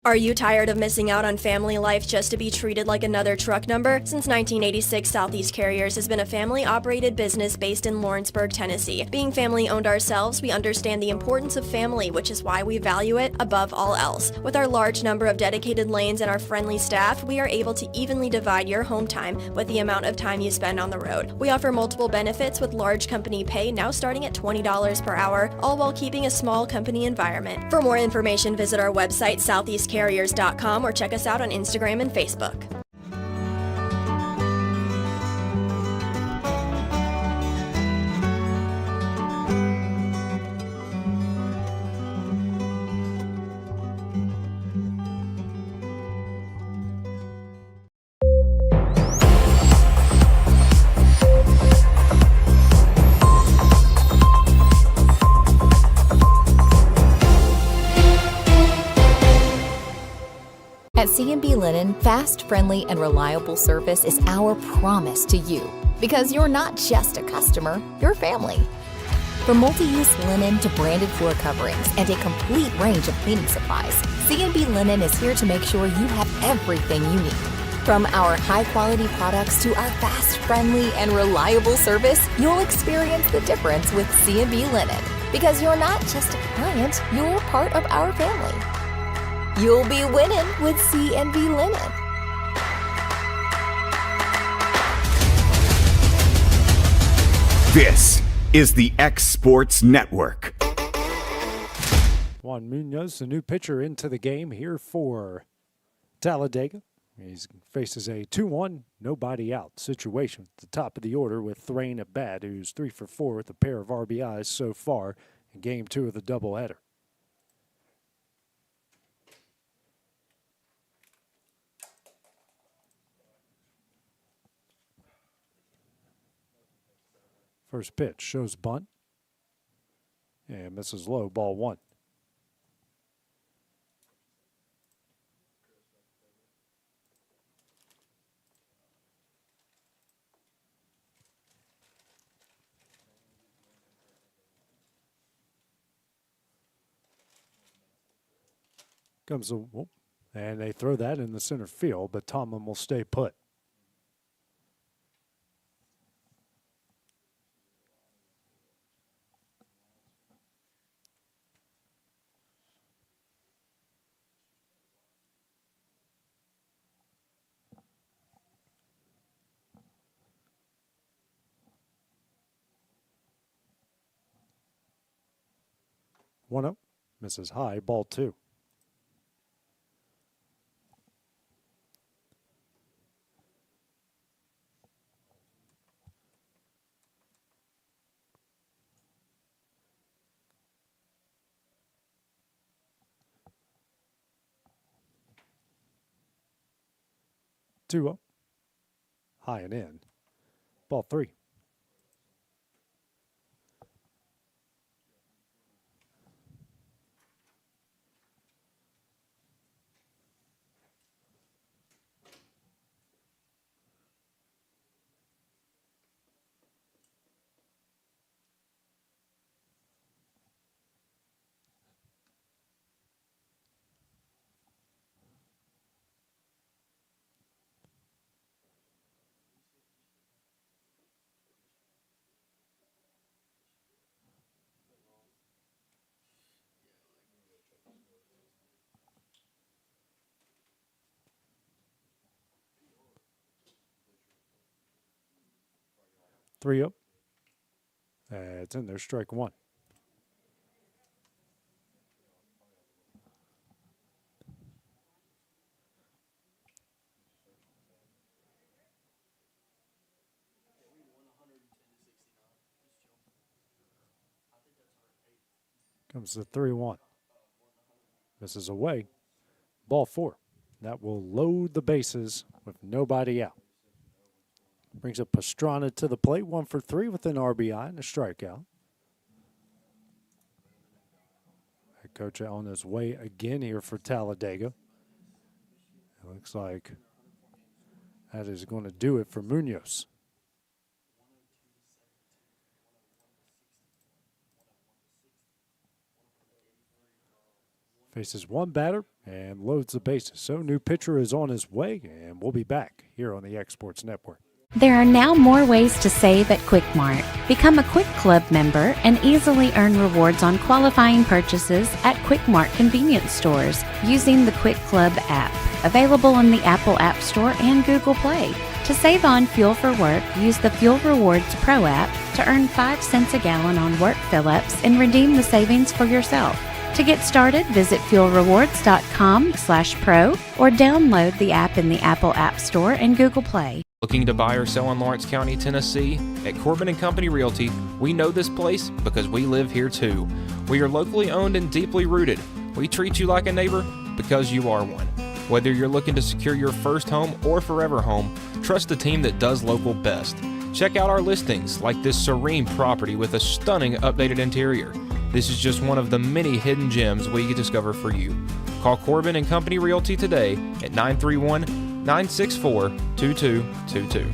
Are you tired of missing out on family life just to be treated like another truck number? Since 1986, Southeast Carriers has been a family-operated business based in Lawrenceburg, Tennessee. Being family-owned ourselves, we understand the importance of family, which is why we value it above all else. With our large number of dedicated lanes and our friendly staff, we are able to evenly divide your home time with the amount of time you spend on the road. We offer multiple benefits with large company pay now starting at $20 per hour, all while keeping a small company environment. For more information, visit our website, southeastcarriers.com, or check us out on Instagram and Facebook. At C&B Linen, fast, friendly, and reliable service is our promise to you. Because you're not just a customer, you're family. From multi-use linen to branded floor coverings and a complete range of cleaning supplies, C&B Linen is here to make sure you have everything you need. From our high-quality products to our fast, friendly, and reliable service, you'll experience the difference with C&B Linen. Because you're not just a client, you're part of our family. You'll be winning with C&B Linen. This is the X Sports Network. Juan Munoz, the new pitcher into the game here for Talladega. He faces a 2-1, nobody out situation at the top of the order with Thrain at bat, who's 3 for 4 with a pair of RBIs so far in game 2 of the doubleheader. First pitch shows bunt and misses low, ball 1. Comes a whoop, and they throw that in the center field, but Tomlin will stay put. One up, misses high, ball 2. Two up, high and in, ball 3. Three up. It's in there, strike 1. Comes the 3-1. Misses away. Ball 4. That will load the bases with nobody out. Brings up Pastrana to the plate, 1 for 3 with an RBI and a strikeout. Head coach on his way again here for Talladega. It looks like that is going to do it for Munoz. Faces one batter and loads the bases. So new pitcher is on his way, and we'll be back here on the Exports Network. There are now more ways to save at Quick Mart. Become a Quick Club member and easily earn rewards on qualifying purchases at Quick Mart convenience stores using the Quick Club app, available in the Apple App Store and Google Play. To save on fuel for work, use the Fuel Rewards Pro app to earn 5 cents a gallon on work fill-ups and redeem the savings for yourself. To get started, visit fuelrewards.com/pro or download the app in the Apple App Store and Google Play. Looking to buy or sell in Lawrence County, Tennessee? At Corbin & Company Realty, we know this place because we live here too. We are locally owned and deeply rooted. We treat you like a neighbor because you are one. Whether you're looking to secure your first home or forever home, trust the team that does local best. Check out our listings like this serene property with a stunning updated interior. This is just one of the many hidden gems we can discover for you. Call Corbin & Company Realty today at 931-964-2222.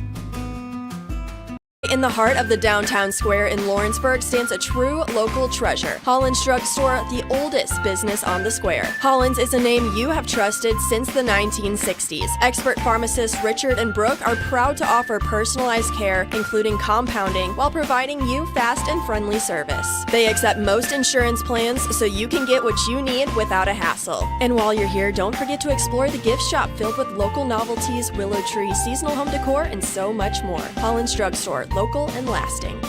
In the heart of the downtown square in Lawrenceburg stands a true local treasure, Holland's Drugstore, the oldest business on the square. Holland's is a name you have trusted since the 1960s. Expert pharmacists Richard and Brooke are proud to offer personalized care, including compounding, while providing you fast and friendly service. They accept most insurance plans so you can get what you need without a hassle. And while you're here, don't forget to explore the gift shop filled with local novelties, willow tree, seasonal home decor, and so much more. Holland's Drugstore, local and lasting.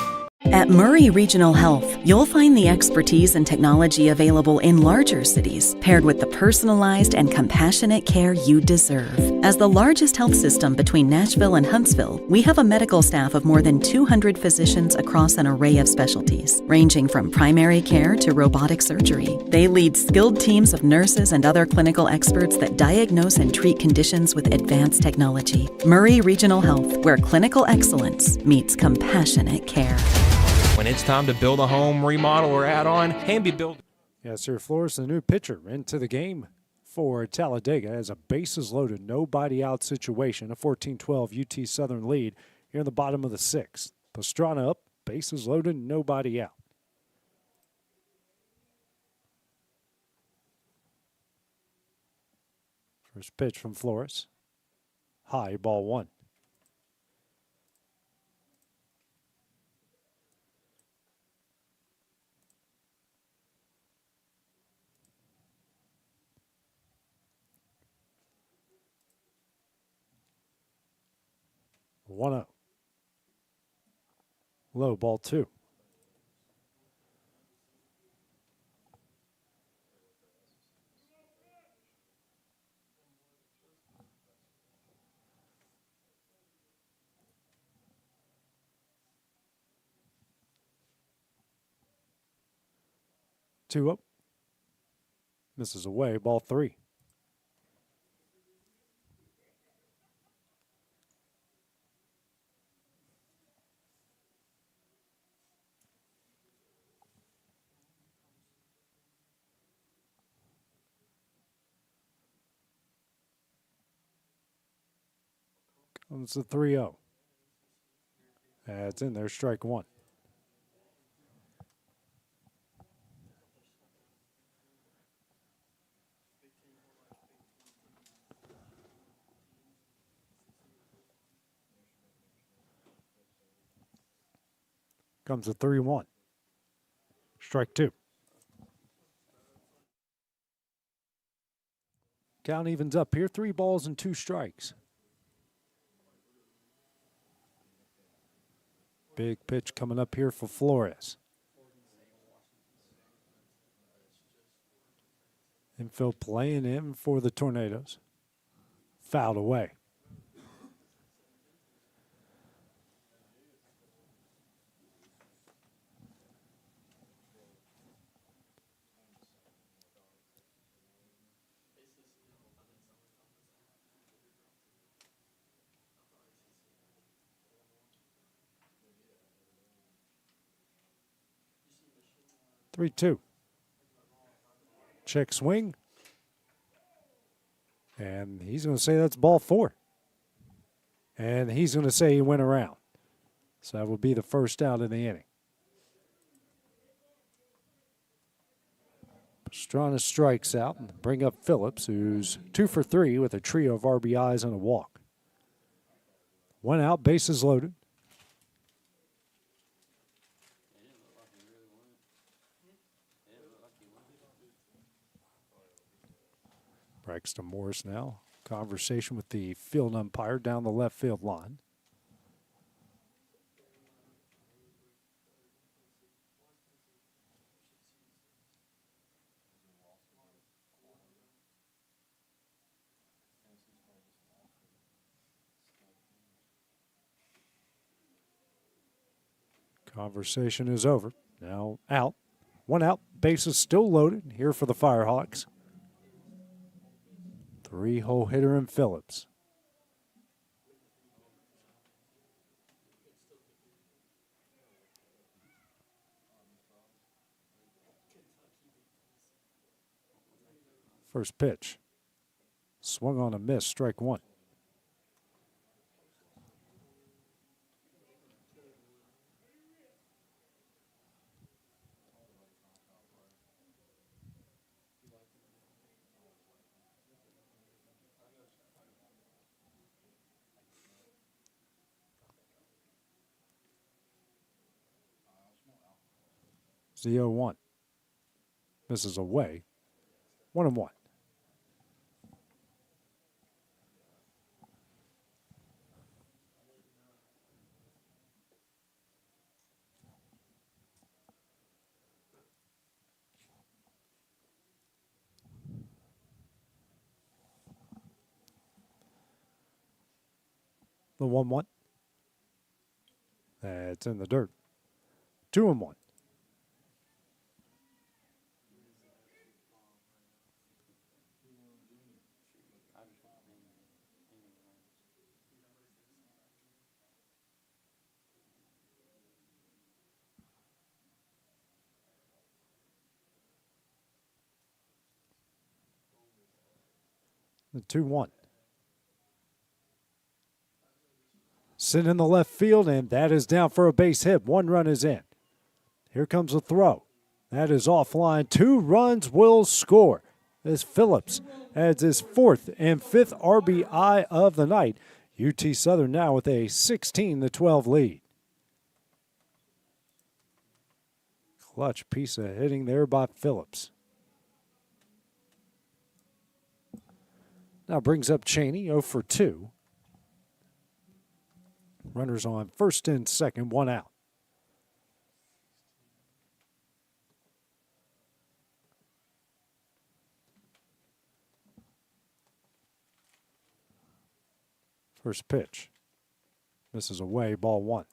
At Murray Regional Health, you'll find the expertise and technology available in larger cities, paired with the personalized and compassionate care you deserve. As the largest health system between Nashville and Huntsville, we have a medical staff of more than 200 physicians across an array of specialties, ranging from primary care to robotic surgery. They lead skilled teams of nurses and other clinical experts that diagnose and treat conditions with advanced technology. Murray Regional Health, where clinical excellence meets compassionate care. When it's time to build a home, remodel, or add on, Hamby Build. Yes, sir. Flores, the new pitcher, into the game for Talladega as a bases loaded, nobody out situation, a 14-12 UT Southern lead here in the bottom of the 6th. Pastrana up, bases loaded, nobody out. First pitch from Flores. High, ball 1. One-oh. Low, ball 2. Two up. Misses away, ball 3. Comes the 3-0. That's in there, strike 1. Comes the 3-1. Strike 2. Count evens up here, 3 balls and 2 strikes. Big pitch coming up here for Flores. Infield playing in for the Tornadoes. Fouled away. 3-2. Check swing. And he's going to say that's ball 4. And he's going to say he went around. So that will be the first out of the inning. Pastrana strikes out and bring up Phillips, who's 2 for 3 with a trio of RBIs and a walk. 1 out, bases loaded. Braxton Morris now. Conversation with the field umpire down the left field line. Conversation is over. Now out. 1 out. Bases still loaded here for the Firehawks. 3-hole hitter in Phillips. First pitch. Swung on a miss, strike 1. The 0-1. Misses away. 1-1. The 1-1. That's in the dirt. 2-1. The 2-1. Sitting in the left field, and that is down for a base hit. 1 run is in. Here comes the throw. That is offline. 2 runs will score. As Phillips adds his 4th and 5th RBI of the night. UT Southern now with a 16-12 lead. Clutch piece of hitting there by Phillips. Now brings up Cheney, 0 for 2. Runners on first and second, 1 out. First pitch. Misses away, ball 1.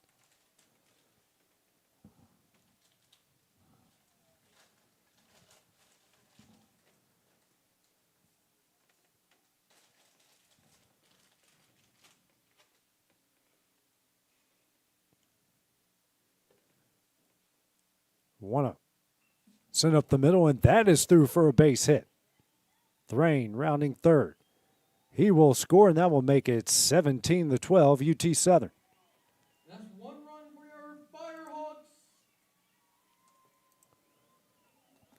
One up. Sent up the middle, and that is through for a base hit. Thrain rounding third. He will score, and that will make it 17-12 UT Southern. That's 1 run for your Firehawks.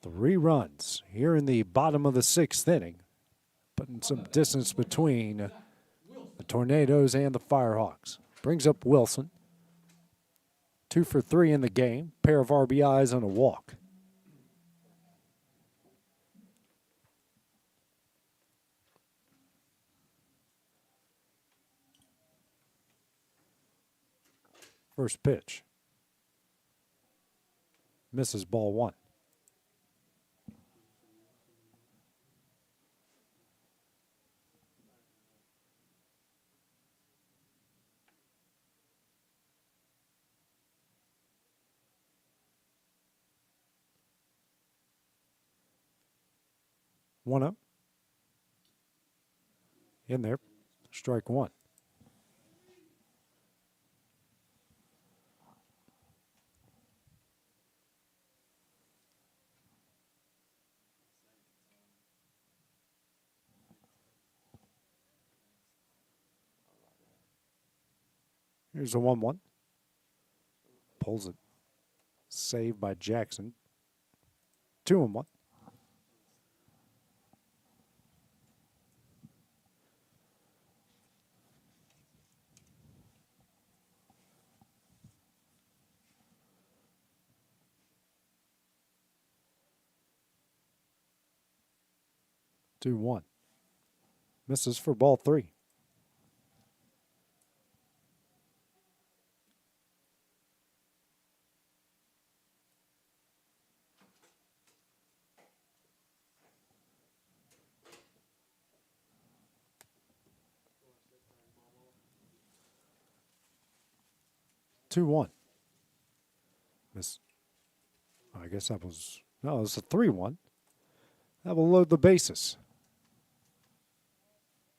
3 runs here in the bottom of the 6th inning, putting some distance between the Tornadoes and the Firehawks. Brings up Wilson. 2 for 3 in the game, pair of RBIs and a walk. First pitch. Misses, ball 1. One up. In there. Strike 1. Here's a 1-1. Pulls it. Saved by Jackson. 2-1. Two one. Misses for ball 3. Two one. Miss. I guess that was no. It's a 3-1. That will load the bases.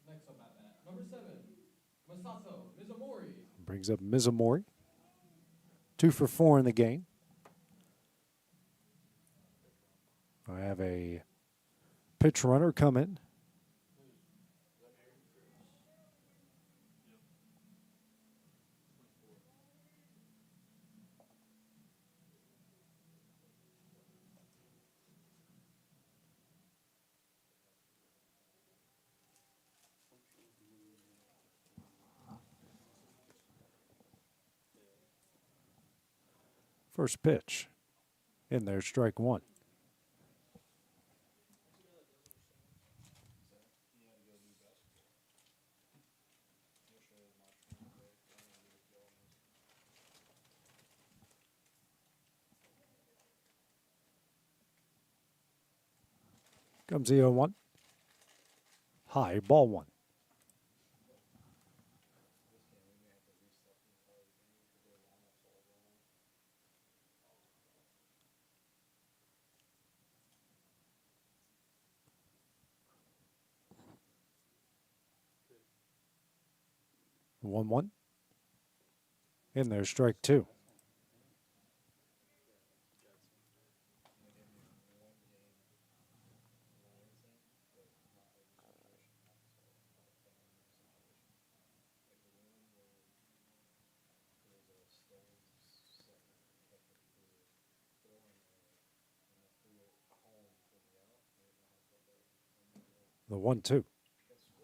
Next up at bat, number 7, Masato Mizumori. Brings up Mizumori. 2 for 4 in the game. I have a pitch runner come in. First pitch. In there, strike 1. Comes the 0-1. High, ball 1. One one. In there, strike 2. The 1-2.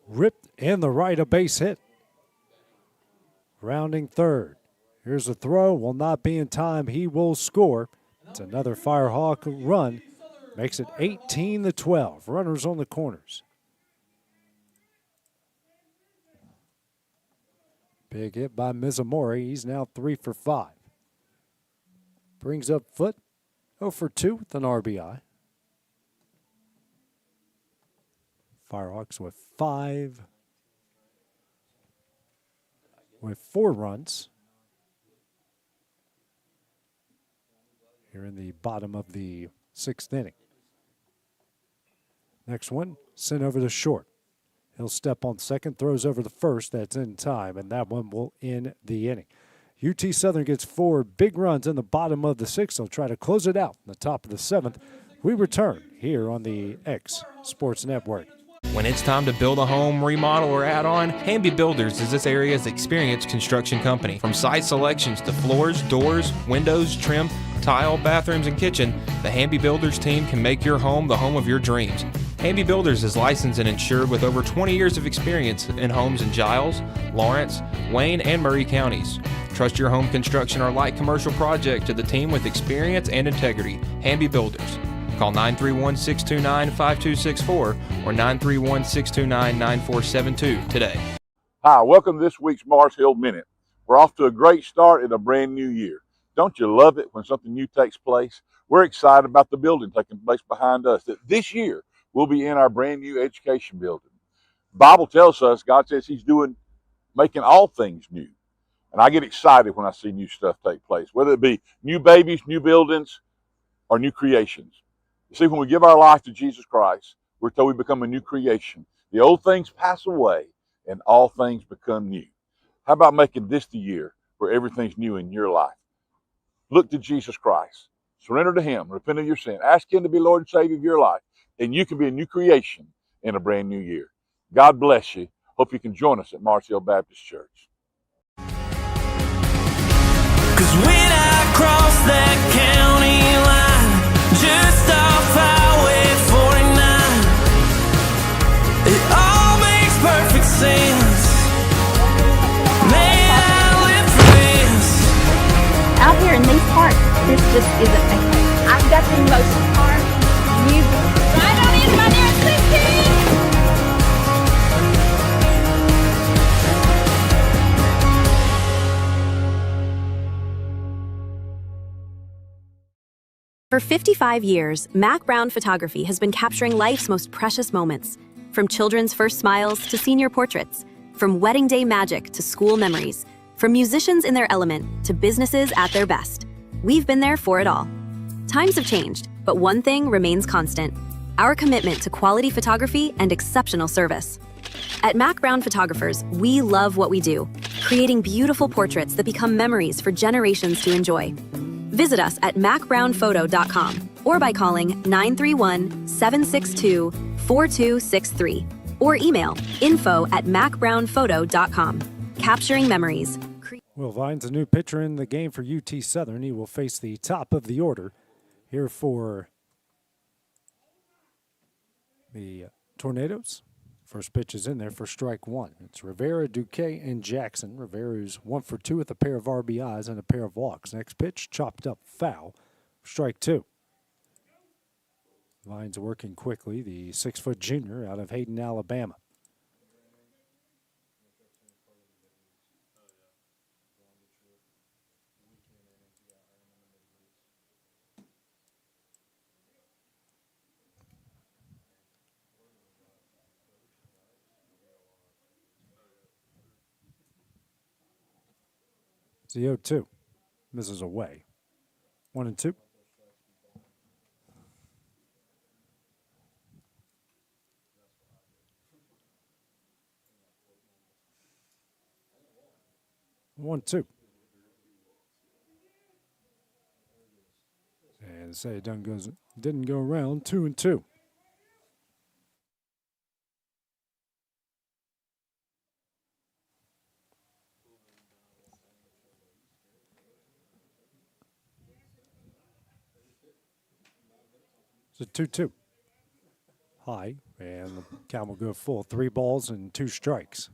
Ripped in the right, a base hit. Rounding third. Here's a throw. Will not be in time. He will score. It's another Firehawk run. Makes it 18-12. Runners on the corners. Big hit by Mizumori. He's now 3 for 5. Brings up foot. 0 for 2 with an RBI. Firehawks with 4 runs. Here in the bottom of the 6th inning. Next one, sent over to short. He'll step on second, throws over the first. That's in time, and that one will end the inning. UT Southern gets 4 big runs in the bottom of the 6th. They'll try to close it out in the top of the 7th. We return here on the X Sports Network. When it's time to build a home, remodel, or add on, Hamby Builders is this area's experienced construction company. From site selections to floors, doors, windows, trim, tile, bathrooms, and kitchen, the Hamby Builders team can make your home the home of your dreams. Hamby Builders is licensed and insured with over 20 years of experience in homes in Giles, Lawrence, Wayne, and Murray counties. Trust your home construction or light commercial project to the team with experience and integrity. Hamby Builders. Call 931-629-5264 or 931-629-9472 today. Hi, welcome to this week's Mars Hill Minute. We're off to a great start in a brand new year. Don't you love it when something new takes place? We're excited about the building taking place behind us, that this year we'll be in our brand new education building. The Bible tells us, God says he's making all things new. And I get excited when I see new stuff take place, whether it be new babies, new buildings, or new creations. You see, when we give our life to Jesus Christ, we're told we become a new creation. The old things pass away and all things become new. How about making this the year where everything's new in your life? Look to Jesus Christ. Surrender to him. Repent of your sin. Ask him to be Lord and Savior of your life. And you can be a new creation in a brand new year. God bless you. Hope you can join us at Mars Hill Baptist Church. is I've got the most heart. You right on in, my dear 16. For 55 years, Mac Brown Photography has been capturing life's most precious moments. From children's first smiles to senior portraits, from wedding day magic to school memories, from musicians in their element to businesses at their best. We've been there for it all. Times have changed, but one thing remains constant: our commitment to quality photography and exceptional service. At Mac Brown Photographers, we love what we do, creating beautiful portraits that become memories for generations to enjoy. Visit us at macbrownphoto.com or by calling 931-762-4263 or email info@macbrownphoto.com. Capturing memories. Will Vines, a new pitcher in the game for UT Southern. He will face the top of the order here for the Tornadoes. First pitch is in there for strike one. It's Rivera, Duque, and Jackson. Rivera's 1 for 2 with a pair of RBIs and a pair of walks. Next pitch, chopped up foul. Strike two. Vines working quickly. The 6-foot junior out of Hayden, Alabama. It's the 0-2. Misses away. 1-2. One, two. And say it didn't go around. 2-2. It's a 2-2. High, and the count will go full. 3 balls and 2 strikes.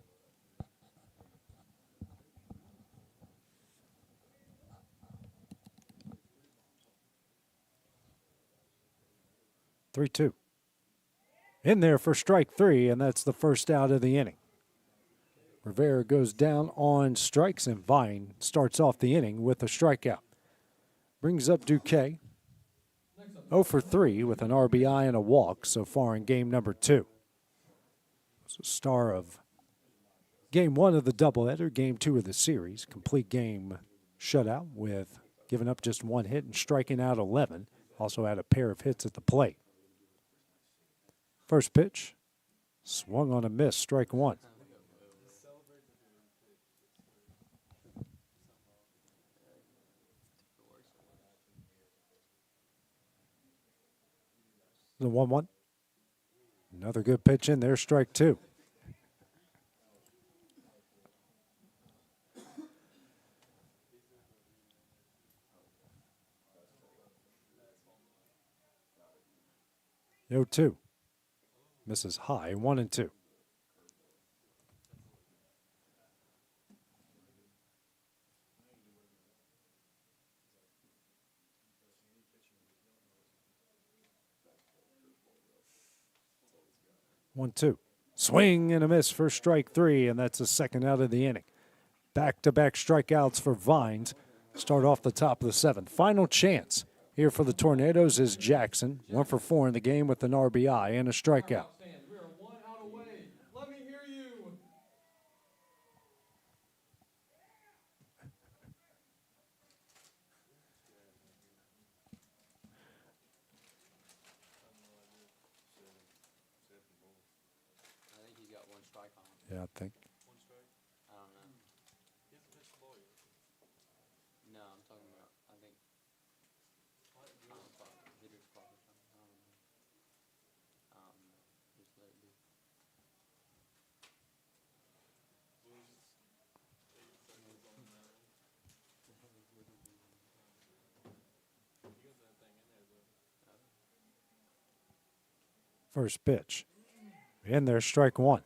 Three-two. In there for strike 3, and that's the first out of the inning. Rivera goes down on strikes, and Vine starts off the inning with a strikeout. Brings up Duque. 0 for 3 with an RBI and a walk so far in game number 2. It's a star of game 1 of the doubleheader, game 2 of the series. Complete game shutout with giving up just 1 hit and striking out 11. Also had a pair of hits at the plate. First pitch, swung on a miss, strike 1. The 1-1. Another good pitch in there, strike 2. The 0-2. Misses high, 1-2. One, two. Swing and a miss for strike 3, and that's the second out of the inning. Back-to-back strikeouts for Vines. Start off the top of the 7th. Final chance here for the Tornadoes is Jackson. 1 for 4 in the game with an RBI and a strikeout. Yeah, I think. I don't know. No, I'm talking about, I think. Hitter's clock or something. I don't know. Just let it be. First pitch. In there, strike 1.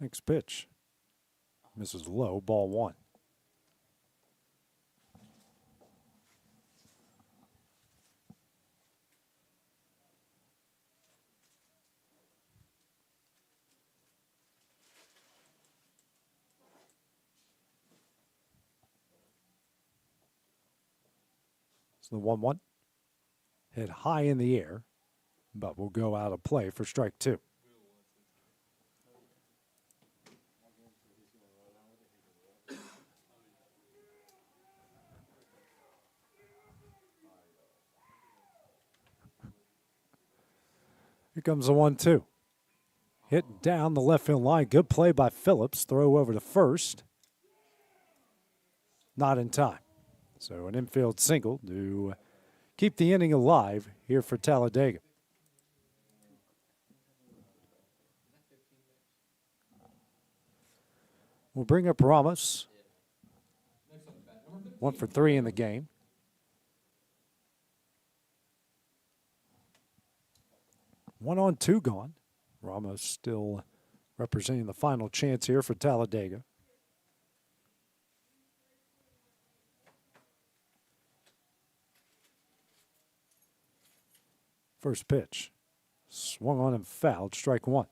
Next pitch. Misses low, ball one. It's the 1-1. Hit high in the air, but will go out of play for strike two. Here comes the 1-2. Hit down the left field line. Good play by Phillips. Throw over to first. Not in time. So an infield single to keep the inning alive here for Talladega. We'll bring up Ramos. 1 for 3 in the game. One on, two gone. Ramos still representing the final chance here for Talladega. First pitch. Swung on and fouled. Strike one.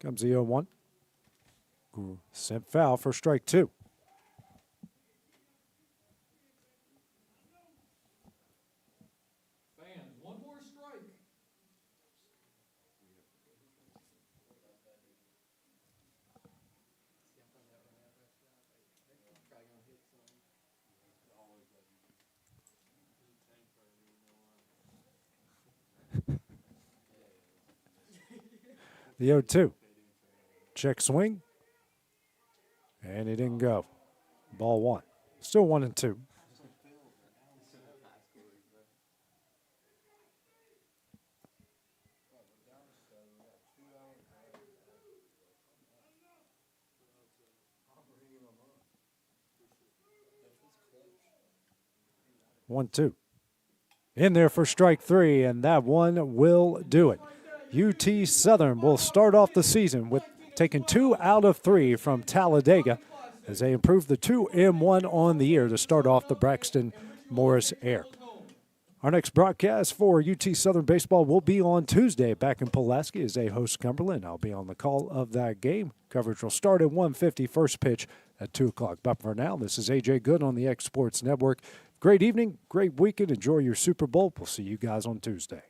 Comes the 0-1. Sent foul for strike two. Fans, one more strike. The 0-2. Check swing. And he didn't go. Ball one. Still 1-2. One, two. In there for strike three, and that one will do it. UT Southern will start off the season with taking 2 out of 3 from Talladega as they improve the 2-1 on the year to start off the Braxton Morris Air. Our next broadcast for UT Southern baseball will be on Tuesday back in Pulaski as they host Cumberland. I'll be on the call of that game. Coverage will start at 1:50, first pitch at 2 o'clock. But for now, this is A.J. Good on the X Sports Network. Great evening, great weekend. Enjoy your Super Bowl. We'll see you guys on Tuesday.